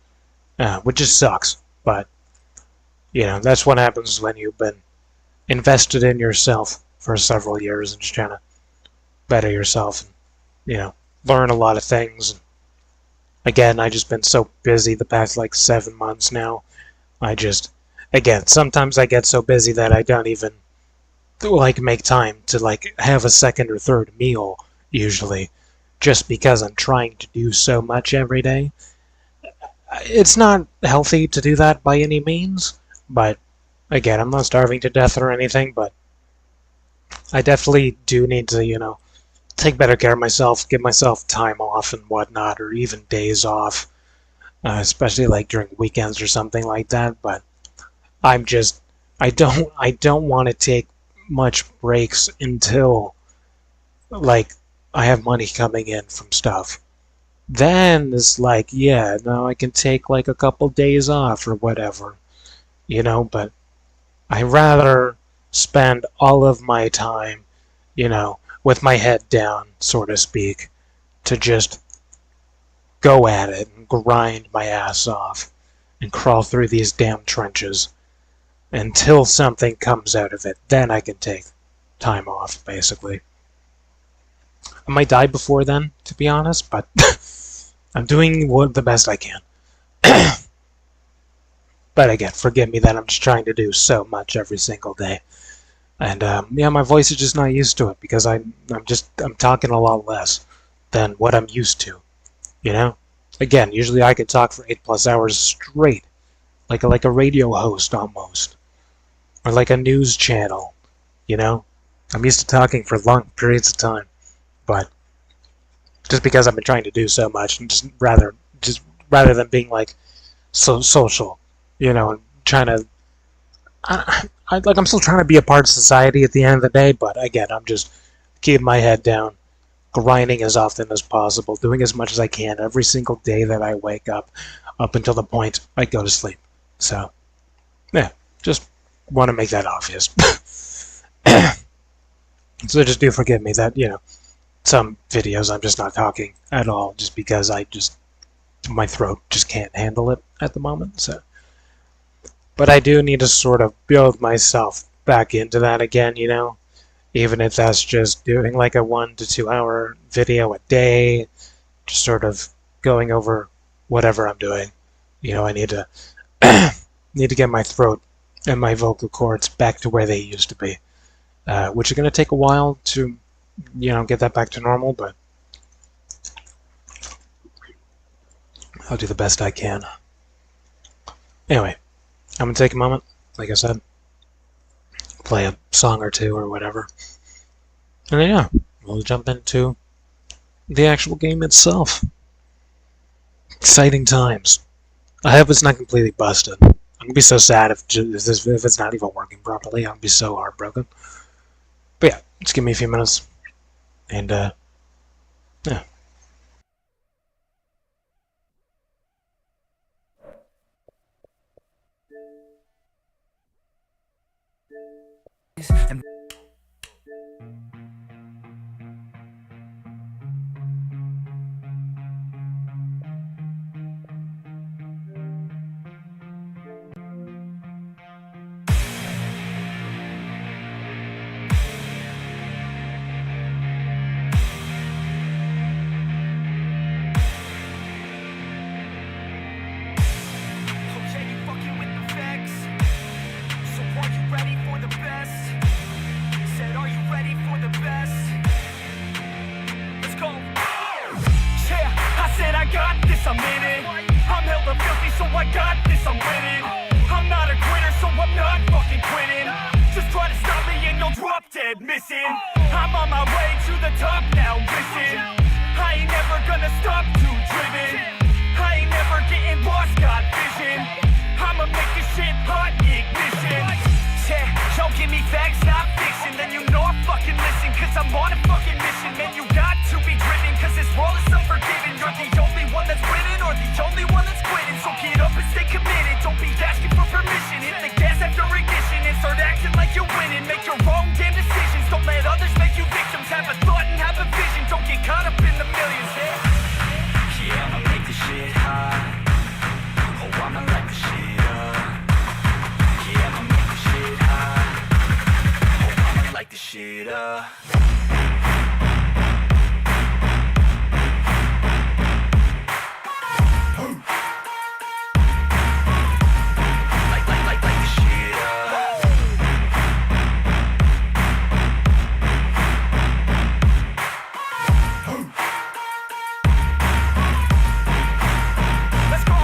which just sucks. But you know, that's what happens when you've been invested in yourself for several years and just trying to better yourself and, you know, learn a lot of things. Again, I just been so busy the past like 7 months now. Again, sometimes I get so busy that I don't even like make time to like have a second or third meal usually, just because I'm trying to do so much every day. It's not healthy to do that by any means, but again, I'm not starving to death or anything, but I definitely do need to, you know, take better care of myself, give myself time off and whatnot, or even days off, especially like during weekends or something like that. But I'm just, I don't want to take much breaks until like I have money coming in from stuff. Then it's like, yeah, no, I can take like a couple days off or whatever, you know, but I rather spend all of my time, you know, with my head down, so to speak, to just go at it and grind my ass off and crawl through these damn trenches until something comes out of it. Then I can take time off, basically. I might die before then, to be honest, but I'm doing the best I can. But again, forgive me that I'm just trying to do so much every single day. And yeah, my voice is just not used to it because I'm talking a lot less than what I'm used to. You know, again, usually I could talk for 8+ hours straight, like a radio host almost, or like a news channel. You know, I'm used to talking for long periods of time, but just because I've been trying to do so much, and just rather than being like so social, you know, and trying to. I'm still trying to be a part of society at the end of the day, but again, I'm just keeping my head down, grinding as often as possible, doing as much as I can every single day that I wake up until the point I go to sleep. So, yeah, just want to make that obvious. So just do forgive me that, you know, some videos I'm just not talking at all just because my throat just can't handle it at the moment, so. But I do need to sort of build myself back into that again, you know? even if that's just doing like a 1 to 2 hour video a day, just sort of going over whatever I'm doing. I need to need to get my throat and my vocal cords back to where they used to be, which is going to take a while to, get that back to normal, but I'll do the best I can. Anyway, I'm going to take a moment, like I said, play a song or two or whatever, and then, yeah, we'll jump into the actual game itself. Exciting times. I hope it's not completely busted. I'm gonna be so sad if it's not even working properly. I'll be so heartbroken. But yeah, just give me a few minutes, and yeah. And okay, you fucking with the facts. So are you ready for the best? Said, are you ready for the best? Let's go. Yeah, I said I got this, I'm in it. I'm hella filthy, so I got this, I'm winning. I'm not a quitter, so I'm not fucking quitting. Just try to stop me and you'll drop dead missing. I'm on my way to the top now, listen. I ain't never gonna stop, too driven. I ain't never getting lost, got vision. I'ma make this shit hot, ignition. Yeah, y'all give me facts, not fiction. Then you know I fucking listen, cause I'm on a fucking mission. Man, you got to be driven, cause this world is unforgiving. You're the only one that's winning, or the only one that's quitting. So get up and stay committed, don't be asking for permission. Hit the gas after ignition and start acting like you're winning. Make your own damn decisions, don't let others make you victims. Have a thought and have a vision, don't get caught up in the millions. Yeah, I'ma make this shit hot. Oh, I'ma light the shit up. Yeah, I'ma make this shit hot. Oh, I'ma light this shit up. Light this shit up. Let's go.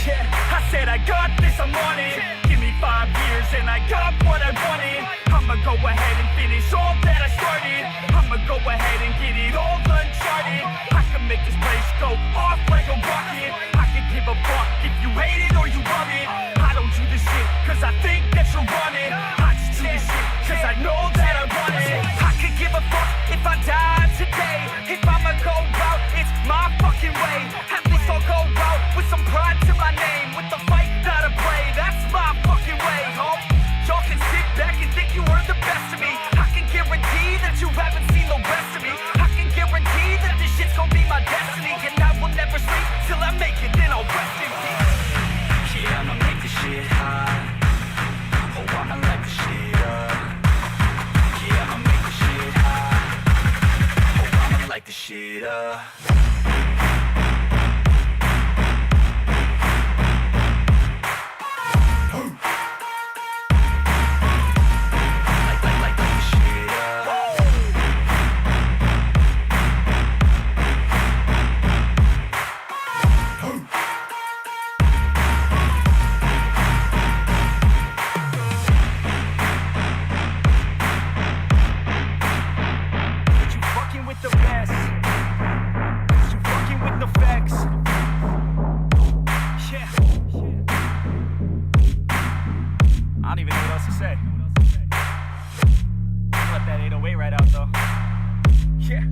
Yeah, I said I got this, I'm on it. Give me 5 years and I got what I wanted. I'ma go ahead and finish all that I started. I'ma go ahead and get it all uncharted. I can make this place go off like a rocket. I can give a fuck if you hate it or you love it. I don't do this shit cause I think that you're on it. I just do this shit cause I know that I want it. I could give a fuck if I die today. If I'ma go out, it's my fucking way. At least I'll go out with some pride to my name. With the fight, not a play, that's my fucking way, ho. Y'all can sit back and think you are the best of me. I can guarantee that you haven't seen the rest of me. I can guarantee that this shit's gonna be my destiny. And I will never sleep till I make it, then I'll rest in peace. Yeah, I'ma make this shit hot. Oh, I'ma light this shit up. Yeah, I'ma make this shit hot. Oh, I'ma light this shit up. Light this shit up. But you fucking with the best. You fucking with the facts. Yeah. I don't even know what else to say. Let that 808 right out though. Yeah.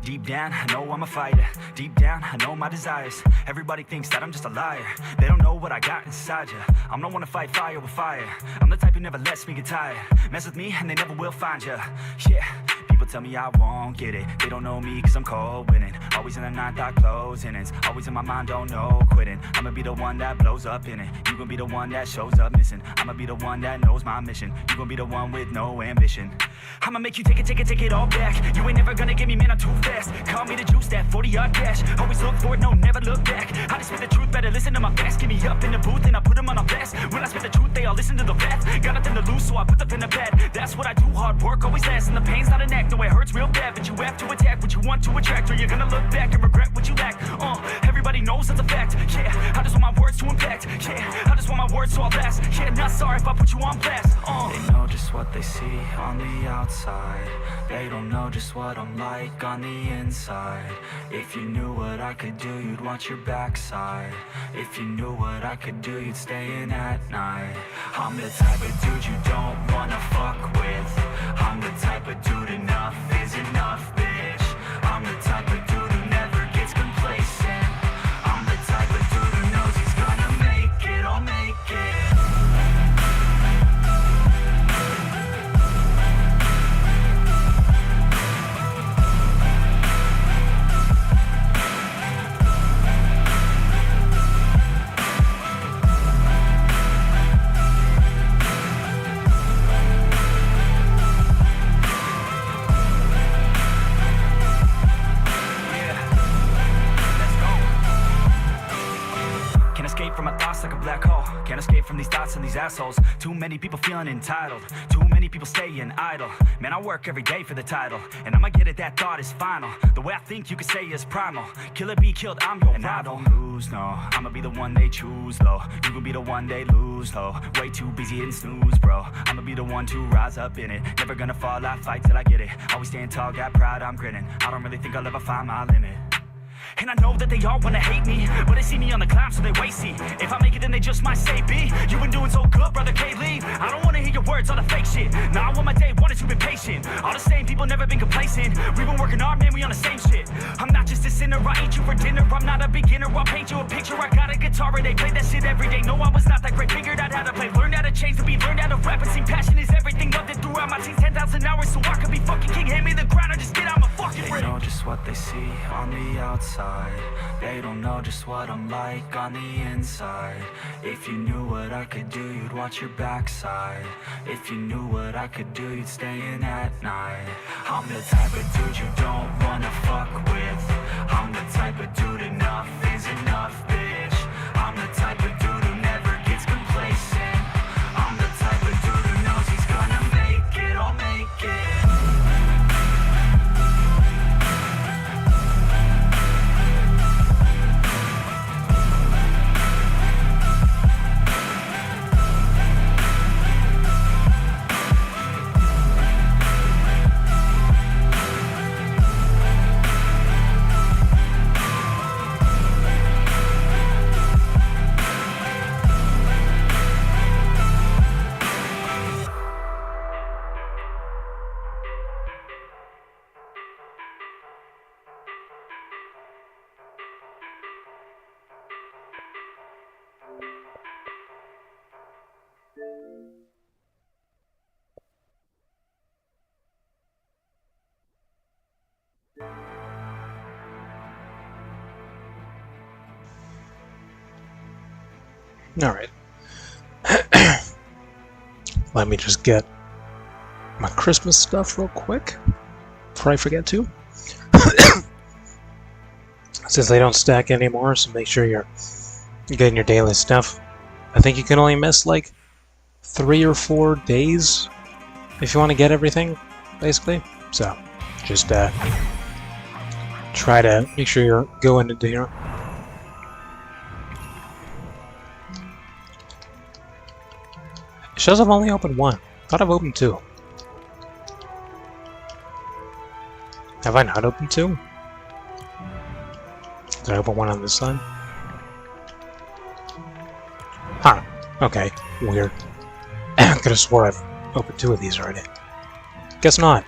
Deep down, I know I'm a fighter. Deep down, I know my desires. Everybody thinks that I'm just a liar. They don't know what I got inside ya. I'm the one to fight fire with fire. I'm the type who never lets me get tired. Mess with me and they never will find ya. Yeah. People tell me I won't get it. They don't know me cause I'm cold winning. Always in the night, thought closing. It's always in my mind, don't know quitting. I'ma be the one that blows up in it. You gon' be the one that shows up missing. I'ma be the one that knows my mission. You gon' be the one with no ambition. I'ma make you take it all back. You ain't never gonna get me, man, I'm too fast. Call me the juice, that 40-yard dash. Always look forward, no, never look back. I just spit the truth, better listen to my facts. Get me up in the booth and I put them on a blast. When I spit the truth, they all listen to the facts. Got nothing to lose, so I put the pen to bed. That's what I do, hard work always lasts. And the pain's not an act, no, it hurts real bad. But you have to attack what you want to attract, or you're gonna look back and regret what you lack. Everybody knows that's a fact. Yeah, I just want my words to impact. Yeah, I just want my words to all last. Yeah, not sorry if I put you on blast. They know just what they see on the outside. They don't know just what I'm like on the inside. If you knew what I could do, you'd watch your backside. If you knew what I could do, you'd stay in at night. I'm the type of dude you don't wanna fuck with. I'm the type of dude enough is enough, bitch. I'm the type of dude who never gets complacent. I'm the type of dude who knows he's gonna make it, I'll make it. From my thoughts like a black hole. Can't escape from these thoughts and these assholes. Too many people feeling entitled. Too many people staying idle. Man, I work every day for the title, and I'ma get it, that thought is final. The way I think you could say is primal. Kill it, be killed, I'm your rival. I don't lose, no. I'ma be the one they choose, though. You gon' be the one they lose, though. Way too busy hitting snooze, bro. I'ma be the one to rise up in it. Never gonna fall, I fight till I get it. Always stand tall, got pride, I'm grinning. I don't really think I'll ever find my limit. And I know that they all wanna hate me, but they see me on the climb, so they wait, see. If I make it, then they just might say, B, you been doing so good, brother, can't leave. I don't wanna hear your words, all the fake shit. Now I want my day, wanted you been patient. All the same people, never been complacent. We been working hard, man, we on the same shit. I'm not just a sinner, I eat you for dinner. I'm not a beginner, I'll paint you a picture. I got a guitar and they play that shit every day. No, I was not that great, figured out how to play. Learned how to change the beat, learned how to rap and sing. Passion is everything, loved it throughout my teens. 10,000 hours, so I could be fucking king. Hand me the crown or just get out my fucking ring. They know just what they see on the outside. They don't know just what I'm like on the inside. If you knew what I could do, you'd watch your backside. If you knew what I could do, you'd stay in at night. I'm the type of dude you don't wanna fuck with. I'm the type of dude enough is enough, bitch. I'm the type of dude who never gets complacent. I'm the type of dude who knows he's gonna make it, I'll make it. Alright. Let me just get my Christmas stuff real quick before I forget to. Since they don't stack anymore, so make sure you're getting your daily stuff. I think you can only miss like 3 or 4 days if you want to get everything, basically. So, just try to make sure you're going into here. It shows I've only opened 1. Thought I've opened 2. Have I not opened 2? Did I open 1 on this side? Huh. Okay. Weird. I could have swore I've opened 2 of these already. Guess not.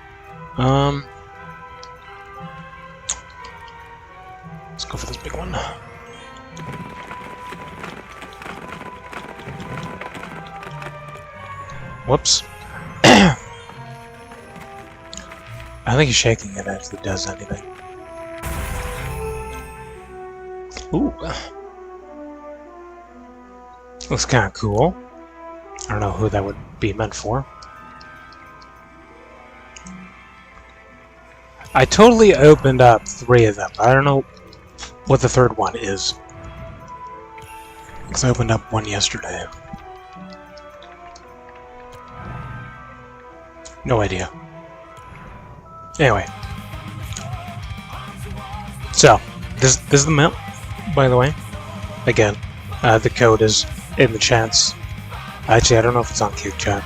Whoops. I think shaking it actually does anything. Ooh. Looks kind of cool. I don't know who that would be meant for. I totally opened up 3 of them. I don't know what the 3rd one is. Because I opened up one yesterday. No idea. Anyway. So, this is the map, by the way. Again, the code is in the chats. Actually, I don't know if it's on Cube Chat.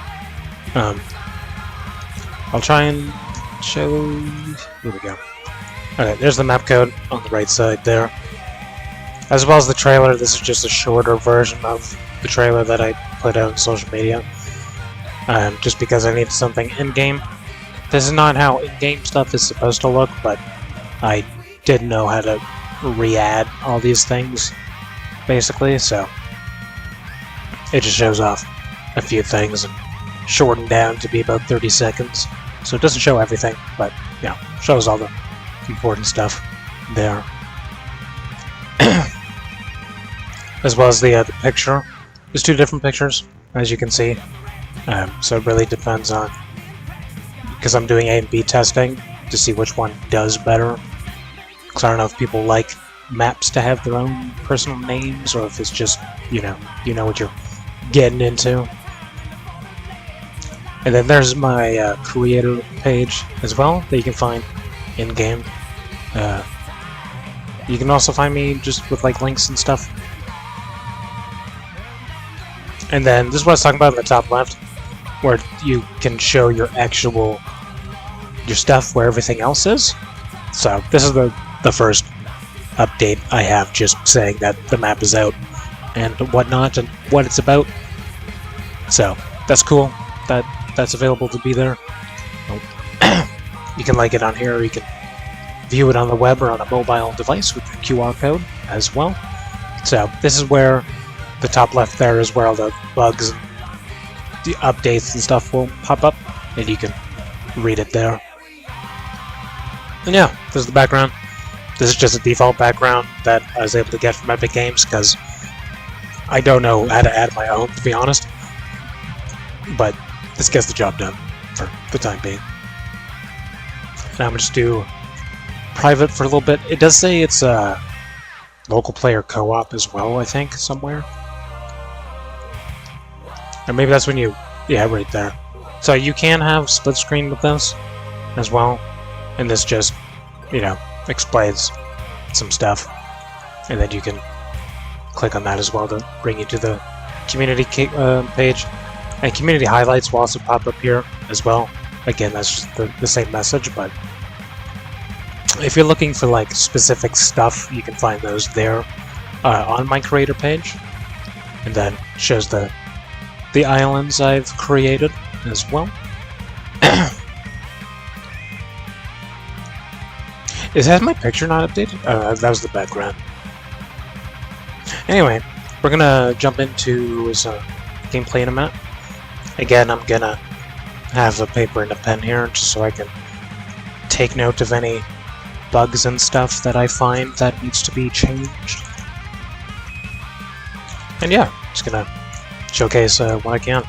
I'll try and show... Here we go. Okay, there's the map code on the right side there. As well as the trailer. This is just a shorter version of the trailer that I put out on social media. Just because I needed something in-game. This is not how in-game stuff is supposed to look, but I didn't know how to re-add all these things, basically, so it just shows off a few things and shortened down to be about 30 seconds. So it doesn't show everything, but, you know, shows all the important stuff there. As well as the picture. There's 2 different pictures, as you can see. So it really depends on... Because I'm doing A and B testing to see which one does better. Because I don't know if people like maps to have their own personal names, or if it's just, you know what you're getting into. And then there's my creator page as well, that you can find in-game. You can also find me just with like links and stuff. And then this is what I was talking about in the top left, where you can show your stuff where everything else is. So this is the first update I have, just saying that the map is out and whatnot and what it's about. So that's cool. That's available to be there. You can like it on here, or you can view it on the web or on a mobile device with the QR code as well. So this is where the top left there is where all the bugs and the updates and stuff will pop up, and you can read it there. And yeah, this is the background. This is just a default background that I was able to get from Epic Games, because I don't know how to add my own, to be honest. But this gets the job done for the time being. And I'm going to just do private for a little bit. It does say it's a local player co-op as well, I think, somewhere. Or maybe that's when you... Yeah, right there. So you can have split screen with this as well. And this just, explains some stuff. And then you can click on that as well to bring you to the community page. And community highlights will also pop up here as well. Again, that's just the same message, but if you're looking for like specific stuff, you can find those there on my creator page. And then shows the islands I've created as well. Has my picture not updated? That was the background. Anyway, we're gonna jump into some gameplay in a minute. Again, I'm gonna have a paper and a pen here just so I can take note of any bugs and stuff that I find that needs to be changed. And yeah, just gonna showcase what I can.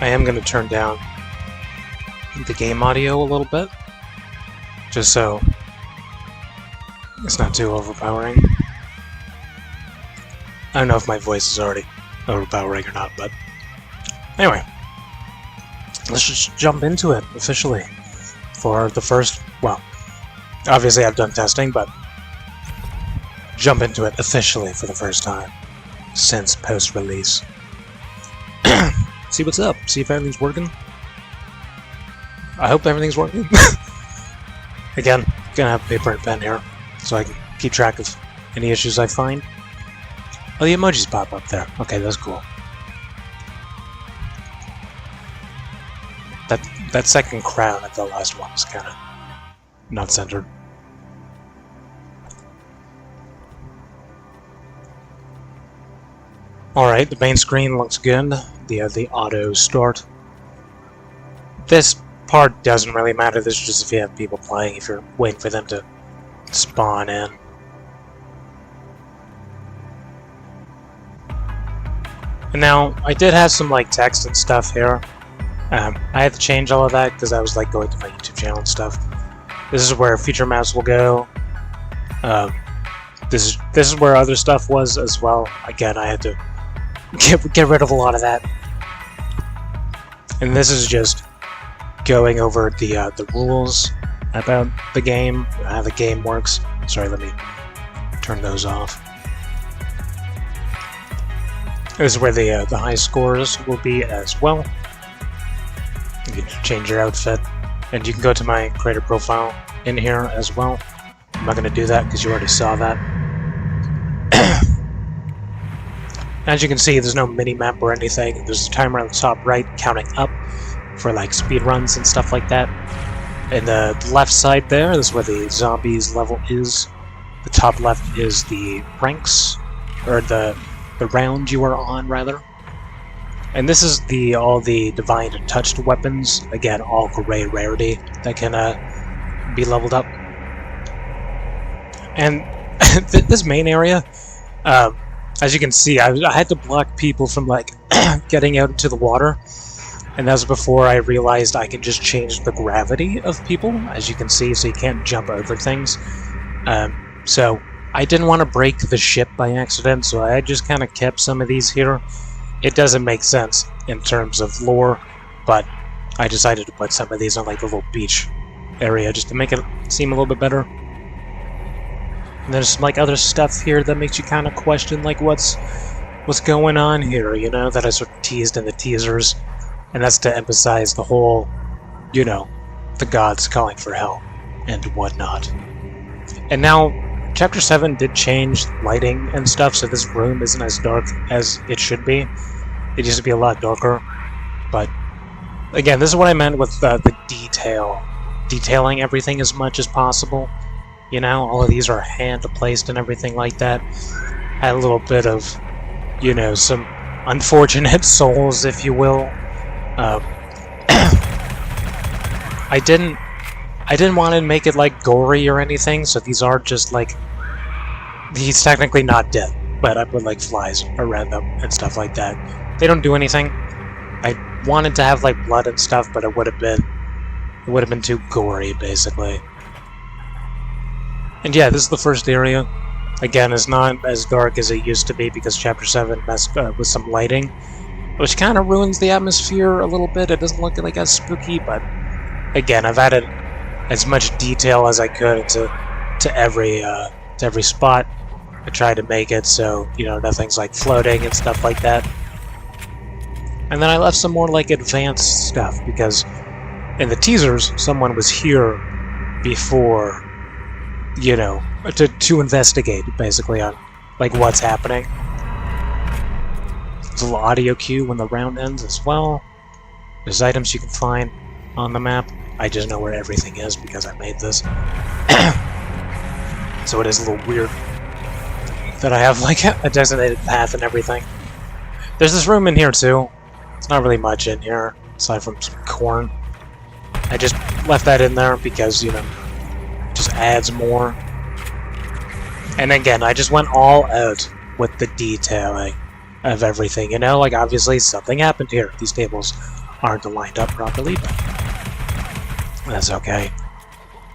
I am going to turn down the game audio a little bit, just so it's not too overpowering. I don't know if my voice is already overpowering or not, but anyway, let's just jump into it officially for the first, well, obviously I've done testing, but jump into it officially for the first time. since post-release. See what's up, see if everything's working. I hope everything's working. Again, gonna have paper and pen here, so I can keep track of any issues I find. Oh, the emojis pop up there. Okay, that's cool. That second crown at the last one was kind of not centered. Alright, the main screen looks good. The auto start. This part doesn't really matter. This is just if you have people playing, if you're waiting for them to spawn in. And now, I did have some like text and stuff here. I had to change all of that because I was like going to my YouTube channel and stuff. This is where feature maps will go. This is where other stuff was as well. Again, I had to get rid of a lot of that. And this is just going over the rules about the game, how the game works. Sorry, let me turn those off. This is where the high scores will be as well. You can change your outfit, and you can go to my creator profile in here as well. I'm not going to do that because you already saw that. As you can see, there's no mini-map or anything. There's a timer on the top right counting up for like speed runs and stuff like that. And the left side there is where the zombies level is. The top left is the ranks, or the round you are on, rather. And this is all the divine and touched weapons. Again, all gray rarity that can be leveled up. And this main area, as you can see, I had to block people from like getting out into the water. And that was before I realized I can just change the gravity of people, as you can see, so you can't jump over things. So I didn't want to break the ship by accident, so I just kind of kept some of these here. It doesn't make sense in terms of lore, but I decided to put some of these on like the little beach area just to make it seem a little bit better. And there's some like other stuff here that makes you kind of question like what's going on here, you know, that I sort of teased in the teasers. And that's to emphasize the whole, you know, the gods calling for help and whatnot. And now, Chapter 7 did change lighting and stuff, so this room isn't as dark as it should be. It used to be a lot darker. But, again, this is what I meant with the detailing everything as much as possible. You know, all of these are hand-placed and everything like that. Had a little bit of, you know, some unfortunate souls, if you will. I didn't want to make it like gory or anything, so these are just like, he's technically not dead, but I put like flies around them and stuff like that. They don't do anything. I wanted to have like blood and stuff, but it would have been too gory, basically. And yeah, this is the first area. Again, it's not as dark as it used to be because Chapter 7 messed with some lighting, which kind of ruins the atmosphere a little bit. It doesn't look like as spooky, but again, I've added as much detail as I could to every spot. I tried to make it so, you know, nothing's like floating and stuff like that. And then I left some more like advanced stuff because in the teasers, someone was here before, you know, to investigate basically on like what's happening. There's a little audio cue when the round ends as well. There's items you can find on the map. I just know where everything is because I made this. So it is a little weird that I have like a designated path and everything. There's this room in here too. It's not really much in here, aside from some corn. I just left that in there because, you know, it just adds more. And again, I just went all out with the detailing of everything, you know? Like, obviously, something happened here. These tables aren't lined up properly, but that's okay.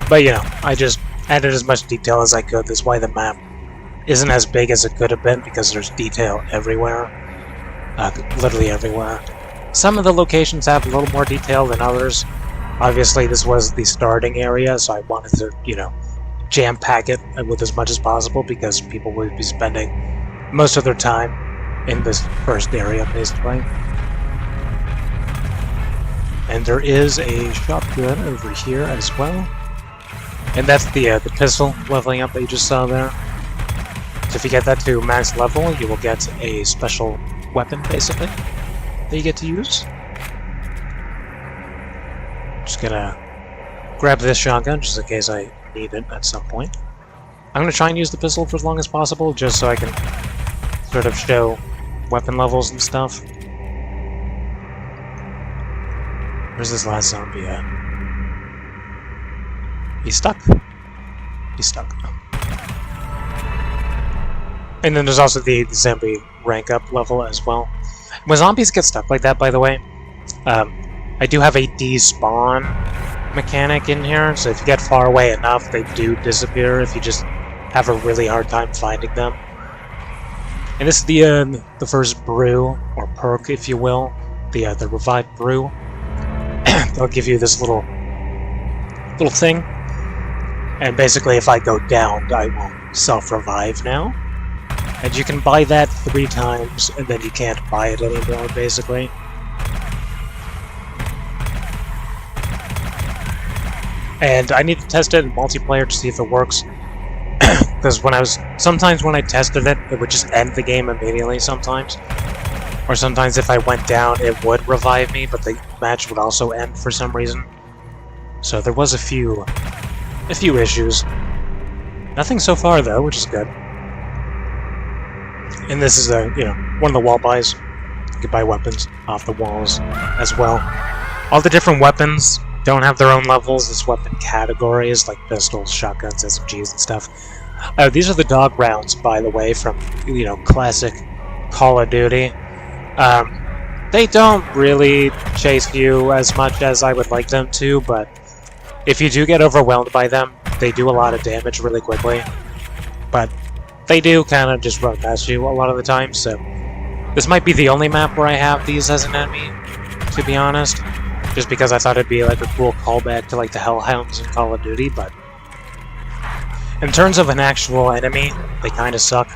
But, you know, I just added as much detail as I could. That's why the map isn't as big as it could have been, because there's detail everywhere. Literally everywhere. Some of the locations have a little more detail than others. Obviously, this was the starting area, so I wanted to, you know, jam-pack it with as much as possible, because people would be spending most of their time in this first area, basically. And there is a shotgun over here as well. And that's the pistol leveling up that you just saw there. So if you get that to max level, you will get a special weapon, basically, that you get to use. Just gonna grab this shotgun, just in case I need it at some point. I'm gonna try and use the pistol for as long as possible, just so I can sort of show weapon levels and stuff. Where's this last zombie at? He's stuck. He's stuck. And then there's also the zombie rank up level as well. When zombies get stuck like that, by the way, I do have a despawn mechanic in here, so if you get far away enough, they do disappear if you just have a really hard time finding them. And this is the first brew, or perk, if you will, the revived brew. They'll give you this little thing, and basically if I go down, I will self-revive now. And you can buy that 3 times, and then you can't buy it anymore, basically. And I need to test it in multiplayer to see if it works. Because sometimes when I tested it, it would just end the game immediately sometimes. Or sometimes if I went down, it would revive me, but the match would also end for some reason. So there was a few issues. Nothing so far though, which is good. And this is one of the wall buys. You can buy weapons off the walls as well. All the different weapons don't have their own levels as weapon categories, like pistols, shotguns, SMGs, and stuff. These are the dog rounds, by the way, from classic Call of Duty. They don't really chase you as much as I would like them to, but if you do get overwhelmed by them, they do a lot of damage really quickly. But they do kind of just run past you a lot of the time, so this might be the only map where I have these as an enemy, to be honest. Just because I thought it'd be like a cool callback to like the Hellhounds in Call of Duty, but in terms of an actual enemy, they kind of suck.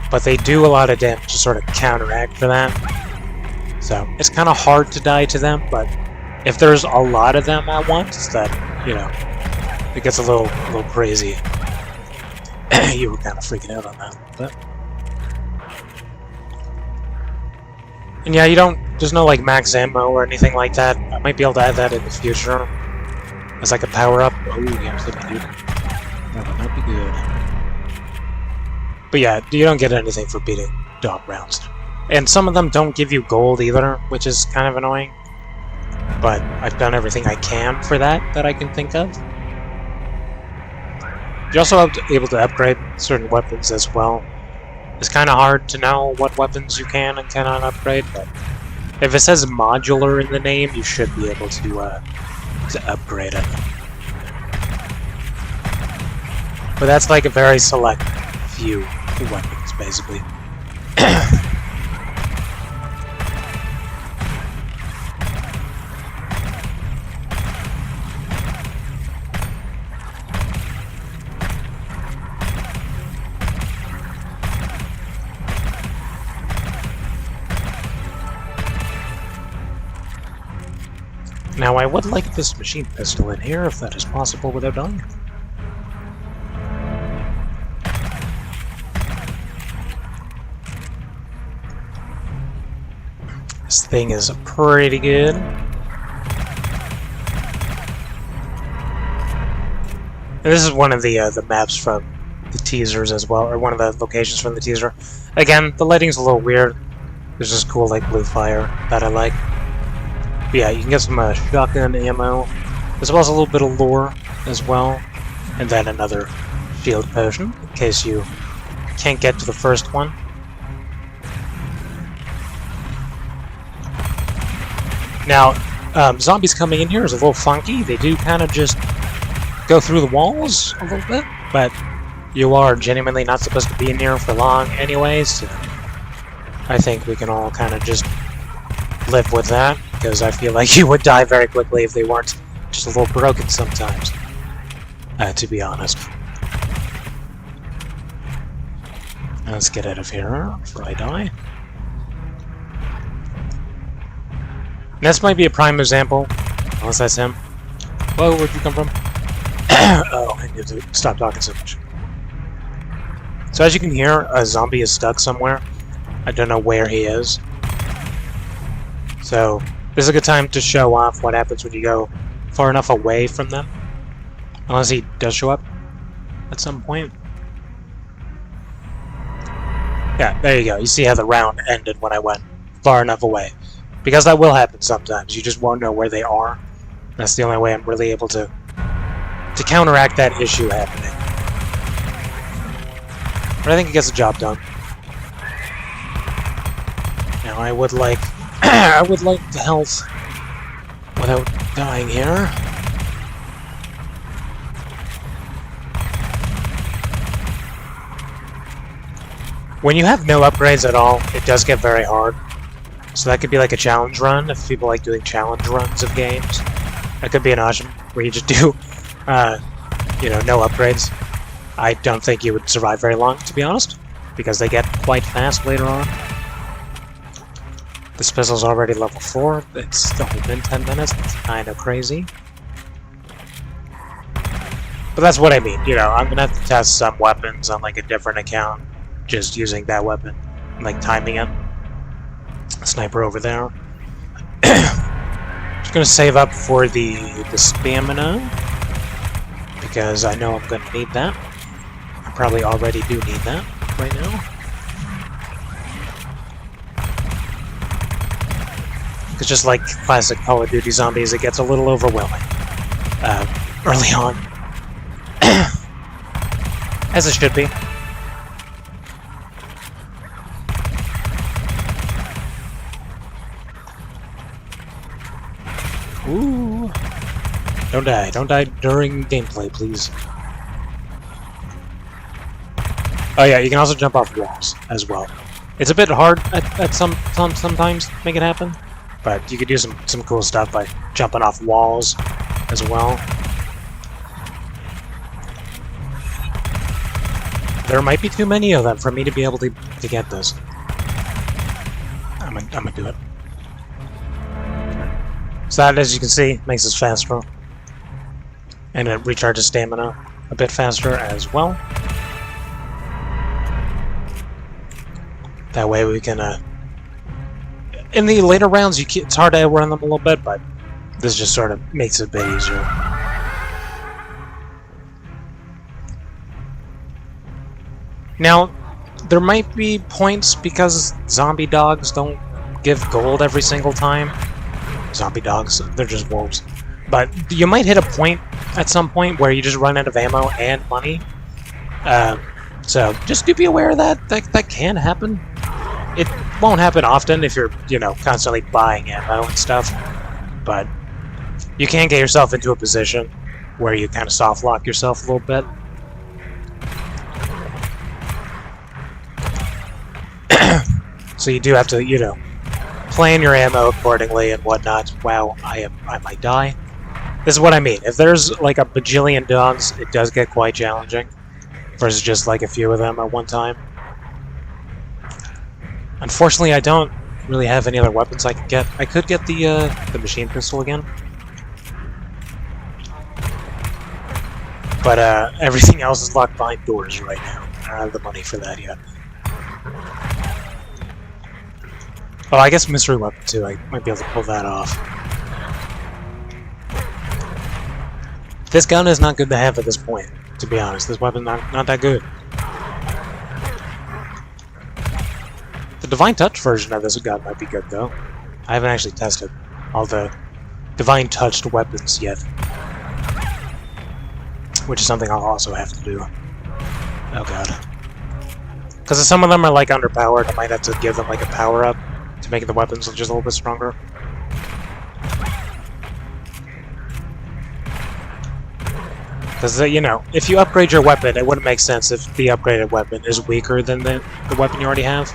But they do a lot of damage to sort of counteract for that. So it's kind of hard to die to them, but if there's a lot of them at once, then it gets a little crazy. You were kind of freaking out on that a little bit. And yeah, there's no like max ammo or anything like that. I might be able to add that in the future as like a power up. Oh, yeah, that would not be good. But yeah, you don't get anything for beating dog rounds. And some of them don't give you gold either, which is kind of annoying. But I've done everything I can for that I can think of. You're also able to upgrade certain weapons as well. It's kind of hard to know what weapons you can and cannot upgrade, but if it says modular in the name, you should be able to upgrade it. But that's like a very select few weapons, basically. Now, I would like this machine pistol in here, if that is possible without dying. This thing is pretty good. And this is one of the maps from the teasers as well, or one of the locations from the teaser. Again, the lighting's a little weird. There's this cool, like, blue fire that I like. But yeah, you can get some shotgun ammo, as well as a little bit of lore as well, and then another shield potion, in case you can't get to the first one. Now, zombies coming in here is a little funky. They do kind of just go through the walls a little bit, but you are genuinely not supposed to be in here for long anyways, so I think we can all kind of just live with that, because I feel like you would die very quickly if they weren't just a little broken sometimes, to be honest. Let's get out of here before I die. This might be a prime example, unless that's him. Whoa, where'd you come from? Oh, I need to stop talking so much. So as you can hear, a zombie is stuck somewhere. I don't know where he is. So this is a good time to show off what happens when you go far enough away from them. Unless he does show up at some point. Yeah, there you go. You see how the round ended when I went far enough away. Because that will happen sometimes. You just won't know where they are. That's the only way I'm really able to counteract that issue happening. But I think it gets the job done. Now I would like I would like the health without dying here. When you have no upgrades at all, it does get very hard. So that could be like a challenge run, if people like doing challenge runs of games. That could be an option where you just do, you know, no upgrades. I don't think you would survive very long, to be honest, because they get quite fast later on. This pistol's already level 4. It's only been 10 minutes. That's kind of crazy. But that's what I mean. You know, I'm going to have to test some weapons on like a different account, just using that weapon, like timing it. Sniper over there. Just going to save up for the stamina, because I know I'm going to need that. I probably already do need that right now. Because just like classic Call of Duty zombies, it gets a little overwhelming early on. As it should be. Ooh. Don't die. Don't die during gameplay, please. Oh yeah, you can also jump off walls as well. It's a bit hard at sometimes to make it happen, but you could do some cool stuff by jumping off walls as well. There might be too many of them for me to be able to get this. I'm gonna do it. So that, as you can see, makes us faster. And it recharges stamina a bit faster as well. That way we can, in the later rounds, it's hard to outrun them a little bit, but this just sort of makes it a bit easier. Now, there might be points because zombie dogs don't give gold every single time. Zombie dogs, they're just wolves. But you might hit a point at some point where you just run out of ammo and money. So just do be aware of that. That can happen. It won't happen often if you're, you know, constantly buying ammo and stuff. But you can get yourself into a position where you kind of soft lock yourself a little bit. So you do have to, you know, plan your ammo accordingly and whatnot. Wow, I might die. This is what I mean. If there's like a bajillion dogs, it does get quite challenging. Versus just like a few of them at one time. Unfortunately, I don't really have any other weapons I could get. I could get the machine pistol again. But everything else is locked behind doors right now. I don't have the money for that yet. Oh, I guess mystery weapon too. I might be able to pull that off. This gun is not good to have at this point, to be honest. This weapon not that good. The Divine Touch version of this gun might be good though. I haven't actually tested all the Divine Touched weapons yet, which is something I'll also have to do. Oh god. Because some of them are like underpowered, I might have to give them like a power up to make the weapons just a little bit stronger. Because, you know, if you upgrade your weapon, it wouldn't make sense if the upgraded weapon is weaker than the weapon you already have.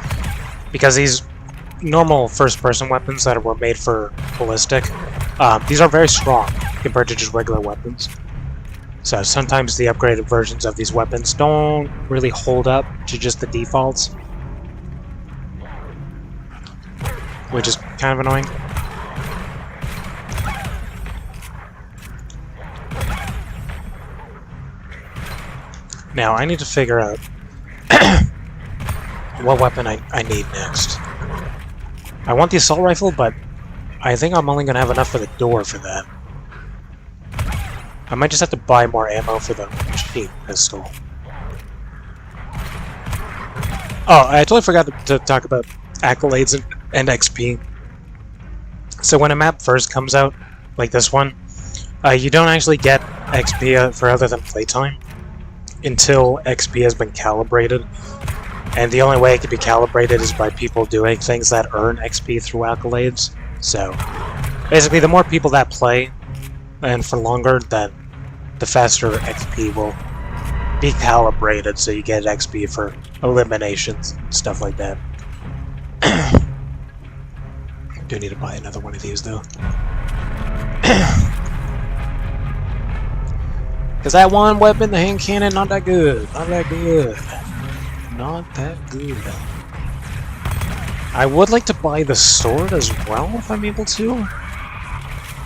Because these normal first-person weapons that were made for ballistic, these are very strong compared to just regular weapons. So sometimes the upgraded versions of these weapons don't really hold up to just the defaults, which is kind of annoying. Now I need to figure out what weapon I need next. I want the assault rifle, but I think I'm only going to have enough for the door for that. I might just have to buy more ammo for the machine pistol. Oh, I totally forgot to talk about accolades and XP. So when a map first comes out, like this one, you don't actually get XP for other than playtime until XP has been calibrated. And the only way it can be calibrated is by people doing things that earn XP through accolades. So, basically, the more people that play, and for longer, then the faster XP will be calibrated, so you get XP for eliminations, stuff like that. Do need to buy another one of these, though. Because that one weapon, the hand cannon, not that good. Not that good. Not that good. I would like to buy the sword as well, if I'm able to.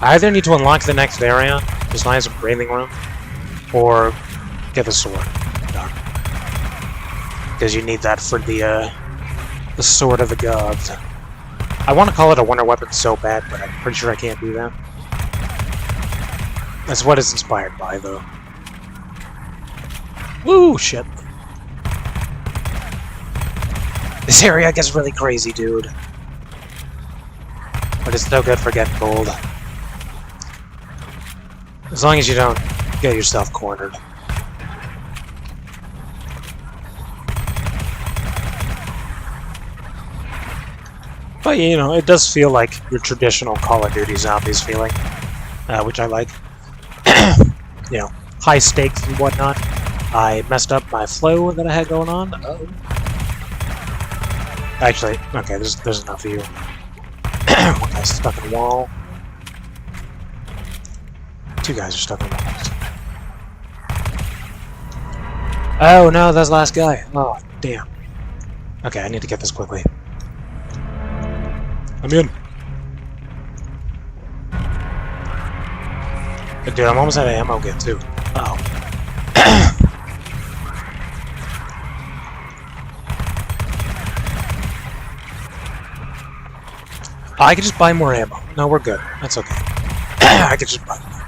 I either need to unlock the next area, just nice and breathing room, or get the sword done. Because you need that for the sword of the gods. I want to call it a wonder weapon so bad, but I'm pretty sure I can't do that. That's what it's inspired by, though. Woo, shit. This area gets really crazy, dude. But it's no good for getting gold. As long as you don't get yourself cornered. But, you know, it does feel like your traditional Call of Duty Zombies feeling, which I like. You know, high stakes and whatnot. I messed up my flow that I had going on. Uh-oh. Actually, okay, there's enough of you. One guy's stuck in a wall. Two guys are stuck in walls. Oh no, that's the last guy. Oh, damn. Okay, I need to get this quickly. I'm in. Dude, I'm almost out of ammo again, too. Uh oh. I could just buy more ammo. No, we're good. That's okay. I could just buy more.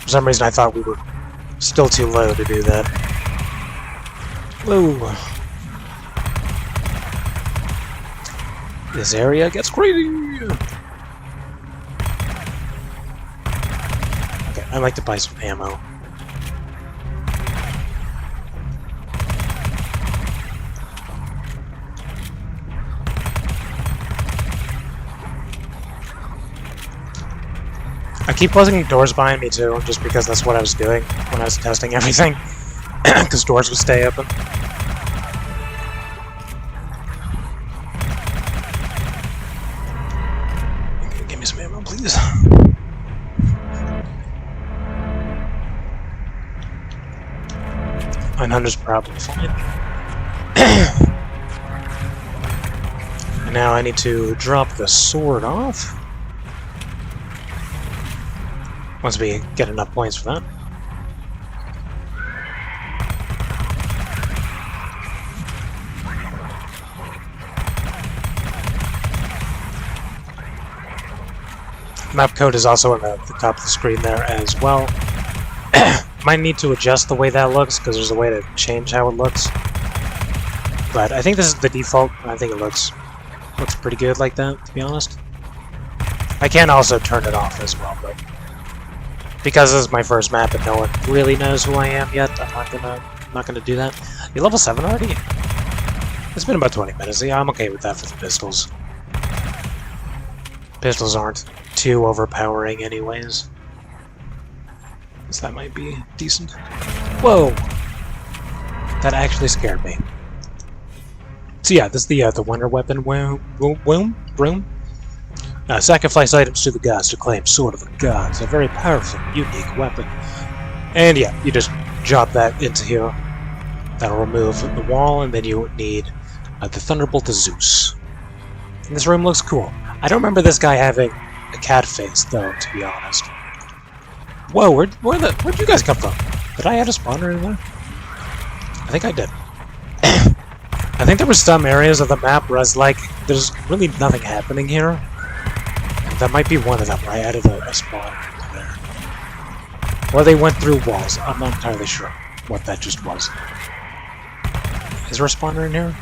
For some reason, I thought we were still too low to do that. Whoa. This area gets crazy. Okay, I'd like to buy some ammo. I keep closing doors behind me too, just because that's what I was doing when I was testing everything, because doors would stay open. Okay, give me some ammo, please. $900's probably fine. And now I need to drop the sword off. Once we get enough points for that. Map code is also at the top of the screen there as well. Might need to adjust the way that looks, because there's a way to change how it looks. But I think this is the default. I think it looks pretty good like that, to be honest. I can also turn it off as well, but because this is my first map and no one really knows who I am yet, I'm not gonna do that. You're level 7 already? It's been about 20 minutes. Yeah, I'm okay with that for the pistols. Pistols aren't too overpowering anyways. So that might be decent. Whoa! That actually scared me. So yeah, this is the wonder weapon room. Sacrifice items to the gods to claim Sword of the Gods, a very powerful, unique weapon. And yeah, you just drop that into here. That'll remove the wall, and then you need the Thunderbolt of Zeus. And this room looks cool. I don't remember this guy having a cat face, though, to be honest. Whoa, where'd you guys come from? Did I add a spawner in there? I think I did. I think there were some areas of the map where I was like, there's really nothing happening here. And that might be one of them where I added a spawner there. Or they went through walls. I'm not entirely sure what that just was. Is there a spawner in here?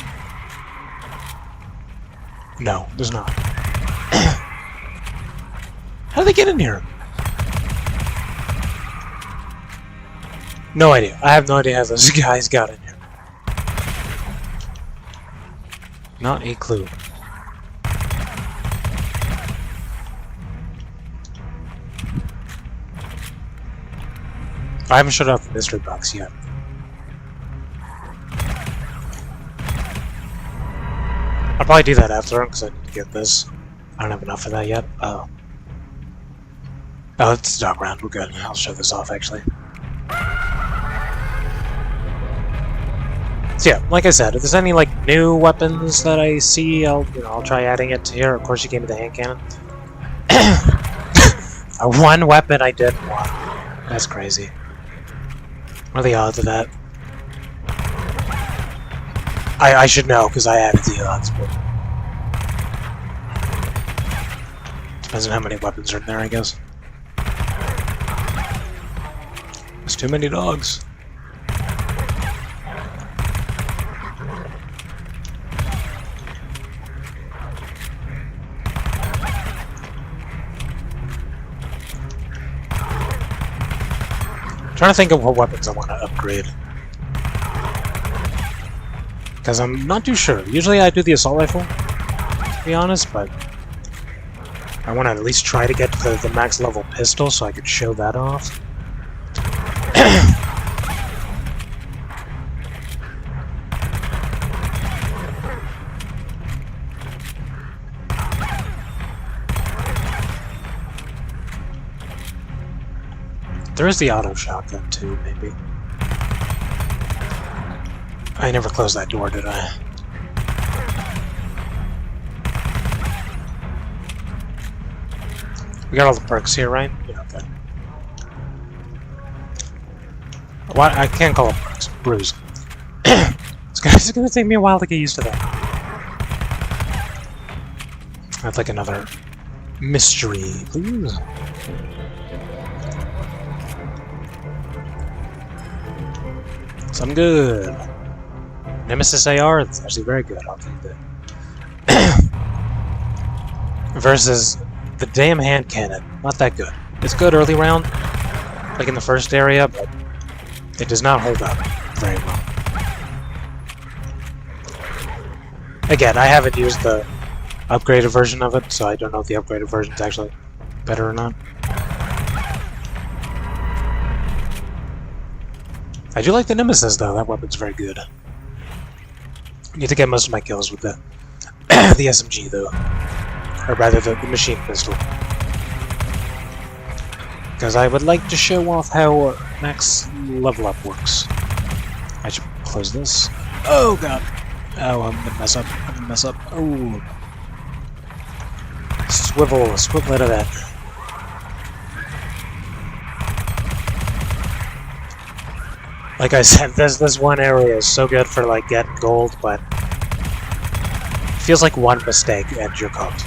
No, there's not. How did they get in here? No idea. I have no idea how those guys got in here. Not a clue. I haven't shut off the mystery box yet. I'll probably do that after, because I need to get this. I don't have enough of that yet. Oh. Oh, it's the dog round. We're good. I'll show this off, actually. So yeah, like I said, if there's any like new weapons that I see, I'll try adding it to here. Of course, you gave me the hand cannon. One weapon I did want. That's crazy. What are the odds of that? I should know, because I added the odds, but... Depends on how many weapons are in there, I guess. There's too many dogs. I'm trying to think of what weapons I want to upgrade. Because I'm not too sure. Usually I do the assault rifle, to be honest, but I want to at least try to get to the max level pistol so I could show that off. There is the auto shotgun too, maybe. I never closed that door, did I? We got all the perks here, right? Yeah, okay. What? I can't call it perks. Bruise. It's gonna take me a while to get used to that. I'd like another mystery, please. Some good. Nemesis AR, that's actually very good, I'll take that. Versus the damn hand cannon, not that good. It's good early round, like in the first area, but it does not hold up very well. Again, I haven't used the upgraded version of it, so I don't know if the upgraded version is actually better or not. I do like the Nemesis, though. That weapon's very good. I need to get most of my kills with the the SMG, though. Or rather, the machine pistol. Because I would like to show off how max level up works. I should close this. Oh, God! Oh, I'm gonna mess up. I'm gonna mess up. Oh. Swivel out of that. Like I said, this one area is so good for like getting gold, but it feels like one mistake and you're cooked.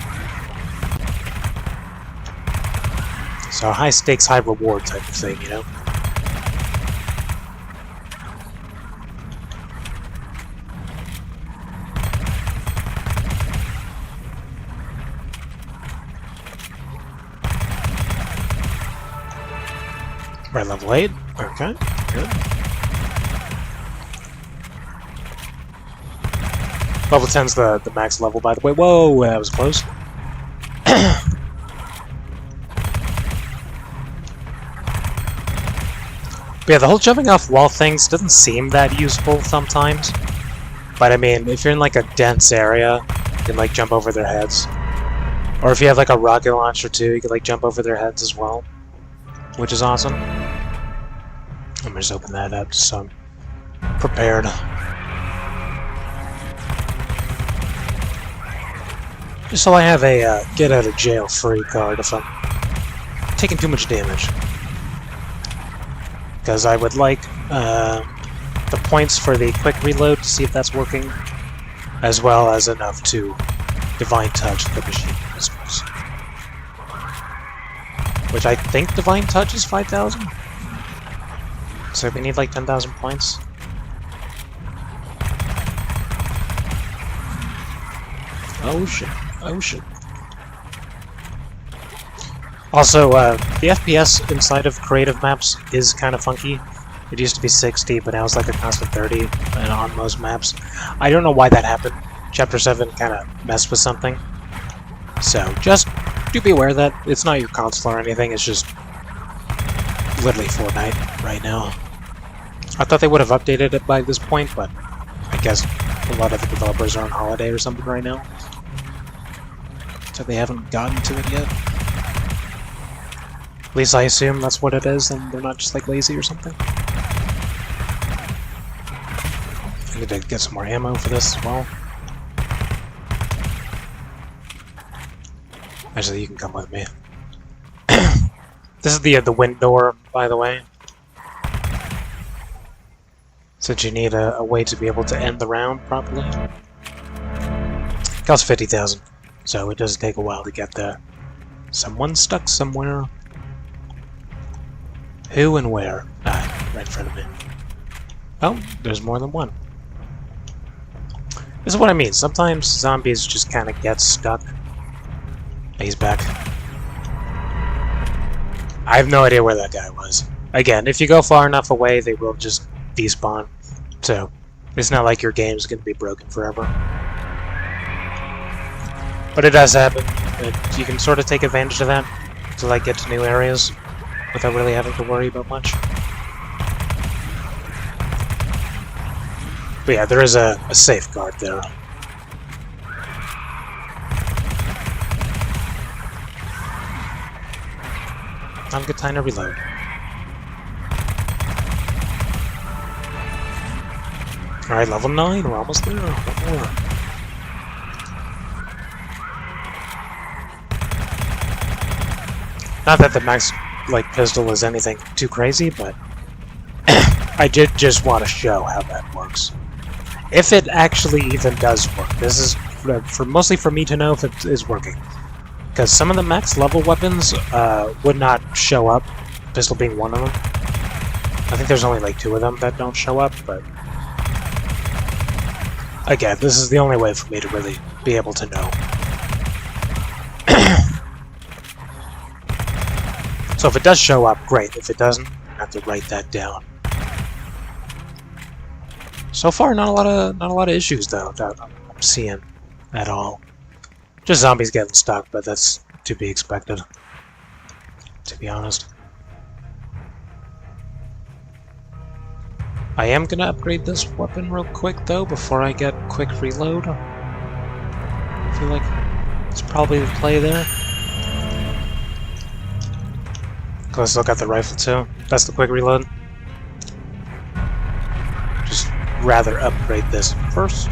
So high stakes, high reward type of thing, you know? Right, level 8. Okay, good. Level 10's the max level, by the way. Whoa, that was close. But yeah, the whole jumping off wall things doesn't seem that useful sometimes. But I mean, if you're in like a dense area, you can like jump over their heads. Or if you have like a rocket launcher too, you can like jump over their heads as well, which is awesome. Let me just open that up so I'm prepared. Just so I have a get out of jail free card if I'm taking too much damage. Because I would like the points for the quick reload to see if that's working, as well as enough to Divine Touch the machine pistols. Which I think Divine Touch is 5,000? So we need like 10,000 points. Oh shit. Oh shit. Also, the FPS inside of creative maps is kind of funky. It used to be 60, but now it's like a constant 30 on most maps. I don't know why that happened. Chapter 7 kind of messed with something. So, just do be aware that it's not your console or anything, it's just literally Fortnite right now. I thought they would have updated it by this point, but I guess a lot of the developers are on holiday or something right now. So they haven't gotten to it yet. At least I assume that's what it is, and they're not just like lazy or something. I need to get some more ammo for this as well. Actually, you can come with me. This is the wind door, by the way. Since you need a way to be able to end the round properly. It costs 50,000, so it does take a while to get there. Someone's stuck somewhere. Who and where? Ah, right in front of me. Oh, there's more than one. This is what I mean. Sometimes zombies just kind of get stuck. He's back. I have no idea where that guy was. Again, if you go far enough away, they will just despawn. So, it's not like your game's going to be broken forever. But it does happen. You can sort of take advantage of that to like get to new areas without really having to worry about much. But yeah, there is a safeguard there. Not a good time to reload. Alright, level 9, we're almost there. One more. Not that the max pistol is anything too crazy, but I did just want to show how that works. If it actually even does work. This is mostly for me to know if it is working. Because some of the max level weapons would not show up, pistol being one of them. I think there's only like 2 of them that don't show up, but again, this is the only way for me to really be able to know. So if it does show up, great. If it doesn't, I have to write that down. So far, not a lot of issues though that I'm seeing at all. Just zombies getting stuck, but that's to be expected, to be honest. I am gonna upgrade this weapon real quick though before I get quick reload. I feel like it's probably the play there. I still got the rifle too. That's the quick reload. Just rather upgrade this first.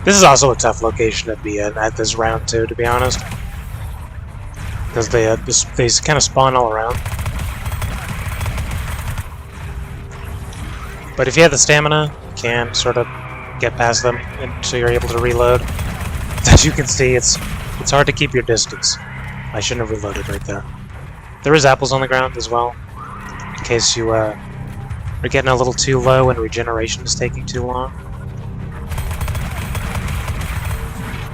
This is also a tough location to be in at this round too, to be honest. Because they kind of spawn all around. But if you have the stamina, you can sort of get past them, and so you're able to reload. As you can see, it's hard to keep your distance. I shouldn't have reloaded right there. There is apples on the ground as well, in case you are getting a little too low and regeneration is taking too long.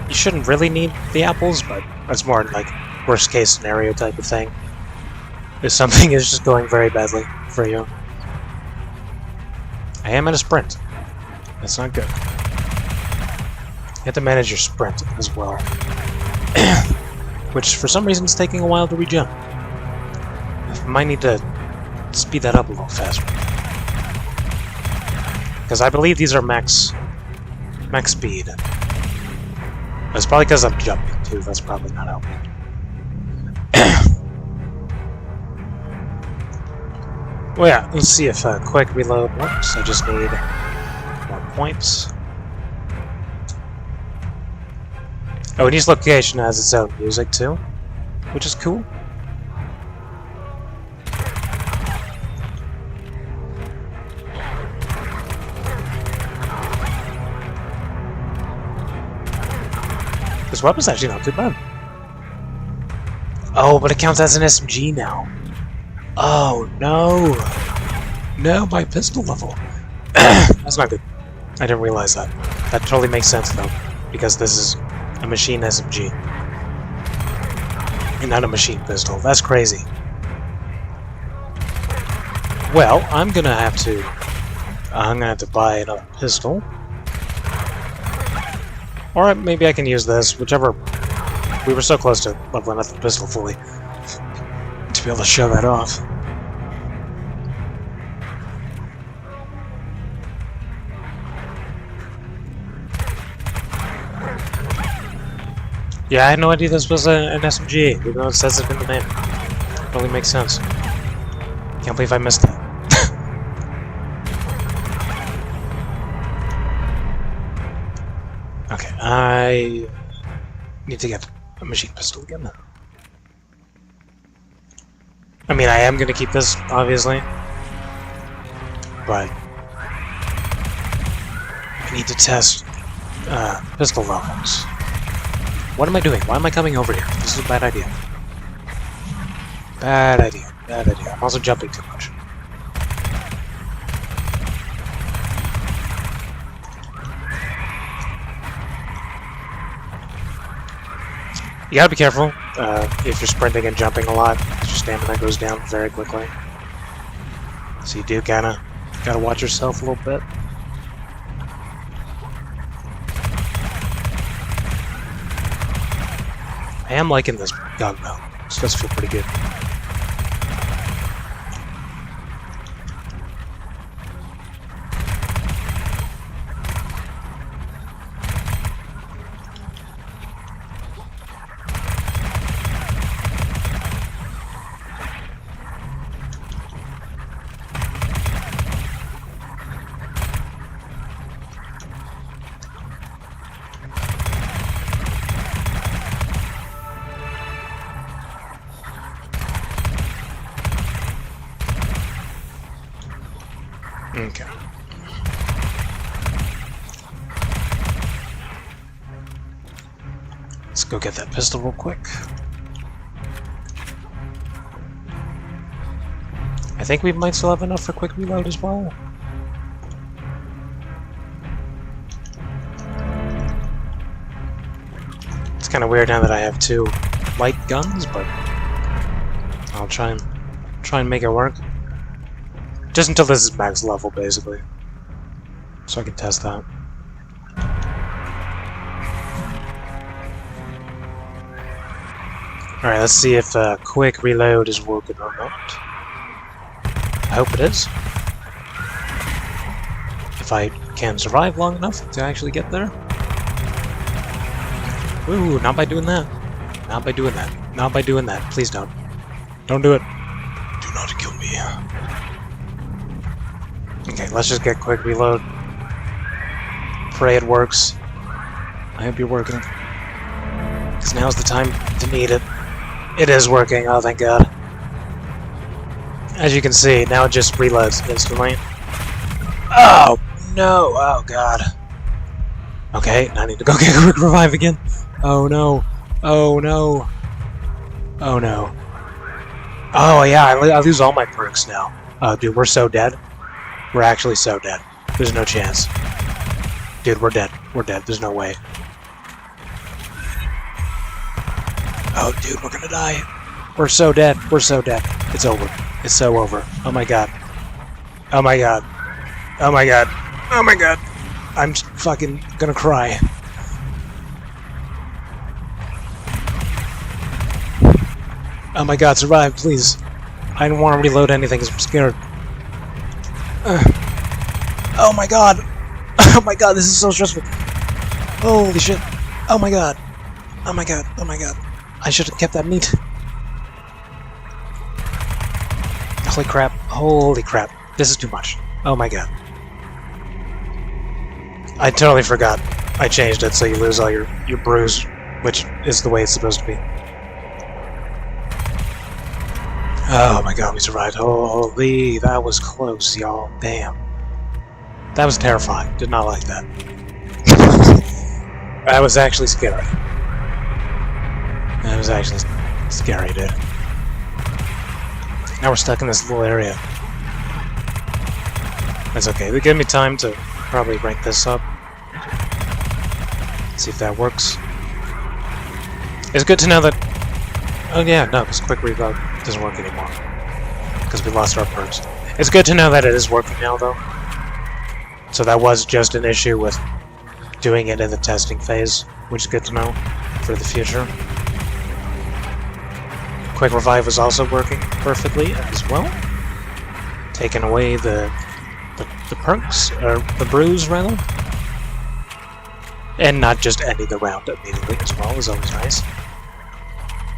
You shouldn't really need the apples, but that's more like worst case scenario type of thing. If something is just going very badly for you. I am at a sprint. That's not good. You have to manage your sprint as well. Which for some reason is taking a while to regen. I might need to speed that up a little faster. Because I believe these are max speed. It's probably because I'm jumping too. That's probably not helping. Well, yeah, let's see if quick reload works. I just need more points. Oh, and each location has its own music too, which is cool. This weapon's actually not too bad. Oh, but it counts as an SMG now. Oh, no. No, my pistol level. That's not good. I didn't realize that. That totally makes sense, though, because this is a machine SMG. And not a machine pistol. That's crazy. Well, I'm gonna have to buy another pistol. Or maybe I can use this, whichever. We were so close to leveling up the pistol fully to be able to show that off. Yeah, I had no idea this was an SMG, even though it says it in the name. It only makes sense. Can't believe I missed that. Okay, I need to get a machine pistol again. I mean, I am going to keep this, obviously. But I need to test pistol levels. What am I doing? Why am I coming over here? This is a bad idea. Bad idea. Bad idea. I'm also jumping too much. You gotta be careful if you're sprinting and jumping a lot, because your stamina goes down very quickly. So you do gotta watch yourself a little bit. I am liking this gun though. This does feel pretty good. Okay. Let's go get that pistol real quick. I think we might still have enough for quick reload as well. It's kind of weird now that I have two light guns, but I'll try and make it work. Just until this is max level, basically. So I can test that. Alright, let's see if quick reload is working or not. I hope it is. If I can survive long enough to actually get there. Ooh, not by doing that. Not by doing that. Not by doing that. Please don't. Don't do it. Do not kill me. Okay, let's just get quick reload. Pray it works. I hope you're working. Because now's the time to need it. It is working, oh thank god. As you can see, now it just reloads instantly. Oh no! Oh god. Okay, I need to go get a quick revive again. Oh no. Oh no. Oh no. Oh yeah, I lose all my perks now. Dude, we're so dead. We're actually so dead. There's no chance. Dude, we're dead. We're dead. There's no way. Oh, dude, we're gonna die. We're so dead. We're so dead. It's over. It's so over. Oh my god. Oh my god. Oh my god. Oh my god. I'm fucking gonna cry. Oh my god, survive, please. I don't want to reload anything because I'm scared. Oh my god! Oh my god, this is so stressful! Holy shit! Oh my god! Oh my god! Oh my god! I should have kept that meat. Holy crap! Holy crap! This is too much. Oh my god! I totally forgot. I changed it so you lose all your bruise, which is the way it's supposed to be. Oh my god, we survived. Holy, that was close, y'all. Damn. That was terrifying. Did not like that. That was actually scary. That was actually scary, dude. Now we're stuck in this little area. That's okay. They give me time to probably rank this up. See if that works. It's good to know that... Oh yeah, no, because quick reload doesn't work anymore. Because we lost our perks. It's good to know that it is working now, though. So that was just an issue with doing it in the testing phase, which is good to know for the future. Quick Revive was also working perfectly as well. Taking away the perks, or the bruise, rather. And not just ending the round immediately as well is always nice.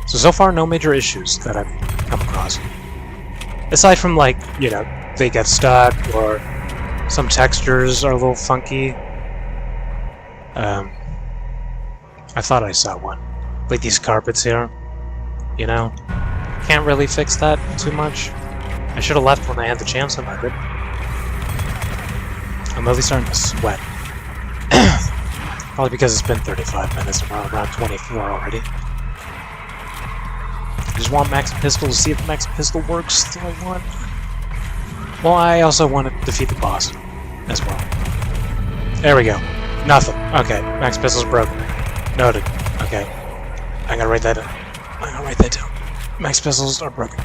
So far, no major issues that I've come across. Aside from, like, you know, they get stuck, or some textures are a little funky. I thought I saw one. Like these carpets here. You know? Can't really fix that too much. I should have left when I had the chance, and I did. I'm really starting to sweat. Probably because it's been 35 minutes and we're around 24 already. I just want Max Pistol to see if Max Pistol works. Do I want... Well, I also want to defeat the boss as well. There we go. Nothing. Okay, Max Pistol's broken. Noted. Okay. I'm gonna write that down. I'm gonna write that down. Max Pistols are broken.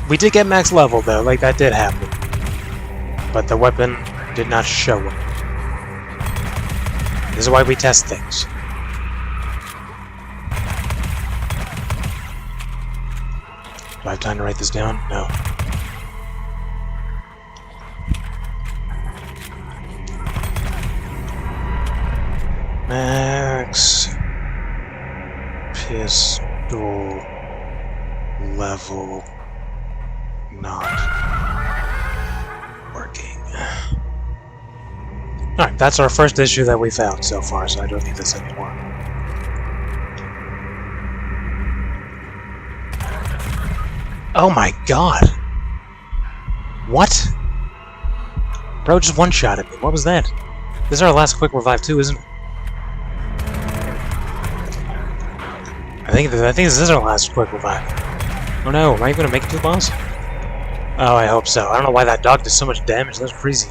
We did get max level though, like that did happen. But the weapon did not show it. This is why we test things. Do I have time to write this down? No. Max Pistol level not working. Alright, that's our first issue that we found so far, so I don't need this anymore. Oh my god! What? Bro just one-shotted me. What was that? This is our last quick revive too, isn't it? I think this is our last quick revive. Oh no, am I even gonna make it to the boss? Oh, I hope so. I don't know why that dog did so much damage. That's crazy.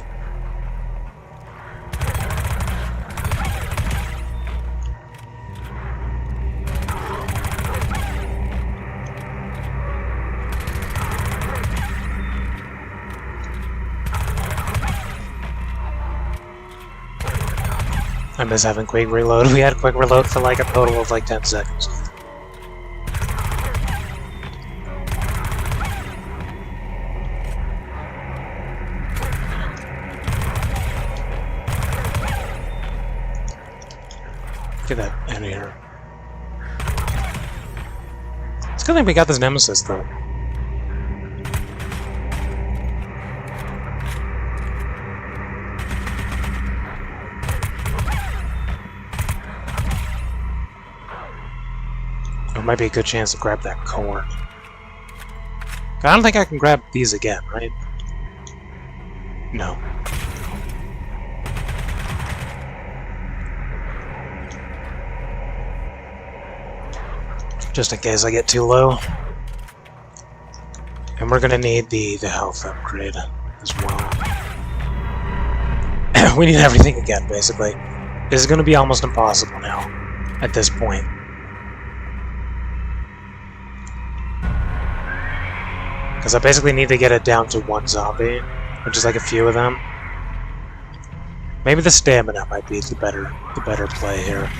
I miss having quick reload. We had quick reload for like a total of like 10 seconds. Get that out of here. It's good thing we got this nemesis though. It might be a good chance to grab that corn. I don't think I can grab these again, right? No. Just in case I get too low. And we're gonna need the health upgrade as well. We need everything again, basically. This is gonna be almost impossible now, at this point. Because I basically need to get it down to one zombie, or just like a few of them. Maybe the stamina might be the better play here.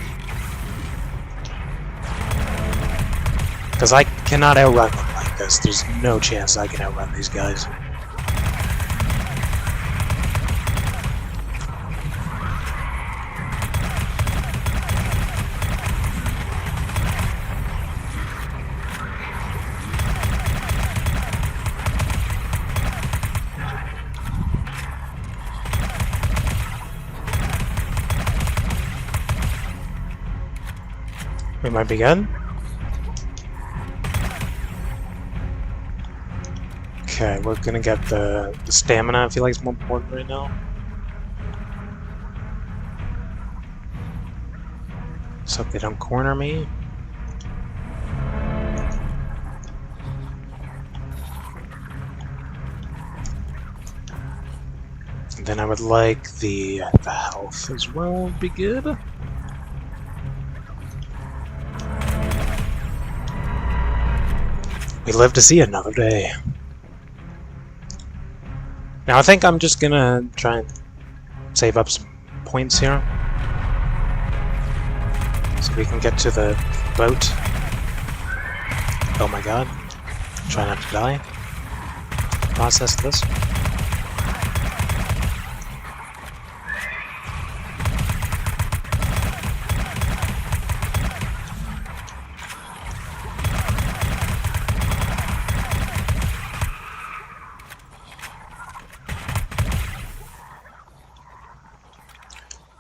Because I cannot outrun them like this. There's no chance I can outrun these guys. We might be good. Okay, we're gonna get the stamina. I feel like it's more important right now. So they don't corner me. And then I would like the health as well. Would be good. We live to see another day. Now I think I'm just gonna try and save up some points here, so we can get to the boat. Oh my god. Try not to die. Process this.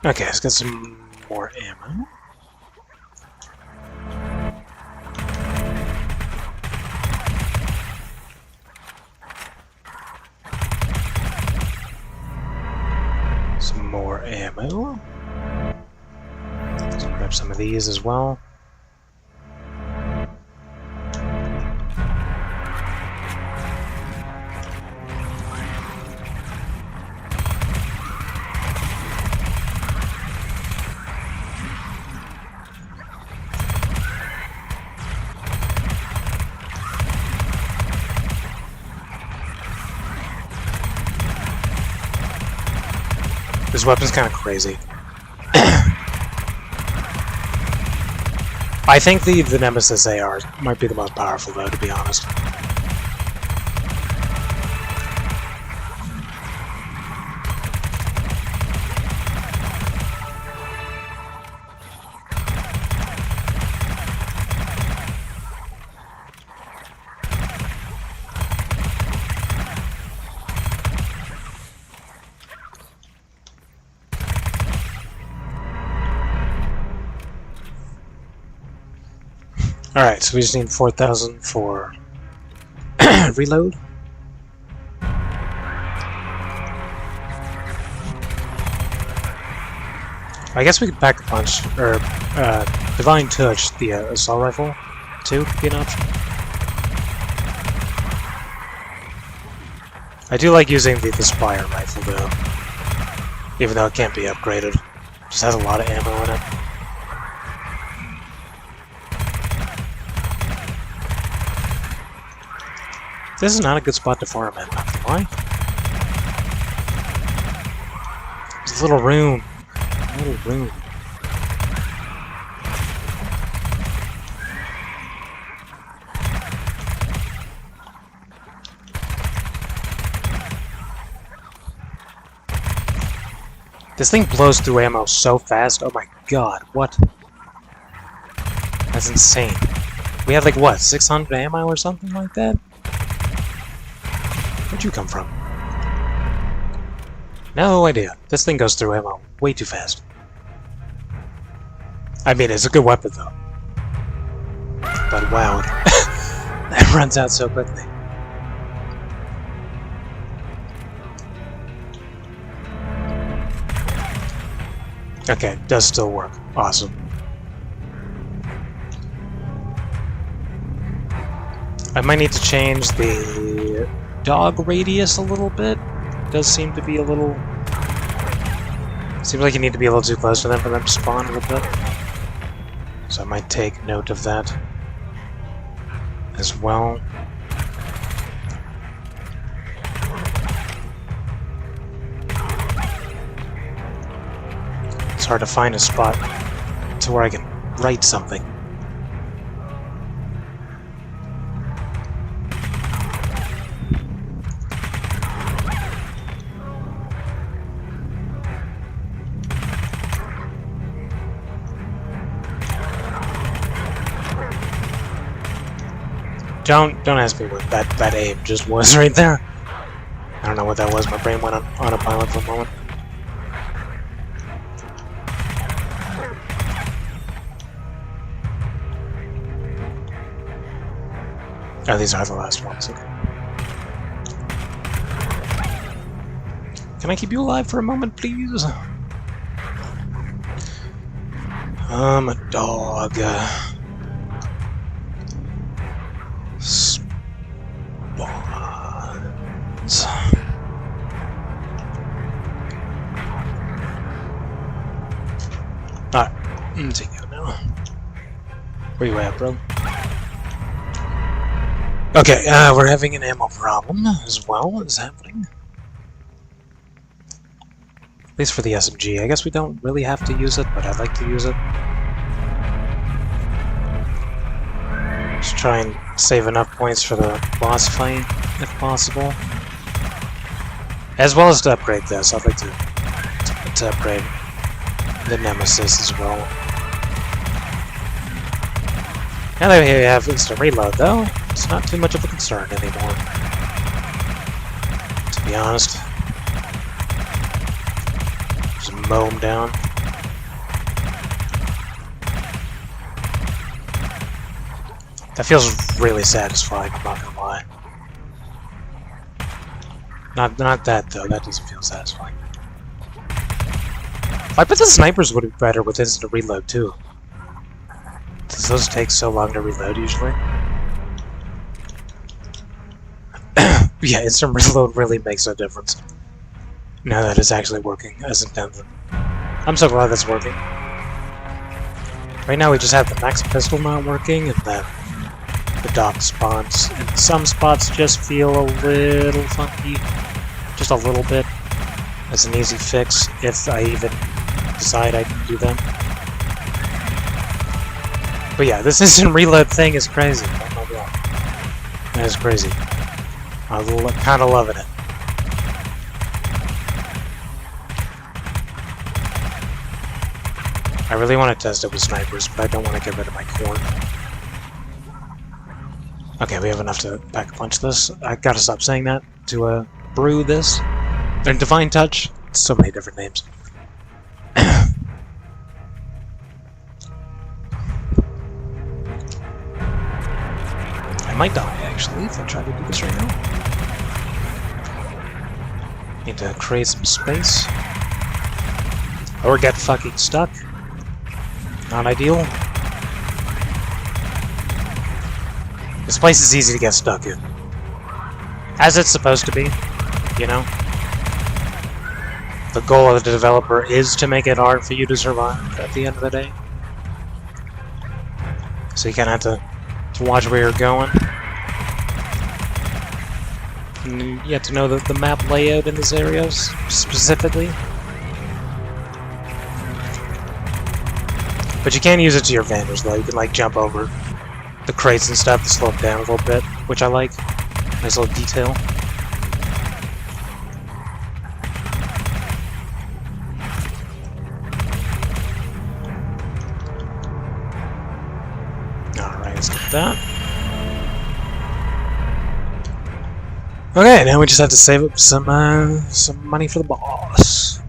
Okay, let's get some more ammo. Some more ammo. Let's grab some of these as well. This weapon's kind of crazy. I think the Nemesis AR might be the most powerful, though, to be honest. Alright, so we just need 4,000 for reload. I guess we could pack a punch, or Divine Touch, the assault rifle, too, could be an option. I do like using the Spire rifle, though, even though it can't be upgraded. It just has a lot of ammo in it. This is not a good spot to farm in, not gonna lie. There's a little room. A little room. This thing blows through ammo so fast. Oh my god, what? That's insane. We have like what, 600 ammo or something like that? Where'd you come from? No idea. This thing goes through ammo way too fast. I mean, it's a good weapon though. But wow, it runs out so quickly. Okay, does still work. Awesome. I might need to change the dog radius a little bit. Does seem to be a little... Seems like you need to be a little too close to them for them to spawn a little bit. So I might take note of that as well. It's hard to find a spot to where I can write something. Don't ask me what that aim just was right there. I don't know what that was. My brain went on autopilot for a moment. Oh, these are the last ones. Okay. Can I keep you alive for a moment, please? I'm a dog. Spawns. Alright, I'm taking you now. Where you at, bro? Okay, we're having an ammo problem as well. What is happening? At least for the SMG. I guess we don't really have to use it, but I'd like to use it. Just try and save enough points for the boss fight, if possible. As well as to upgrade this. I'd like to upgrade the Nemesis as well. Now that we have instant reload, though, it's not too much of a concern anymore. To be honest. Just mow them down. That feels really satisfying, I'm not gonna lie. Not that, though. That doesn't feel satisfying. I bet the snipers would be better with instant reload, too. Does those take so long to reload, usually? Yeah, instant reload really makes a difference. Now that it's actually working as intended. I'm so glad that's working. Right now we just have the max pistol not working, and then the dock spawns in some spots just feel a little funky. Just a little bit. As an easy fix, if I even decide I can do them. But yeah, this instant reload thing is crazy. Oh my god. That is crazy. I'm kinda loving it. I really want to test it with snipers, but I don't want to get rid of my corn. Okay, we have enough to pack a punch this. I gotta stop saying that. To brew this. And Divine Touch. So many different names. I might die, actually, if I try to do this right now. Need to create some space. Or get fucking stuck. Not ideal. This place is easy to get stuck in. As it's supposed to be, you know? The goal of the developer is to make it hard for you to survive at the end of the day. So you kinda have to watch where you're going. And you have to know the map layout in this area specifically. But you can't use it to your advantage, though. You can, like, jump over the crates and stuff to slow it down a little bit, which I like. Nice little detail. Alright, let's get that. Okay, now we just have to save up some money for the boss.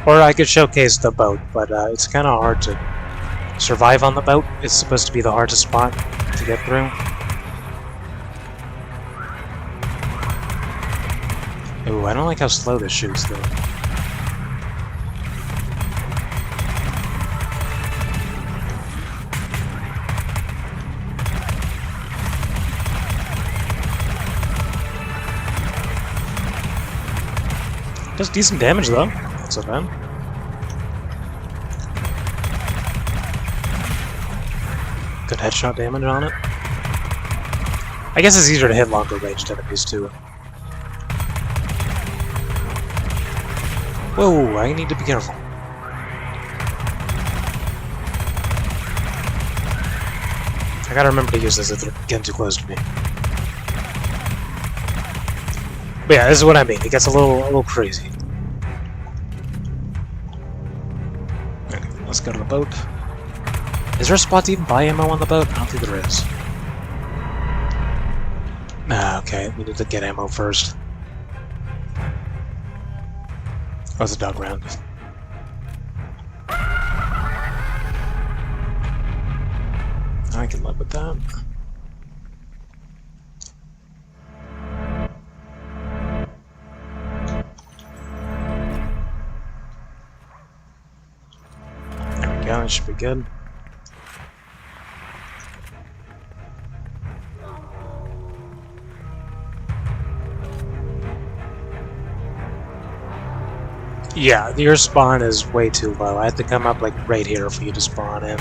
Or I could showcase the boat, but it's kind of hard to survive on the boat. It's supposed to be the hardest spot to get through. Ooh, I don't like how slow this shoots, though. Does decent damage, though. Not so bad. Good headshot damage on it. I guess it's easier to hit longer ranged enemies, too. Whoa, I need to be careful. I gotta remember to use this if they're getting too close to me. But yeah, this is what I mean. It gets a little crazy. Okay, let's go to the boat. Is there a spot to even buy ammo on the boat? I don't think there is. Okay, we need to get ammo first. Oh, it's a dog round. I can live with that. There we go, it should be good. Yeah, your spawn is way too low. I had to come up like right here for you to spawn in.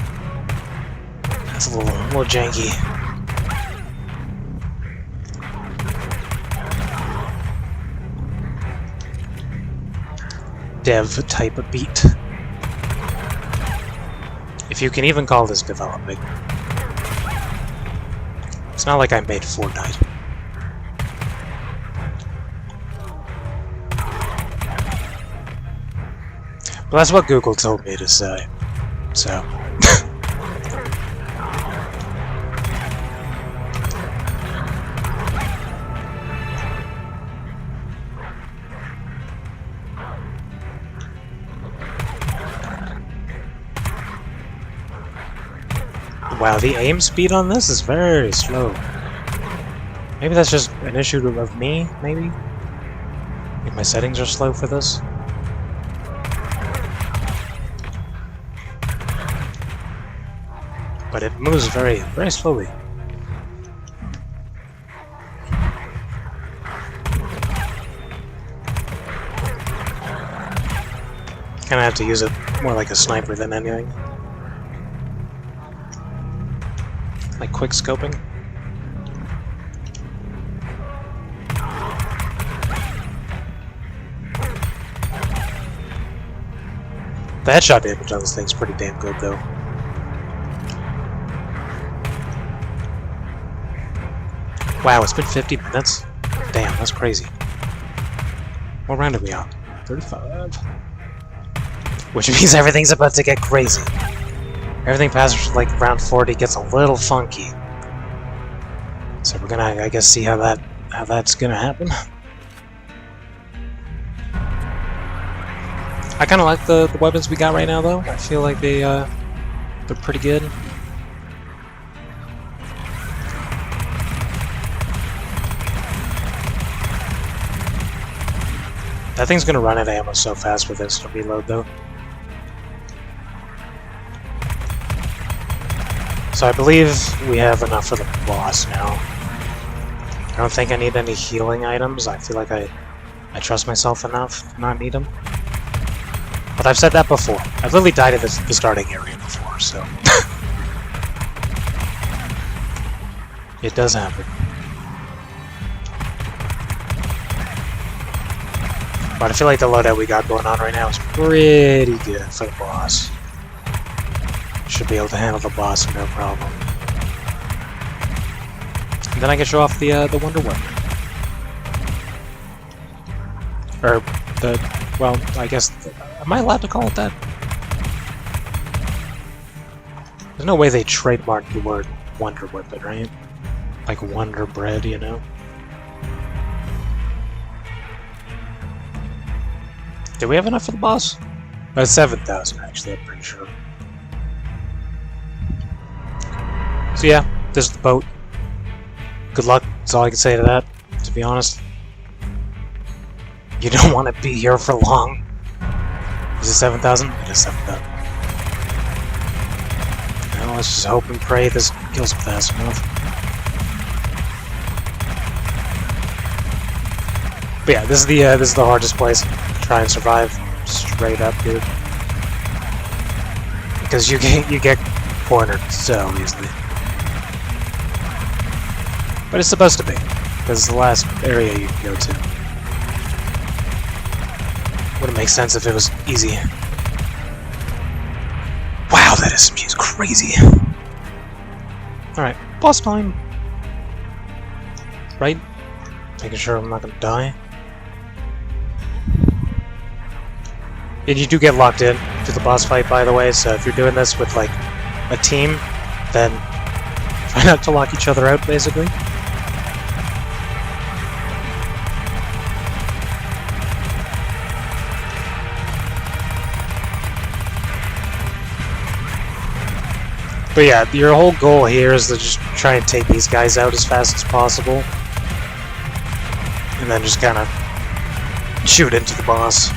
That's a little janky. Dev type of beat. If you can even call this developing. It's not like I made Fortnite. Well, that's what Google told me to say. So. Wow, the aim speed on this is very slow. Maybe that's just an issue of me, maybe? Maybe my settings are slow for this? But it moves very, very slowly. Kinda have to use it more like a sniper than anything. Like quick scoping. The headshot damage on this thing's pretty damn good though. Wow, it's been 50 minutes? Damn, that's crazy. What round are we on? 35. Which means everything's about to get crazy. Everything past like round 40 gets a little funky. So we're gonna, I guess, see how that's gonna happen. I kind of like the weapons we got right now, though. I feel like they're pretty good. That thing's gonna run out of ammo so fast with instant reload, though. So I believe we have enough for the boss now. I don't think I need any healing items. I feel like I trust myself enough to not need them. But I've said that before. I've literally died at the starting area before, so... It does happen. But I feel like the loadout we got going on right now is pretty good for the boss. Should be able to handle the boss no problem. And then I can show off the Wonder Weapon. Or the, well, I guess, am I allowed to call it that? There's no way they trademarked the word Wonder Weapon, right? Like Wonder Bread, you know? Do we have enough for the boss? 7,000 actually, I'm pretty sure. So yeah, this is the boat. Good luck, that's all I can say to that, to be honest. You don't want to be here for long. Is it 7,000? It is 7,000. Now let's just hope and pray this kills him fast enough. But yeah, this is the hardest place to try and survive. Straight up, dude. Because you get cornered so easily. But it's supposed to be, because it's the last area you can go to. Wouldn't make sense if it was easy. Wow, that SMG is crazy. Alright, boss time. Right? Making sure I'm not gonna die. And you do get locked in to the boss fight, by the way, so if you're doing this with, like, a team, then try not to lock each other out, basically. But yeah, your whole goal here is to just try and take these guys out as fast as possible. And then just kind of shoot into the boss.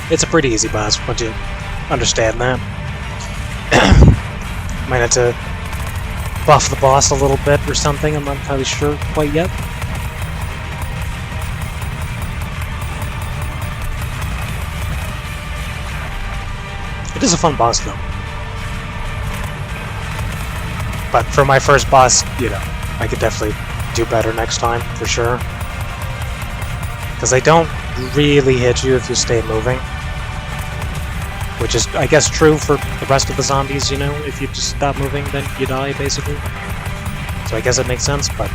It's a pretty easy boss once you understand that. Might have to buff the boss a little bit or something, I'm not entirely sure quite yet. It is a fun boss though. But for my first boss, you know, I could definitely do better next time, for sure. Because they don't really hit you if you stay moving. Which is, I guess, true for the rest of the zombies, you know? If you just stop moving, then you die, basically. So I guess it makes sense, but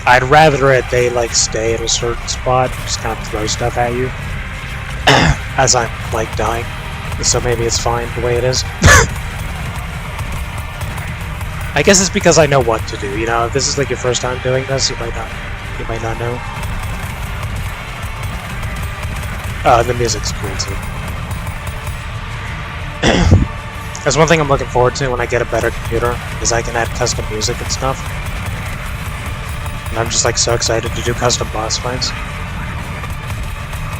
I'd rather they, like, stay at a certain spot, just kind of throw stuff at you, as I'm, like, dying. So maybe it's fine the way it is. I guess it's because I know what to do, you know? If this is, like, your first time doing this, you might not know. The music's cool, too. That's one thing I'm looking forward to when I get a better computer, is I can add custom music and stuff. And I'm just like so excited to do custom boss fights.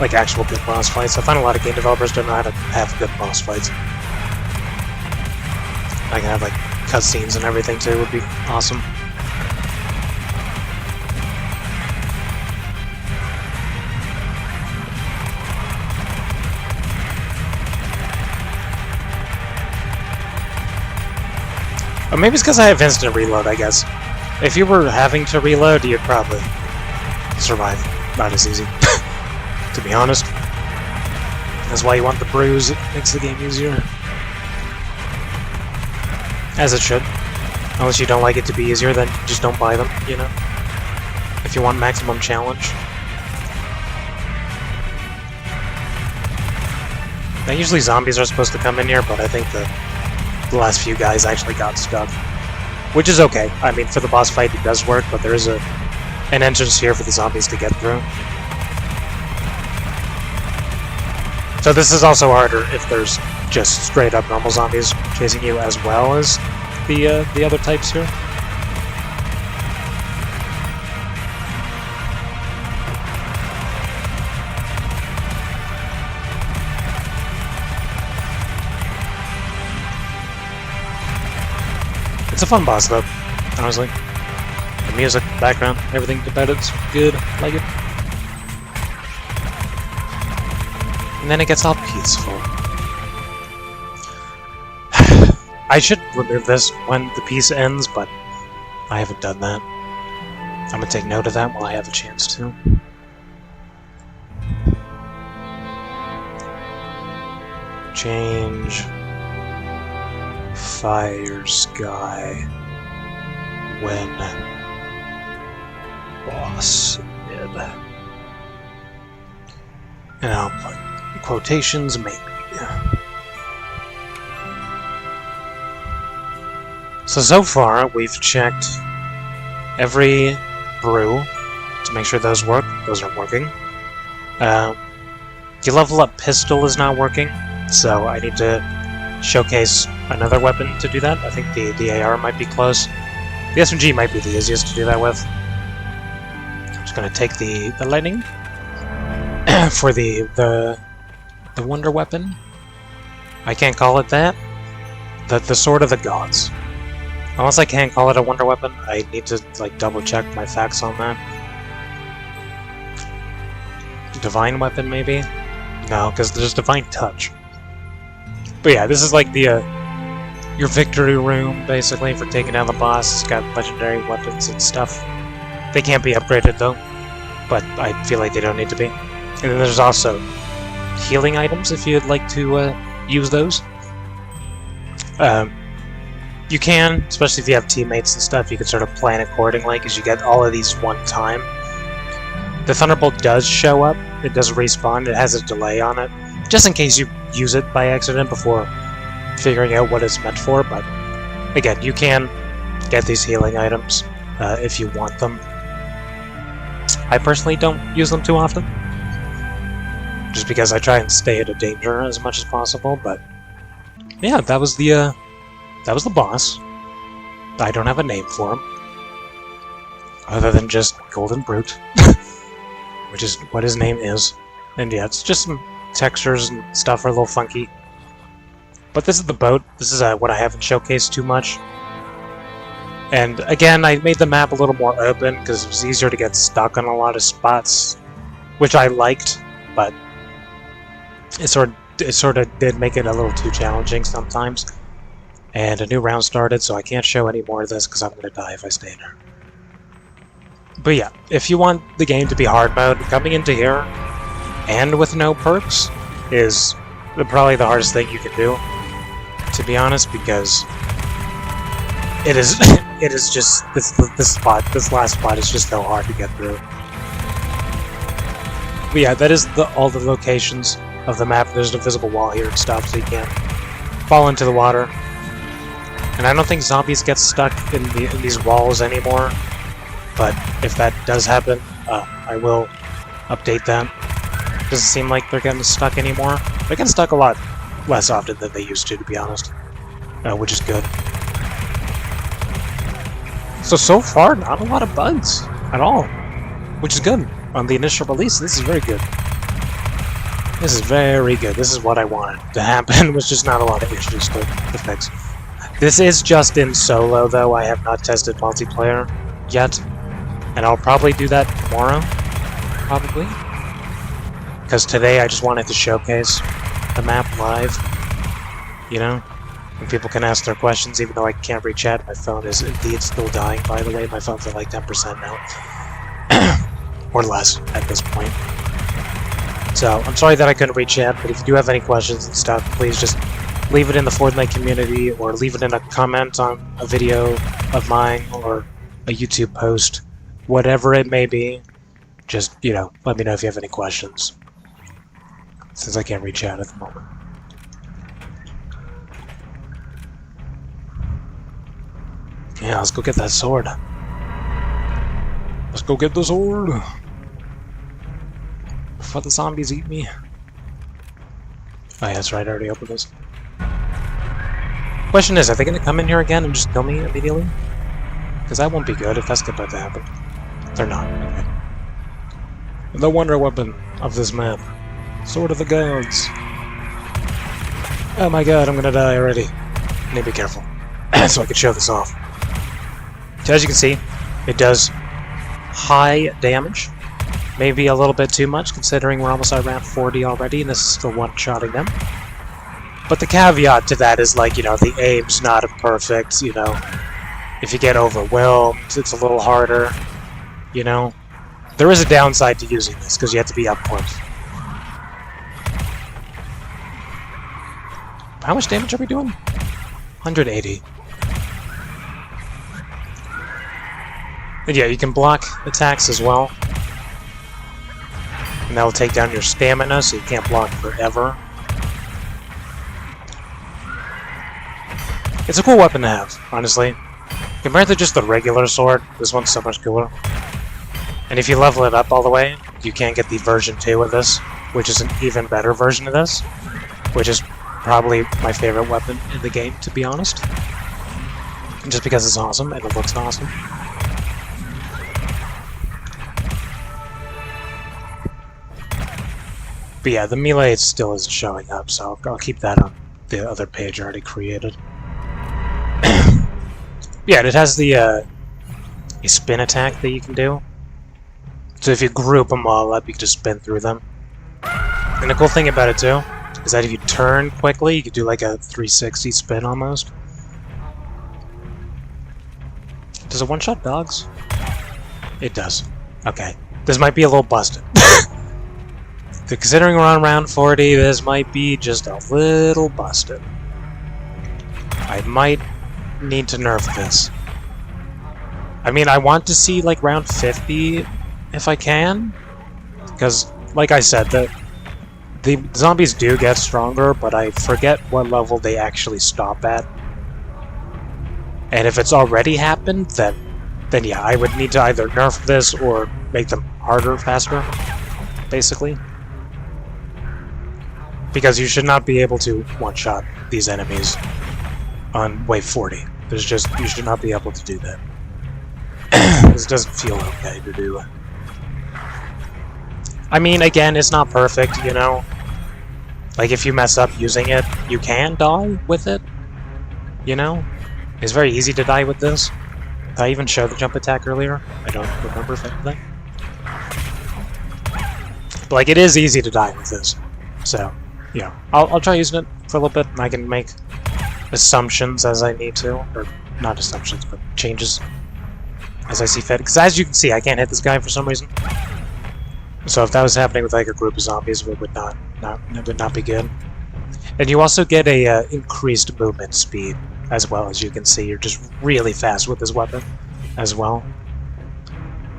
Like actual good boss fights. I find a lot of game developers don't know how to have good boss fights. I can have like cutscenes and everything too, would be awesome. Or maybe it's because I have instant reload, I guess. If you were having to reload, you'd probably survive. Not as easy, to be honest. That's why you want the bruise, it makes the game easier. As it should. Unless you don't like it to be easier, then just don't buy them, you know? If you want maximum challenge. Now usually zombies are supposed to come in here, but I think the last few guys actually got stuck. Which is okay. I mean, for the boss fight it does work, but there is an entrance here for the zombies to get through. So this is also harder if there's just straight up normal zombies chasing you as well as the other types here. It's a fun boss though, honestly. The music, background, everything about it's good, like it. And then it gets all peaceful. I should remove this when the piece ends, but I haven't done that. I'm gonna take note of that while I have a chance to. Change fire sky when boss mid. And I'll put quotations maybe. So far we've checked every brew to make sure those work. Those aren't working. The level up pistol is not working, so I need to showcase another weapon to do that. I think the AR might be close. The SMG might be the easiest to do that with. I'm just gonna take the lightning for the wonder weapon. I can't call it that. The sword of the gods. Unless I can't call it a wonder weapon, I need to like double check my facts on that. Divine weapon maybe? No, because there's divine touch. But yeah, this is like the your victory room basically for taking down the boss. It's got legendary weapons and stuff. They can't be upgraded though, but I feel like they don't need to be. And then there's also healing items if you'd like to use those. You can, especially if you have teammates and stuff, you can sort of plan accordingly because you get all of these one time. The Thunderbolt does show up, it does respawn, it has a delay on it, just in case you use it by accident before figuring out what it's meant for, but again, you can get these healing items if you want them. I personally don't use them too often, just because I try and stay out of danger as much as possible, but yeah, that was the boss. I don't have a name for him, other than just Golden Brute, which is what his name is. And yeah, it's just some textures and stuff are a little funky. But this is the boat. This is what I haven't showcased too much. And again, I made the map a little more open because it was easier to get stuck on a lot of spots, which I liked, but it sort of did make it a little too challenging sometimes. And a new round started, so I can't show any more of this because I'm going to die if I stay in here. But yeah, if you want the game to be hard mode, coming into here and with no perks is probably the hardest thing you can do, to be honest, because it is it is just this last spot is just so hard to get through. But yeah, that is all the locations of the map. There's an invisible wall here and stuff, so you can't fall into the water. And I don't think zombies get stuck in these walls anymore. But if that does happen, I will update that. Doesn't seem like they're getting stuck anymore. They get stuck a lot less often than they used to be honest. Which is good. So far, not a lot of bugs at all. Which is good. On the initial release, this is very good. This is very good. This is what I wanted to happen, was just not a lot of issues to fix. This is just in solo, though. I have not tested multiplayer yet. And I'll probably do that tomorrow, probably. Because today I just wanted to showcase the map live, you know? And people can ask their questions, even though I can't reach chat. My phone is indeed still dying, by the way. My phone's at like 10% now. Or less, at this point. So, I'm sorry that I couldn't reach chat, but if you do have any questions and stuff, please just leave it in the Fortnite community, or leave it in a comment on a video of mine, or a YouTube post. Whatever it may be, just, you know, let me know if you have any questions. Since I can't reach out at the moment. Yeah, let's go get that sword. Let's go get the sword! Before the zombies eat me. Oh yeah, that's right, I already opened this. Question is, are they gonna come in here again and just kill me immediately? Because that won't be good if that's about to happen. They're not. Okay. The wonder weapon of this map. Sword of the Gods. Oh my god, I'm gonna die already. I need to be careful. So I can show this off. So as you can see, it does high damage. Maybe a little bit too much, considering we're almost at round 40 already, and this is still one-shotting them. But the caveat to that is, like, you know, the aim's not perfect, you know. If you get overwhelmed, it's a little harder, you know. There is a downside to using this, because you have to be up close. How much damage are we doing? 180. And yeah, you can block attacks as well. And that'll take down your stamina, so you can't block forever. It's a cool weapon to have, honestly. Compared to just the regular sword, this one's so much cooler. And if you level it up all the way, you can get the version 2 of this, which is an even better version of this, which is probably my favorite weapon in the game, to be honest. Just because it's awesome, and it looks awesome. But yeah, the melee still isn't showing up, so I'll keep that on the other page I already created. Yeah, and it has the a spin attack that you can do. So if you group them all up, you can just spin through them. And the cool thing about it too is that if you turn quickly, you can do like a 360 spin almost. Does it one-shot dogs? It does. Okay. This might be a little busted. Considering we're on round 40, this might be just a little busted. I might need to nerf this. I mean, I want to see like round 50 if I can, because like I said, the zombies do get stronger, but I forget what level they actually stop at. And if it's already happened, then yeah, I would need to either nerf this or make them harder faster, basically. Because you should not be able to one-shot these enemies on wave 40. There's just, you should not be able to do that. This doesn't feel okay to do. I mean, again, it's not perfect, you know? Like, if you mess up using it, you can die with it, you know? It's very easy to die with this. Did I even show the jump attack earlier? I don't remember if I did that. But, like, it is easy to die with this. So, yeah. I'll try using it for a little bit, and I can make assumptions as I need to. Or, not assumptions, but changes as I see fit. Because as you can see, I can't hit this guy for some reason. So if that was happening with like a group of zombies, it would not be good. And you also get a increased movement speed as well. As you can see, you're just really fast with this weapon as well,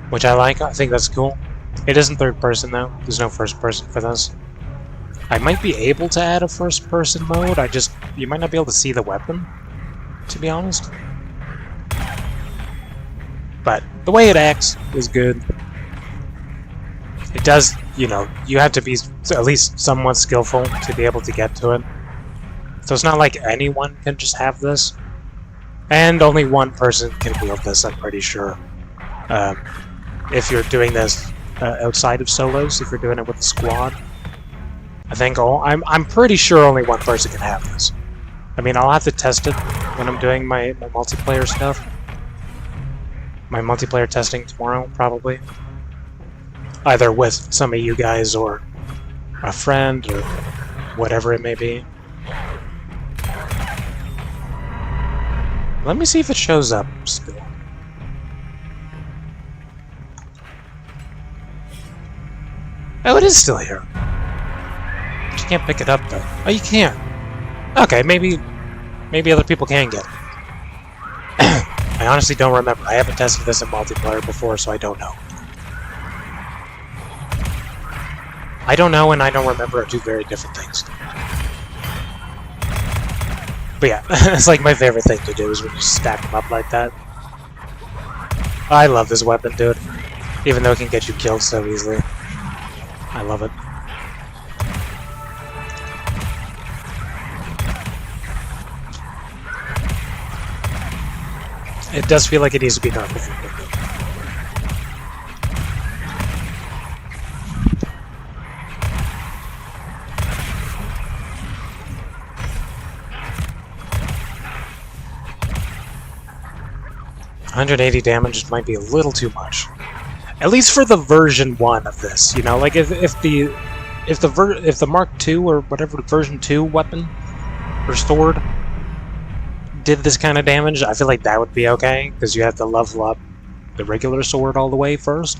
which I like. I think that's cool. It isn't third person though. There's no first person for this. I might be able to add a first person mode. You might not be able to see the weapon, to be honest. But the way it acts is good. It does, you know, you have to be at least somewhat skillful to be able to get to it. So it's not like anyone can just have this. And only one person can wield this, I'm pretty sure. If you're doing this outside of solos, if you're doing it with a squad. I think I'm pretty sure only one person can have this. I mean, I'll have to test it when I'm doing my multiplayer stuff. My multiplayer testing tomorrow, probably. Either with some of you guys or a friend or whatever it may be. Let me see if it shows up still. Oh, it is still here. But you can't pick it up though. Oh, you can. Okay, maybe other people can get it. I honestly don't remember. I haven't tested this in multiplayer before, so I don't know. I don't know and I don't remember are two very different things. But yeah, it's like my favorite thing to do is when you stack them up like that. I love this weapon, dude. Even though it can get you killed so easily. I love it. It does feel like it needs to be nerfed. 180 damage might be a little too much. At least for the version 1 of this, you know, like if the Mark II or whatever version 2 weapon or sword did this kind of damage, I feel like that would be okay, because you have to level up the regular sword all the way first.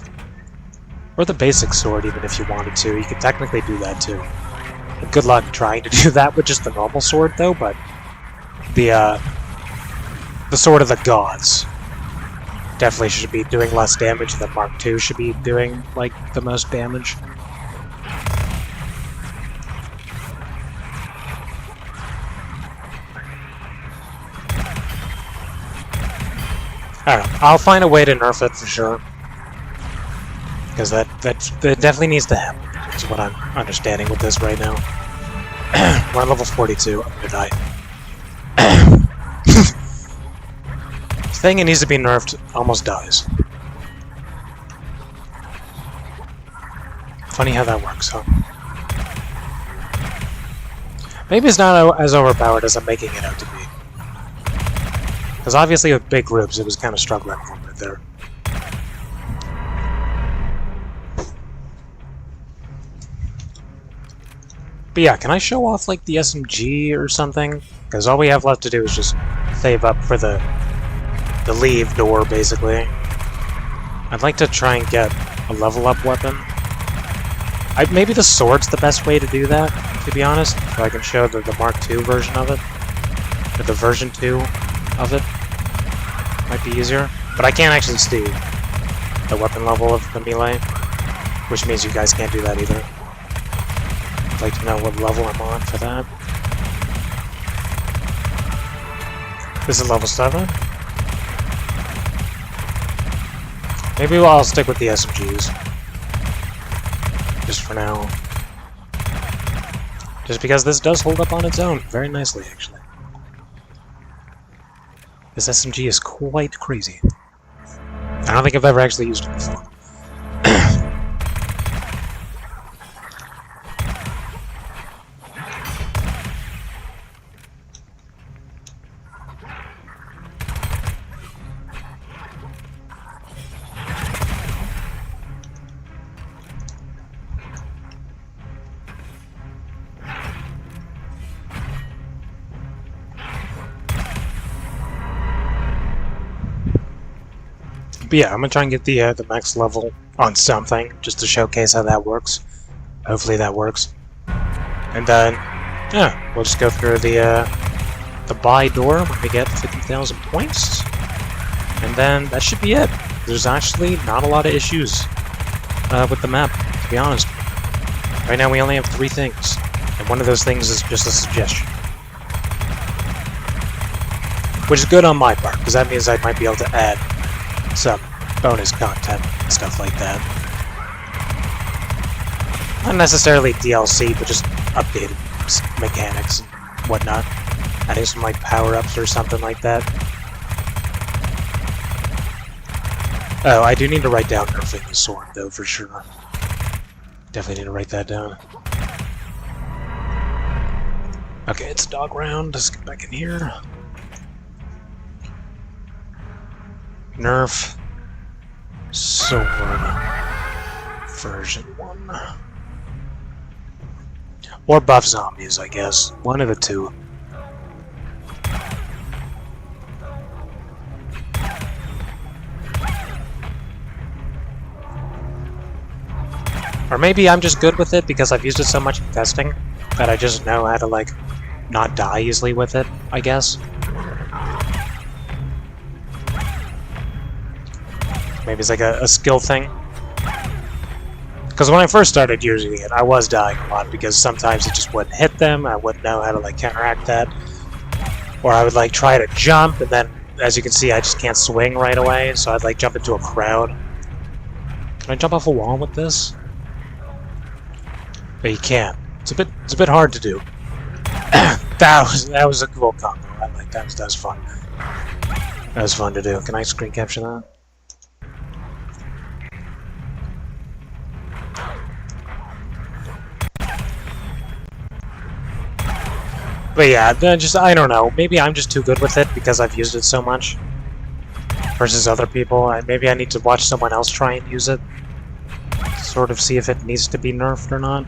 Or the basic sword, even if you wanted to. You could technically do that too. Good luck trying to do that with just the normal sword though, but the Sword of the Gods definitely should be doing less damage than Mark II should be doing, like, the most damage. I don't know. I'll find a way to nerf it for sure. Because that definitely needs to happen. That's what I'm understanding with this right now. We're on level 42. I'm gonna die. Thing it needs to be nerfed almost dies. Funny how that works, huh? Maybe it's not as overpowered as I'm making it out to be. Because obviously with big groups it was kind of struggling a little bit there. But yeah, can I show off like the SMG or something? Because all we have left to do is just save up for the leave door, basically. I'd like to try and get a level up weapon. Maybe the sword's the best way to do that, to be honest, so I can show the Mark II version of it. Or the version 2 of it. Might be easier. But I can't actually see the weapon level of the melee, which means you guys can't do that either. I'd like to know what level I'm on for that. This is level 7. Maybe I'll stick with the SMGs. Just for now. Just because this does hold up on its own very nicely, actually. This SMG is quite crazy. I don't think I've ever actually used it before. But yeah, I'm gonna try and get the max level on something just to showcase how that works. Hopefully that works. And then, yeah, we'll just go through the buy door when we get 50,000 points, and then that should be it. There's actually not a lot of issues with the map, to be honest. Right now we only have 3 things, and one of those things is just a suggestion. Which is good on my part, because that means I might be able to add some bonus content and stuff like that. Not necessarily DLC, but just updated mechanics and whatnot. Adding some like power-ups or something like that. Oh, I do need to write down nerfing the sword, though, for sure. Definitely need to write that down. Okay, it's a dog round. Let's get back in here. Nerf sword version 1. Or buff zombies, I guess. One of the two. Or maybe I'm just good with it because I've used it so much in testing that I just know how to, like, not die easily with it, I guess. Maybe it's like a skill thing. Because when I first started using it, I was dying a lot because sometimes it just wouldn't hit them, I wouldn't know how to like counteract that. Or I would like try to jump, and then, as you can see, I just can't swing right away, so I'd like jump into a crowd. Can I jump off a wall with this? But you can't. It's a bit hard to do. that was a cool combo. I like that. That was fun. That was fun to do. Can I screen capture that? But yeah, I don't know. Maybe I'm just too good with it because I've used it so much versus other people. Maybe I need to watch someone else try and use it to sort of see if it needs to be nerfed or not.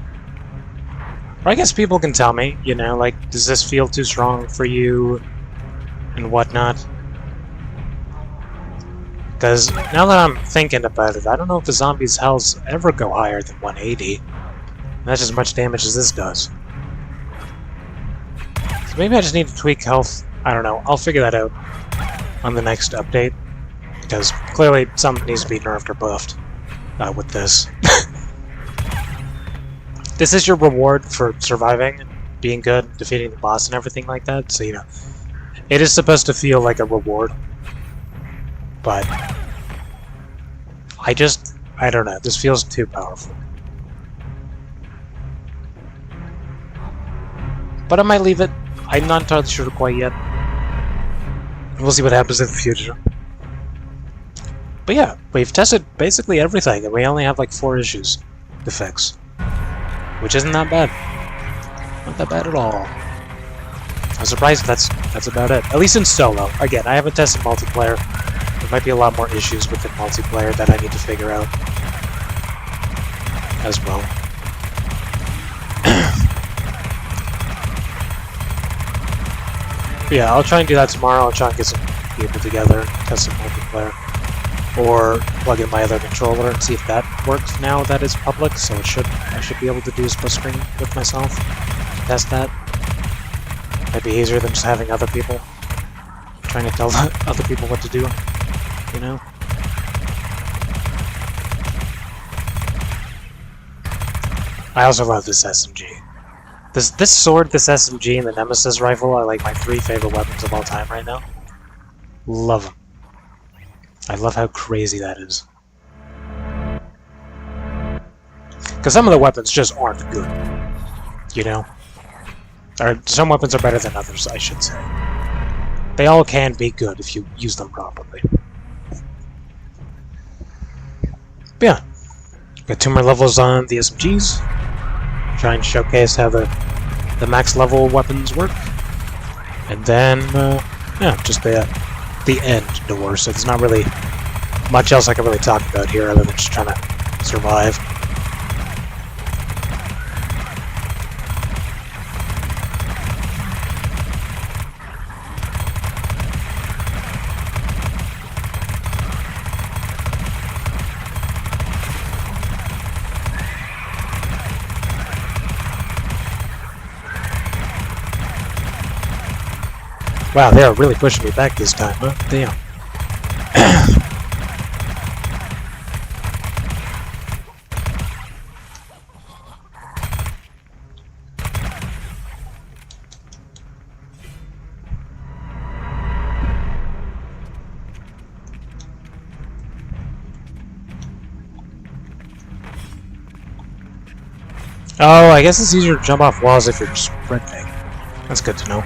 Or I guess people can tell me, you know, like, does this feel too strong for you and whatnot? Because now that I'm thinking about it, I don't know if the zombies' healths ever go higher than 180. And that's as much damage as this does. Maybe I just need to tweak health. I don't know. I'll figure that out on the next update. Because clearly something needs to be nerfed or buffed with this. This is your reward for surviving, being good, defeating the boss and everything like that. So, you know, it is supposed to feel like a reward. But I don't know. This feels too powerful. But I might leave it. I'm not entirely sure quite yet. We'll see what happens in the future. But yeah, we've tested basically everything, and we only have like 4 issues to fix. Which isn't that bad. Not that bad at all. I'm surprised that's about it. At least in solo. Again, I haven't tested multiplayer. There might be a lot more issues with the multiplayer that I need to figure out as well. Yeah, I'll try and do that tomorrow. I'll try and get some people together, test some multiplayer, or plug in my other controller and see if that works now that it's public. So I should be able to do a split screen with myself, test that. Might be easier than just having other people trying to tell other people what to do, you know. I also love this SMG. This sword, this SMG, and the Nemesis rifle are like my 3 favorite weapons of all time right now. Love them. I love how crazy that is. Because some of the weapons just aren't good, you know? Or some weapons are better than others, I should say. They all can be good if you use them properly. But yeah, got 2 more levels on the SMGs. Try and showcase how the max level weapons work. And then, yeah, just the end door. So there's not really much else I can really talk about here other than just trying to survive. Wow, they are really pushing me back this time, huh? Damn. Oh, I guess it's easier to jump off walls if you're sprinting. That's good to know.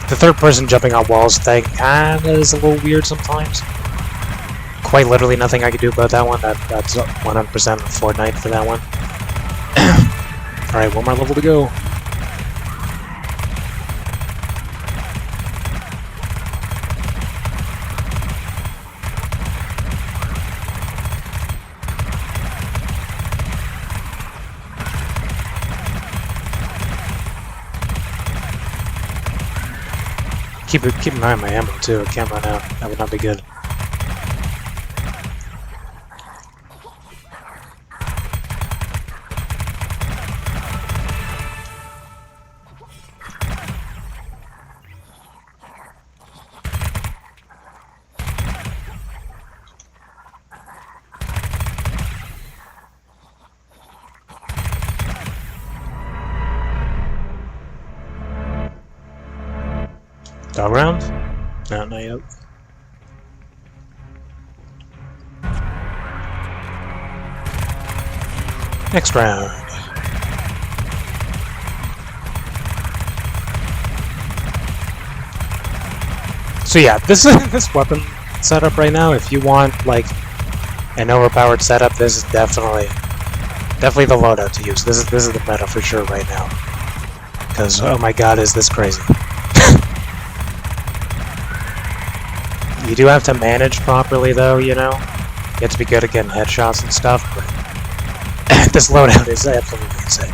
The third person jumping on walls thing kinda is a little weird sometimes. Quite literally nothing I can do about that one. That's 100% Fortnite for that one. Alright, one more level to go. Keep an eye on my ammo too. It can't run out. That would not be good. Dog round? No, not yet. Next round. So yeah, this is this weapon setup right now. If you want like an overpowered setup, this is definitely the loadout to use. This is the meta for sure right now. Because oh my god, is this crazy? You do have to manage properly, though, you know? You have to be good at getting headshots and stuff, but this loadout is absolutely insane.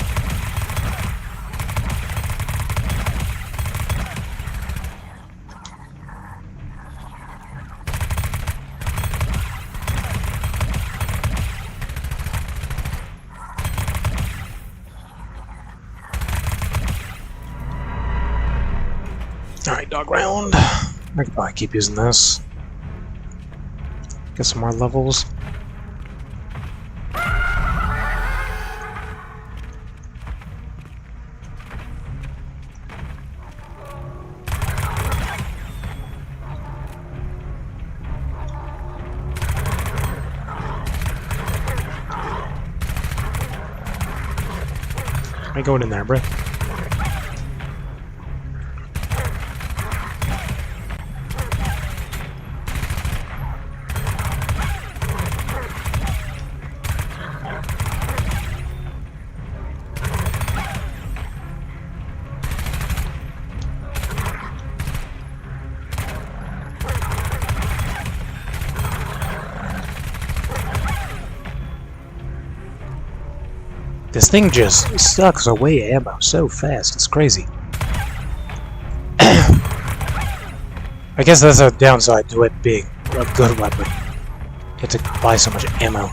Alright, dog round. I could probably keep using this. Get some more levels. I going in there, bro. This thing just sucks away ammo so fast, it's crazy. I guess that's a downside to it being a good weapon. You have to buy so much ammo.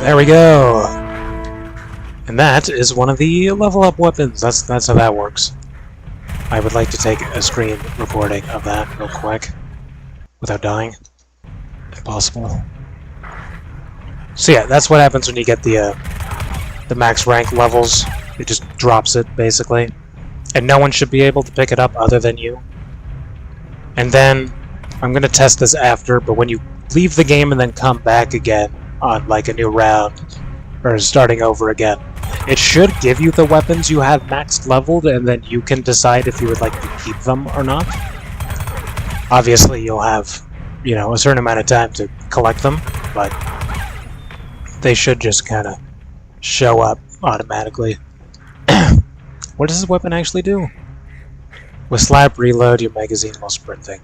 There we go! And that is one of the level up weapons. That's how that works. I would like to take a screen recording of that real quick. Without dying. If possible. So yeah, that's what happens when you get the max rank levels. It just drops it, basically. And no one should be able to pick it up other than you. And then, I'm gonna test this after, but when you leave the game and then come back again on like a new round, or starting over again, it should give you the weapons you have maxed leveled, and then you can decide if you would like to keep them or not. Obviously, you'll have, you know, a certain amount of time to collect them, but they should just kind of show up automatically. What does this weapon actually do? With slap reload, your magazine while sprinting.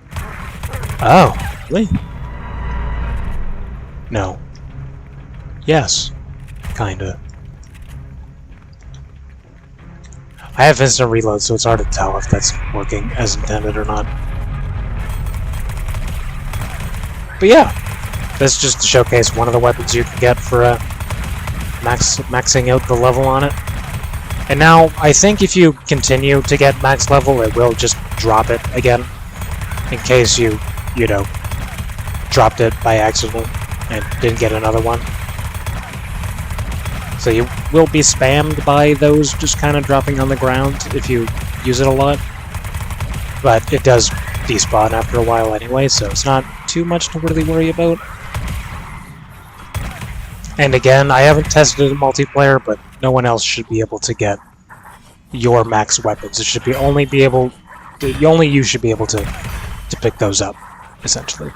Oh, really? No. Yes. Kinda. I have instant reload, so it's hard to tell if that's working as intended or not. But yeah, that's just to showcase one of the weapons you can get for maxing out the level on it. And now, I think if you continue to get max level, it will just drop it again. In case you know, dropped it by accident and didn't get another one. So you will be spammed by those just kind of dropping on the ground if you use it a lot. But it does despawn after a while anyway, so it's not too much to really worry about. And again, I haven't tested it in multiplayer, but no one else should be able to get your max weapons. It should be only you should be able to pick those up, essentially.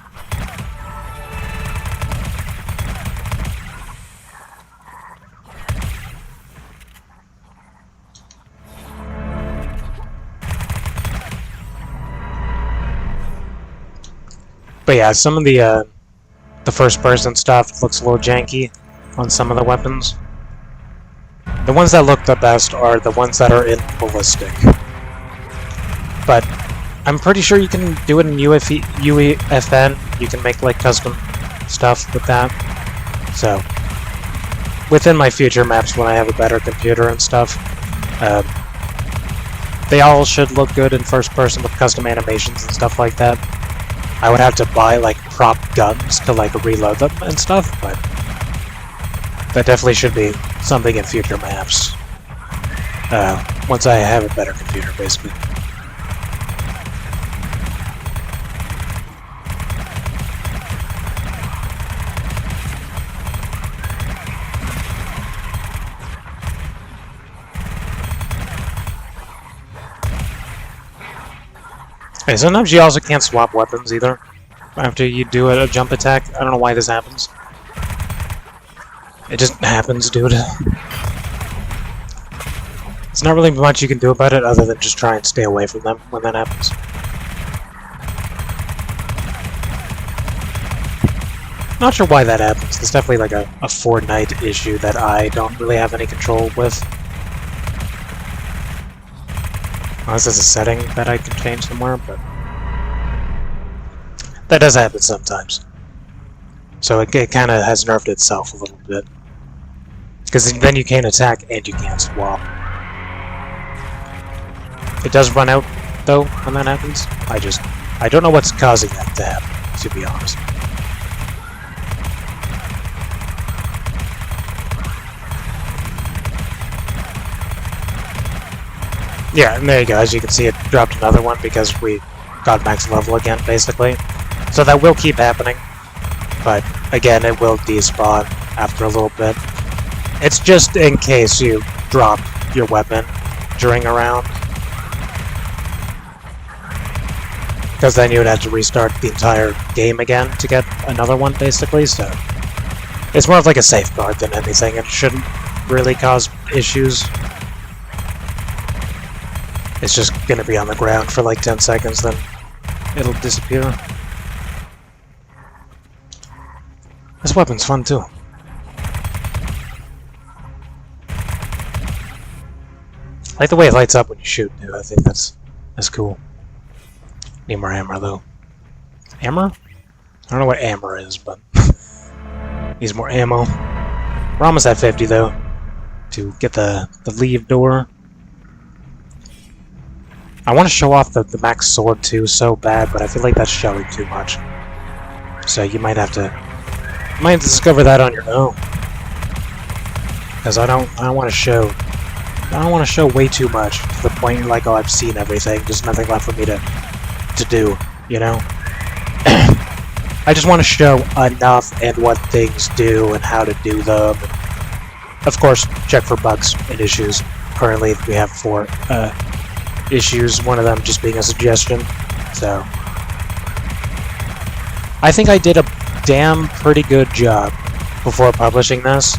But yeah, some of the first-person stuff looks a little janky on some of the weapons. The ones that look the best are the ones that are in ballistic. But I'm pretty sure you can do it in UEFN. You can make like custom stuff with that. So within my future maps, when I have a better computer and stuff, they all should look good in first person with custom animations and stuff like that. I would have to buy like prop guns to like reload them and stuff, but that definitely should be something in future maps. Once I have a better computer, basically. Okay, sometimes you also can't swap weapons either after you do a jump attack. I don't know why this happens. It just happens, dude. There's not really much you can do about it other than just try and stay away from them when that happens. Not sure why that happens. It's definitely like a Fortnite issue that I don't really have any control with. Unless there's a setting that I can change somewhere, but that does happen sometimes. So it kind of has nerfed itself a little bit. Because then you can't attack and you can't swap. It does run out, though, when that happens. I don't know what's causing that to happen, to be honest. Yeah, and there you go. As you can see, it dropped another one because we got max level again, basically. So that will keep happening. But, again, it will despawn after a little bit. It's just in case you drop your weapon during a round. Because then you would have to restart the entire game again to get another one, basically. So it's more of like a safeguard than anything. It shouldn't really cause issues. It's just gonna be on the ground for like 10 seconds, then it'll disappear. This weapon's fun too. I like the way it lights up when you shoot, too. I think that's cool. Need more ammo though. Ammo? I don't know what ammo is, but needs more ammo. We're almost at 50 though, to get the leave door. I want to show off the max sword too so bad, but I feel like that's showing too much. So you might have to discover that on your own. Because I don't want to show way too much to the point like, oh, I've seen everything, there's nothing left for me to do, you know? I just want to show enough and what things do and how to do them. of course, check for bugs and issues. Currently, we have 4 issues, one of them just being a suggestion. So, I think I did a damn pretty good job before publishing this,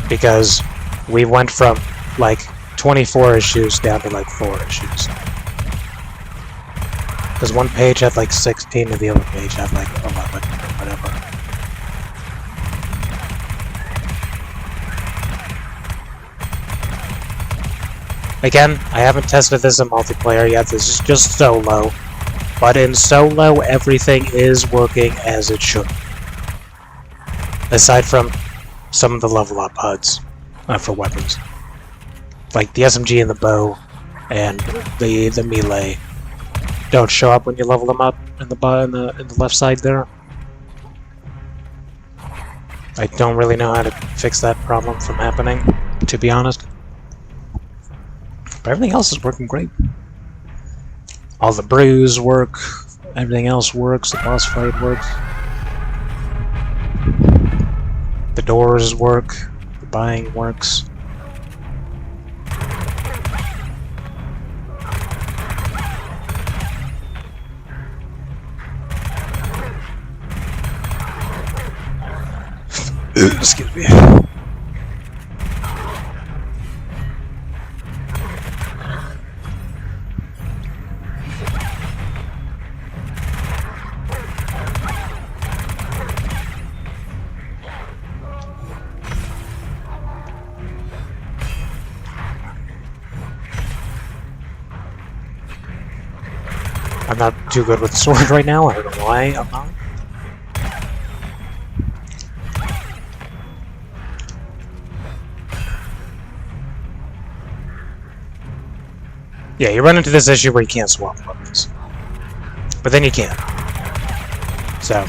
because we went from like 24 issues down to like 4 issues. Because one page had like 16 and the other page had like 11 or whatever. Again, I haven't tested this in multiplayer yet, this is just solo. But in solo, everything is working as it should. Aside from some of the level up HUDs for weapons. Like the SMG and the bow and the melee don't show up when you level them up in the left side there. I don't really know how to fix that problem from happening, to be honest. But everything else is working great. All the brews work, everything else works, the boss fight works. The doors work, the buying works. Excuse me. I'm not too good with the sword right now, I don't know why I'm not. Yeah, you run into this issue where you can't swap weapons. But then you can. So,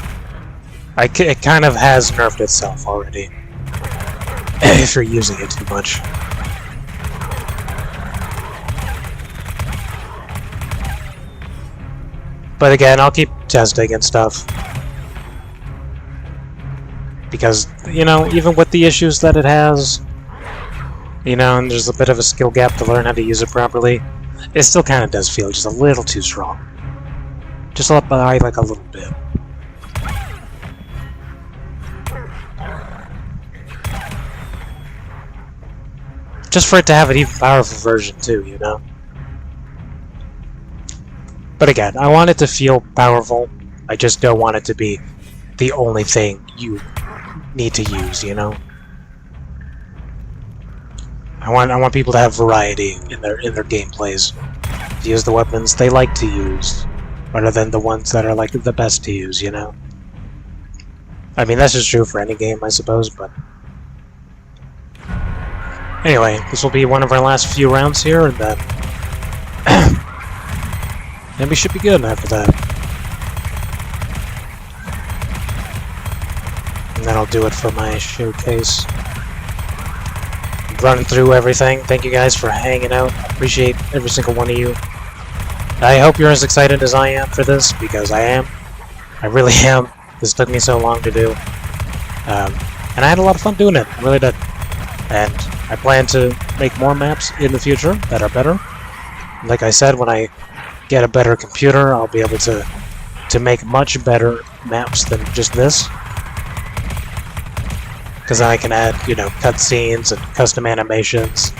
it kind of has nerfed itself already. If you're using it too much. But again, I'll keep testing and stuff. Because, you know, even with the issues that it has, you know, and there's a bit of a skill gap to learn how to use it properly, it still kind of does feel just a little too strong. Just up by like a little bit. Just for it to have an even powerful version too, you know? But again, I want it to feel powerful, I just don't want it to be the only thing you need to use, you know? I want people to have variety in their gameplays. To use the weapons they like to use, rather than the ones that are like the best to use, you know? I mean, that's just true for any game, I suppose, but... Anyway, this will be one of our last few rounds here, and then... and we should be good after that. And then I'll do it for my showcase. Running through everything. Thank you guys for hanging out. I appreciate every single one of you. I hope you're as excited as I am for this, because I am. I really am. This took me so long to do. And I had a lot of fun doing it. I really did. And I plan to make more maps in the future that are better. Like I said, when I get a better computer, I'll be able to make much better maps than just this. Because then I can add, you know, cutscenes and custom animations,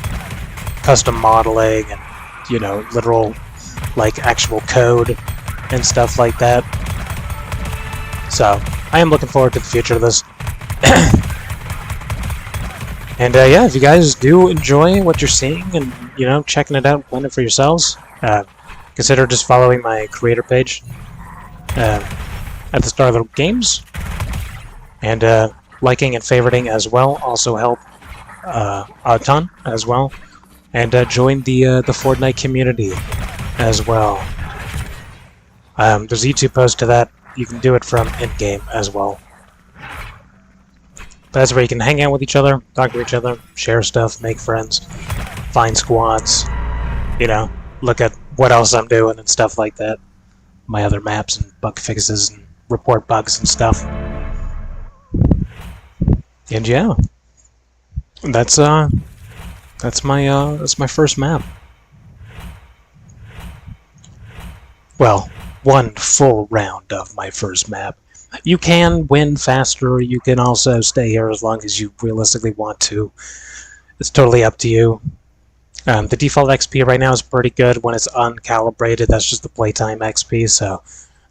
custom modeling, and, you know, literal, like, actual code and stuff like that. So, I am looking forward to the future of this. And, yeah, if you guys do enjoy what you're seeing and, you know, checking it out, playing it for yourselves, consider just following my creator page at the Star Little Games. And, liking and favoriting as well also help a ton as well, and join the Fortnite community as well. There's a YouTube post to that. You can do it from in-game as well. But that's where you can hang out with each other, talk to each other, share stuff, make friends, find squads, you know, look at what else I'm doing and stuff like that. My other maps and bug fixes and report bugs and stuff. And yeah, that's my first map. Well, one full round of my first map. You can win faster. You can also stay here as long as you realistically want to. It's totally up to you. The default XP right now is pretty good when it's uncalibrated. That's just the playtime XP. So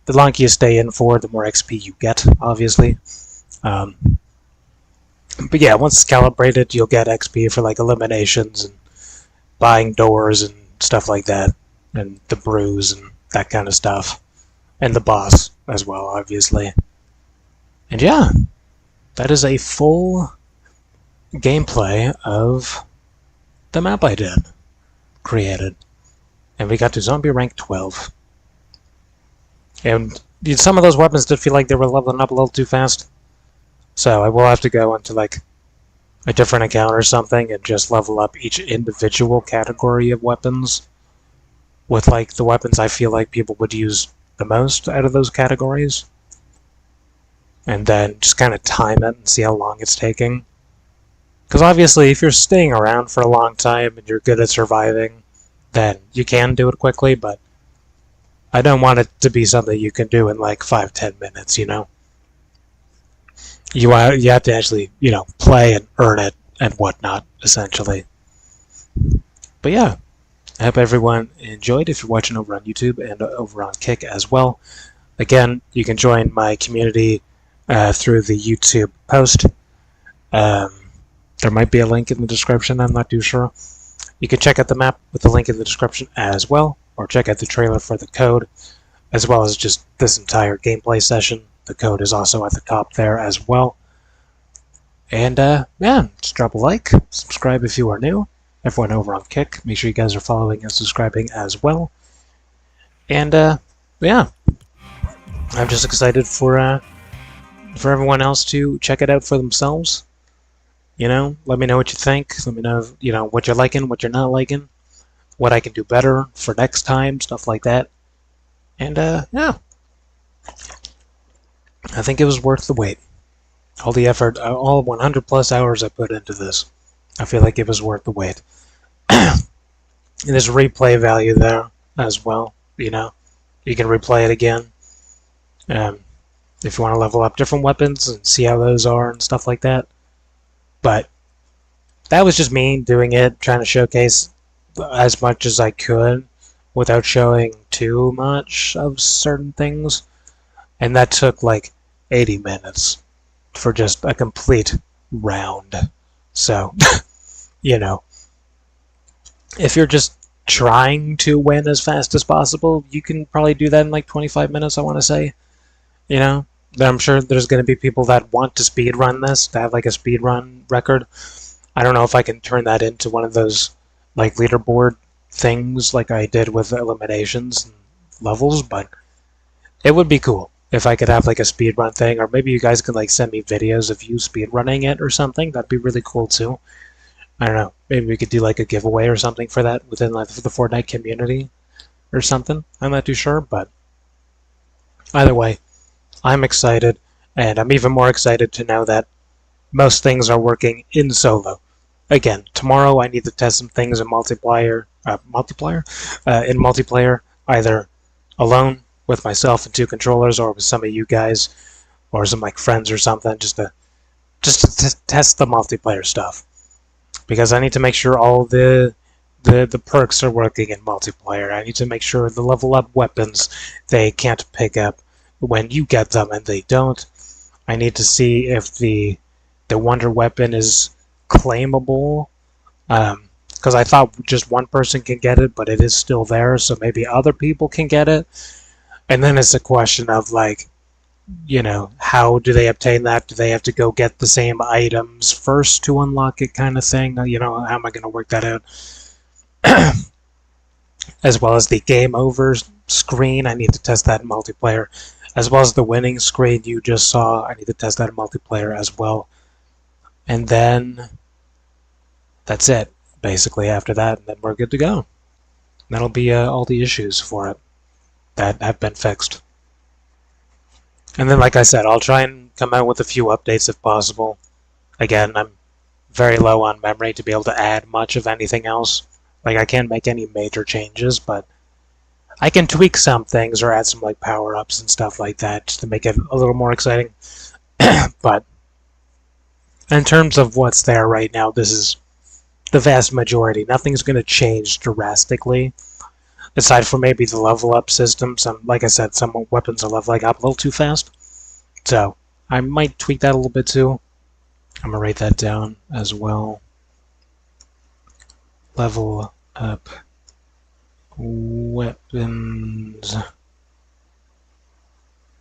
the longer you stay in for, the more XP you get, obviously. Um, but yeah, once it's calibrated, you'll get XP for like eliminations and buying doors and stuff like that, and the brews and that kind of stuff, and the boss as well, obviously. And yeah, that is a full gameplay of the map I did, created. And we got to zombie rank 12. And some of those weapons did feel like they were leveling up a little too fast. So I will have to go into like a different account or something and just level up each individual category of weapons with like the weapons I feel like people would use the most out of those categories. And then just kind of time it and see how long it's taking. Because obviously, if you're staying around for a long time and you're good at surviving, then you can do it quickly, but I don't want it to be something you can do in like 5-10 minutes, you know? You have to actually, play and earn it and whatnot, essentially. But yeah, I hope everyone enjoyed if you're watching over on YouTube and over on Kick as well. Again, you can join my community through the YouTube post. There might be a link in the description, I'm not too sure. You can check out the map with the link in the description as well, or check out the trailer for the code, as well as just this entire gameplay session. The code is also at the top there as well. And yeah, just drop a like, subscribe if you are new. Everyone over on Kick, make sure you guys are following and subscribing as well. And yeah, I'm just excited for everyone else to check it out for themselves. Let me know what you think. Let me know, what you're liking, what you're not liking, what I can do better for next time, stuff like that. And yeah, I think it was worth the wait. All the effort, all 100 plus hours I put into this, I feel like it was worth the wait. And there's replay value there as well. You can replay it again. If you want to level up different weapons and see how those are and stuff like that. But that was just me doing it, trying to showcase as much as I could without showing too much of certain things. And that took like 80 minutes for just a complete round. So, if you're just trying to win as fast as possible, you can probably do that in like 25 minutes, I want to say. I'm sure there's going to be people that want to speedrun this, to have like a speedrun record. I don't know if I can turn that into one of those like leaderboard things like I did with eliminations and levels, but it would be cool if I could have like a speedrun thing, or maybe you guys could like send me videos of you speedrunning it or something. That'd be really cool too. I don't know. Maybe we could do like a giveaway or something for that within like the Fortnite community or something. I'm not too sure, but either way, I'm excited, and I'm even more excited to know that most things are working in solo. Again, tomorrow I need to test some things in multiplayer, either alone with myself and 2 controllers, or with some of you guys, or some like friends or something, just to test the multiplayer stuff. Because I need to make sure all the perks are working in multiplayer. I need to make sure the level up weapons they can't pick up when you get them and they don't. I need to see if the wonder weapon is claimable, because I thought just one person can get it, but it is still there, so maybe other people can get it. And then it's a question of like, how do they obtain that? Do they have to go get the same items first to unlock it, kind of thing? How am I going to work that out? As well as the game over screen, I need to test that in multiplayer. As well as the winning screen you just saw, I need to test that in multiplayer as well. And then that's it, basically, after that, and then we're good to go. That'll be all the issues for it that have been fixed. And then, like I said, I'll try and come out with a few updates if possible. Again, I'm very low on memory to be able to add much of anything else. Like, I can't make any major changes, but I can tweak some things or add some like power-ups and stuff like that just to make it a little more exciting. But in terms of what's there right now, this is the vast majority. Nothing's going to change drastically, aside from maybe the level up system. Some, like I said, some weapons are leveling up a little too fast, so I might tweak that a little bit too. I'm gonna write that down as well. Level up weapons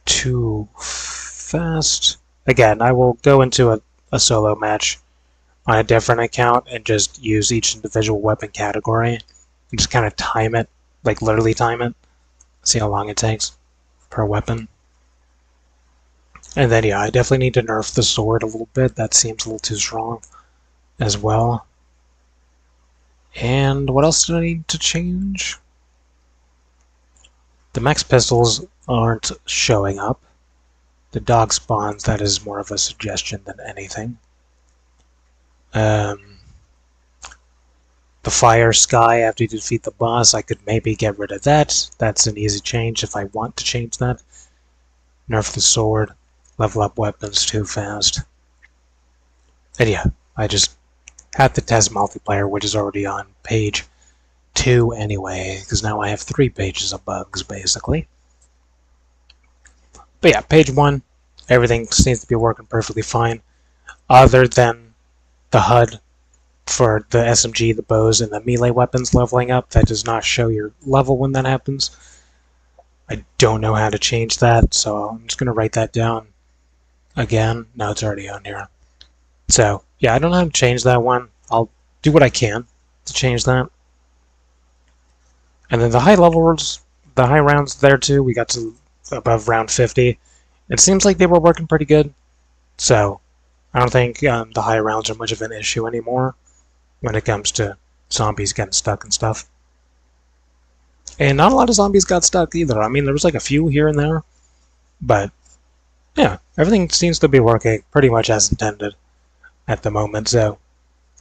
too fast. Again, I will go into a solo match on a different account and just use each individual weapon category and just kind of time it, like literally time it, see how long it takes per weapon. And then, yeah, I definitely need to nerf the sword a little bit. That seems a little too strong as well. And what else do I need to change? The max pistols aren't showing up. The dog spawns, that is more of a suggestion than anything. The fire sky after you defeat the boss, I could maybe get rid of that. That's an easy change if I want to change that. Nerf the sword. Level up weapons too fast. And yeah, I just had to test multiplayer, which is already on page 2 anyway, because now I have 3 pages of bugs, basically. But yeah, page 1, everything seems to be working perfectly fine, other than the HUD for the SMG, the bows, and the melee weapons leveling up. That does not show your level when that happens. I don't know how to change that, so I'm just going to write that down again. No, it's already on here. So, yeah, I don't know how to change that one. I'll do what I can to change that. And then the high levels, the high rounds there too, we got to above round 50. It seems like they were working pretty good. So, I don't think the high rounds are much of an issue anymore when it comes to zombies getting stuck and stuff. And not a lot of zombies got stuck either. I mean, there was like a few here and there. But, yeah, everything seems to be working pretty much as intended at the moment, so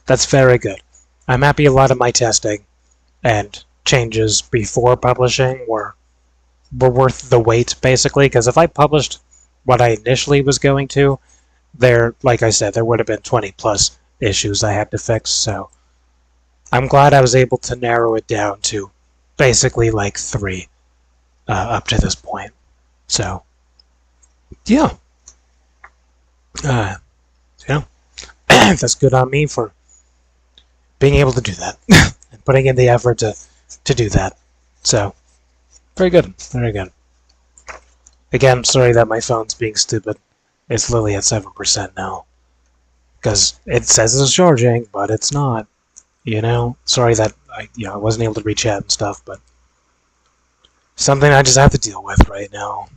that's very good. I'm happy a lot of my testing and changes before publishing were worth the wait, basically, because if I published what I initially was going to, like I said, there would have been 20 plus issues I had to fix, so I'm glad I was able to narrow it down to basically like 3 up to this point. So, yeah. Yeah. That's good on me for being able to do that and putting in the effort to do that. So, very good. Very good. Again, sorry that my phone's being stupid. It's literally at 7% now. Because it says it's charging, but it's not. You know? Sorry that I wasn't able to reach out and stuff, but something I just have to deal with right now.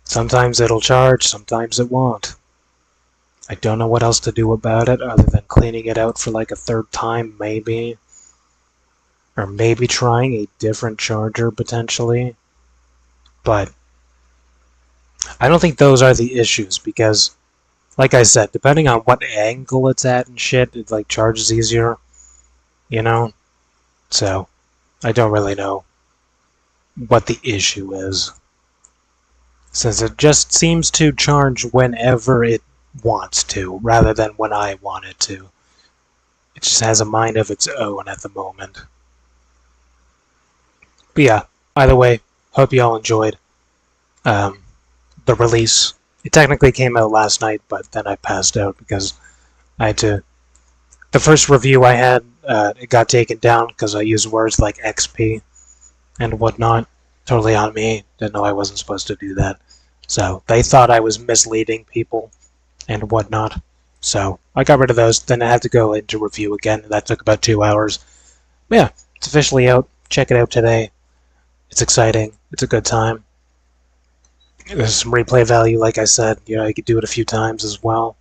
Sometimes it'll charge, sometimes it won't. I don't know what else to do about it other than cleaning it out for like a 3rd time, maybe. Or maybe trying a different charger, potentially. But I don't think those are the issues, because, like I said, depending on what angle it's at and shit, it like charges easier, you know? So, I don't really know what the issue is. Since it just seems to charge whenever it wants to, rather than when I want it to. It just has a mind of its own at the moment. But yeah, either way, hope you all enjoyed the release. It technically came out last night, but then I passed out because I had to... The first review I had, it got taken down because I used words like XP and whatnot. Totally on me. Didn't know I wasn't supposed to do that. So they thought I was misleading people and whatnot. So I got rid of those. Then I had to go into review again. That took about 2 hours. But yeah, it's officially out. Check it out today. It's exciting. It's a good time. There's some replay value, like I said. You know, you could do it a few times as well.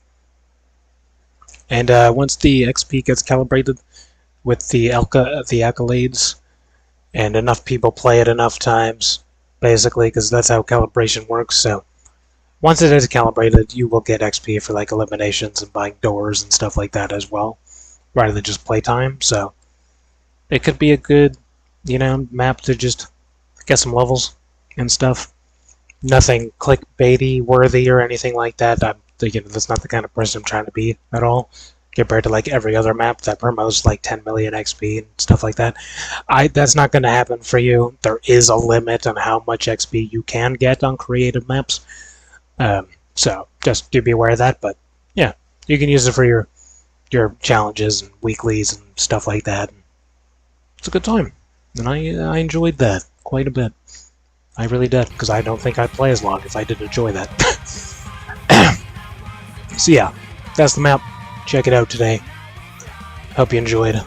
And once the XP gets calibrated with the accolades, and enough people play it enough times, basically, because that's how calibration works. So once it is calibrated, you will get XP for like eliminations and buying doors and stuff like that as well, rather than just playtime. So it could be a good, map to just get some levels and stuff. Nothing clickbaity worthy or anything like that. I'm thinking that's not the kind of person I'm trying to be at all, compared to like every other map that promotes like 10 million XP and stuff like that. That's not going to happen for you. There is a limit on how much XP you can get on creative maps. So just do be aware of that. But yeah, you can use it for your challenges and weeklies and stuff like that. It's a good time, and I enjoyed that quite a bit. I really did, because I don't think I'd play as long if I didn't enjoy that. So yeah, that's the map. Check it out today. Hope you enjoyed.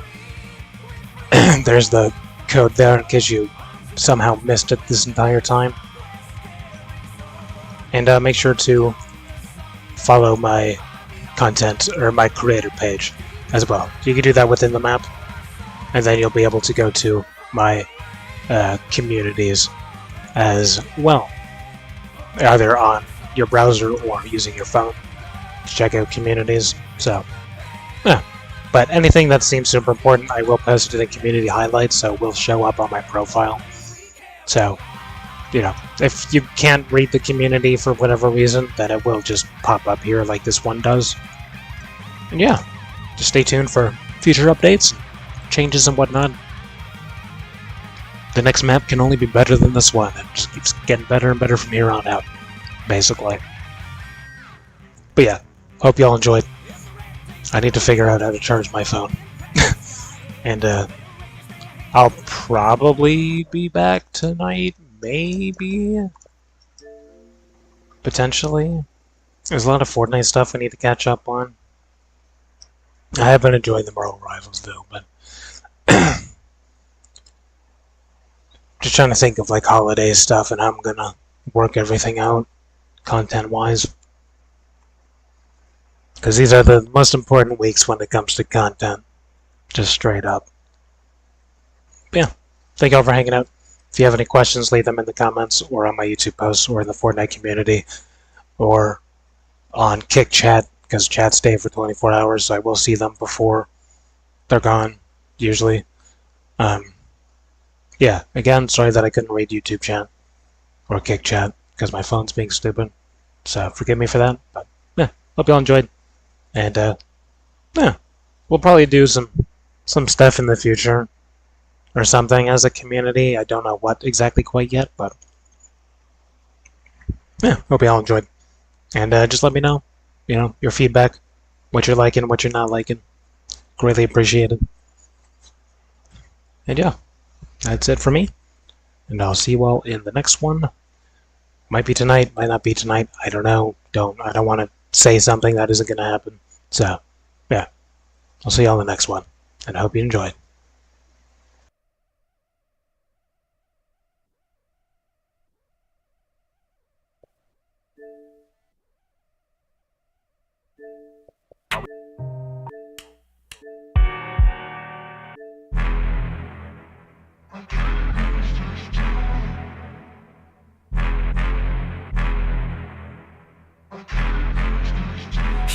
There's the code there in case you somehow missed it this entire time. And make sure to follow my content or my creator page as well. You can do that within the map, and then you'll be able to go to my communities as well, either on your browser or using your phone to check out communities. So, yeah. But anything that seems super important, I will post it in community highlights, so it will show up on my profile. So, if you can't read the community for whatever reason, then it will just pop up here like this one does. And yeah, just stay tuned for future updates, changes and whatnot. The next map can only be better than this one. It just keeps getting better and better from here on out, basically. But yeah, hope y'all enjoyed. I need to figure out how to charge my phone. And I'll probably be back tonight, maybe? Potentially. There's a lot of Fortnite stuff I need to catch up on. I have been enjoying the Battle Rivals though, but just trying to think of like holiday stuff and how I'm gonna work everything out content-wise. Because these are the most important weeks when it comes to content. Just straight up. But yeah, thank y'all for hanging out. If you have any questions, leave them in the comments or on my YouTube posts or in the Fortnite community or on Kick Chat, because chats stay for 24 hours, so I will see them before they're gone, usually. Yeah, again, sorry that I couldn't read YouTube chat or Kick Chat because my phone's being stupid, so forgive me for that. But yeah, hope y'all enjoyed, and yeah, we'll probably do some stuff in the future or something as a community. I don't know what exactly quite yet, but yeah, hope y'all enjoyed, and just let me know, your feedback, what you're liking, what you're not liking. Greatly appreciated. And yeah, that's it for me, and I'll see you all in the next one. Might be tonight, might not be tonight. I don't know. I don't want to say something that isn't going to happen. So, yeah, I'll see you all in the next one, and I hope you enjoyed.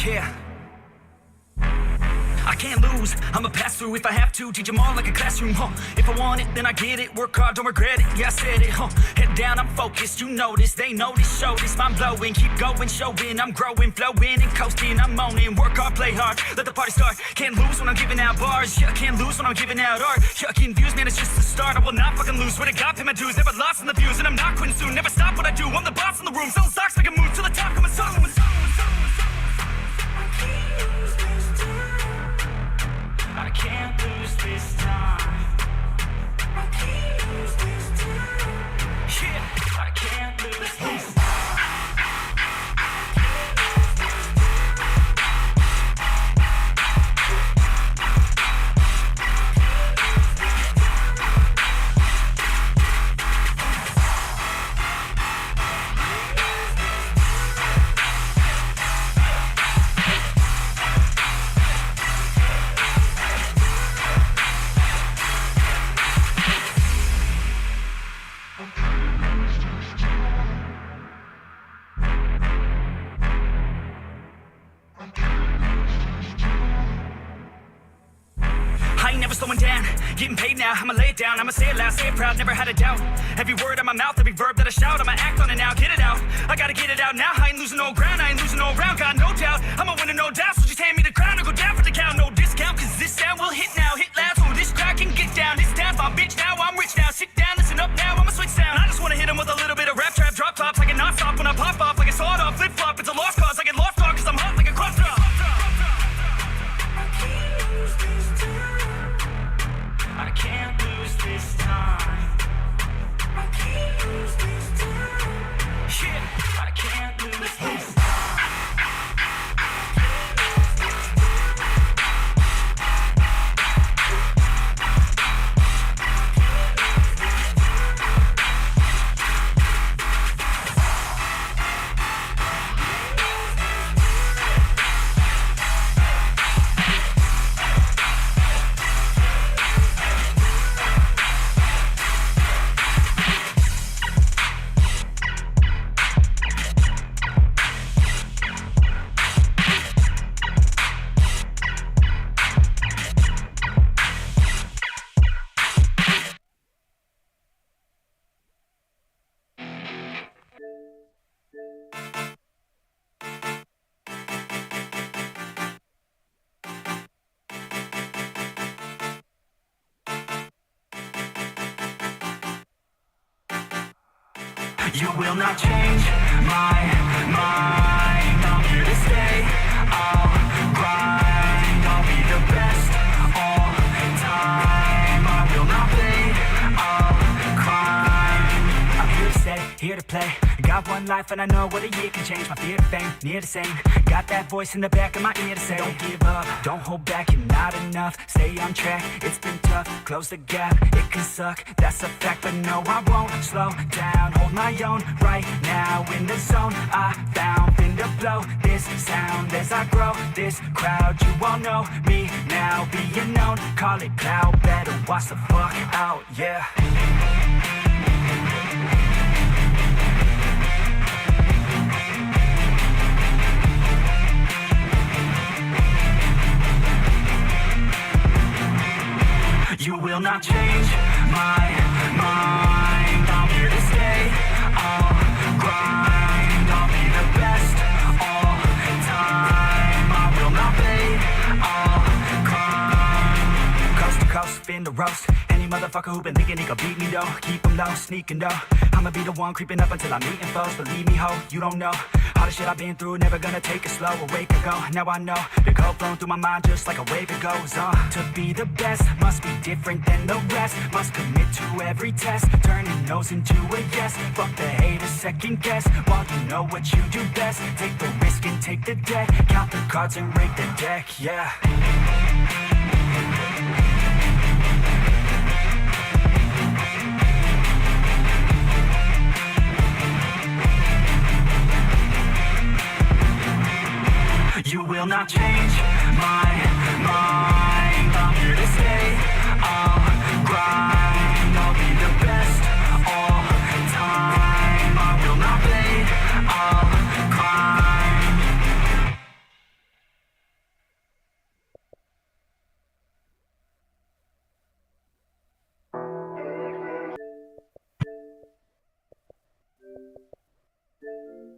Yeah. I can't lose, I'ma pass through if I have to. Teach them all like a classroom, If I want it, then I get it. Work hard, don't regret it, yeah I said it, Head down, I'm focused, you notice. They notice, show this, mind blowing. Keep going, showing, I'm growing. Flowing and coasting, I'm owning. Work hard, play hard, let the party start. Can't lose when I'm giving out bars. Yeah, can't lose when I'm giving out art. Yeah, confused, man, it's just the start. I will not fucking lose, swear to God, pay my dues. Never lost in the views, and I'm not quitting soon. Never stop what I do, I'm the boss in the room. Selling stocks, make a move to the top, come a song, I can't lose this time. I can't lose this time. Yeah, I can't lose this time. never slowing down. Getting paid now, I'ma lay it down. I'ma say it loud, say it proud, never had a doubt. Every word out my mouth, every verb that I shout, I'ma act on it now, get it out. I gotta get it out now, I ain't losing no ground, I ain't losing no round, got no doubt. I'ma win it, no doubt, so just hand me the crown and go down for the count. No discount, cause this sound will hit now, hit loud, so this crowd can get down. This town's my bitch now, I'm rich now. Sit down, listen up now, I'ma switch sound. I just wanna hit 'em with a little bit of rap trap, drop tops like a non-stop. When I pop off like a sawed off, flip flop, it's a lost cause. I get lost dog cause I'm hot like a cross drop. I can't lose this time. I can't lose this time. Yeah, I can't lose this time. You will not change my mind. I'm here to stay. I'll grind. I'll be the best all time. I will not fade. I'll climb. I'm here to stay, here to play. Got one life and I know what a year can change. My fear to fame, near the same. Got that voice in the back of my ear to say, don't give up, don't hold back, you're not enough. Stay on track, it's been tough. Close the gap, it can suck, that's a fact. But no, I won't slow down. Hold my own right now in the zone. I found, been to blow this sound as I grow this crowd. You all know me now, being known. Call it cloud, better watch the fuck out, yeah. You will not change my mind. I'm here to stay. I'll grind. I'll be the best all time. I will not fade. I'll climb. Coast to coast, fin to roast. Any motherfucker who been thinking he could beat me though, keep him low, sneaking though. I'ma be the one creeping up until I'm meeting foes. Believe me, ho, you don't know all the shit I've been through, never gonna take it slow. Awake ago, now I know the code flowing through my mind just like a wave it goes on. To be the best, must be different than the rest. Must commit to every test, turning no's into a yes. Fuck the haters, second guess, while you know what you do best. Take the risk and take the debt, count the cards and rake the deck, yeah. You will not change my mind. I'm here to stay.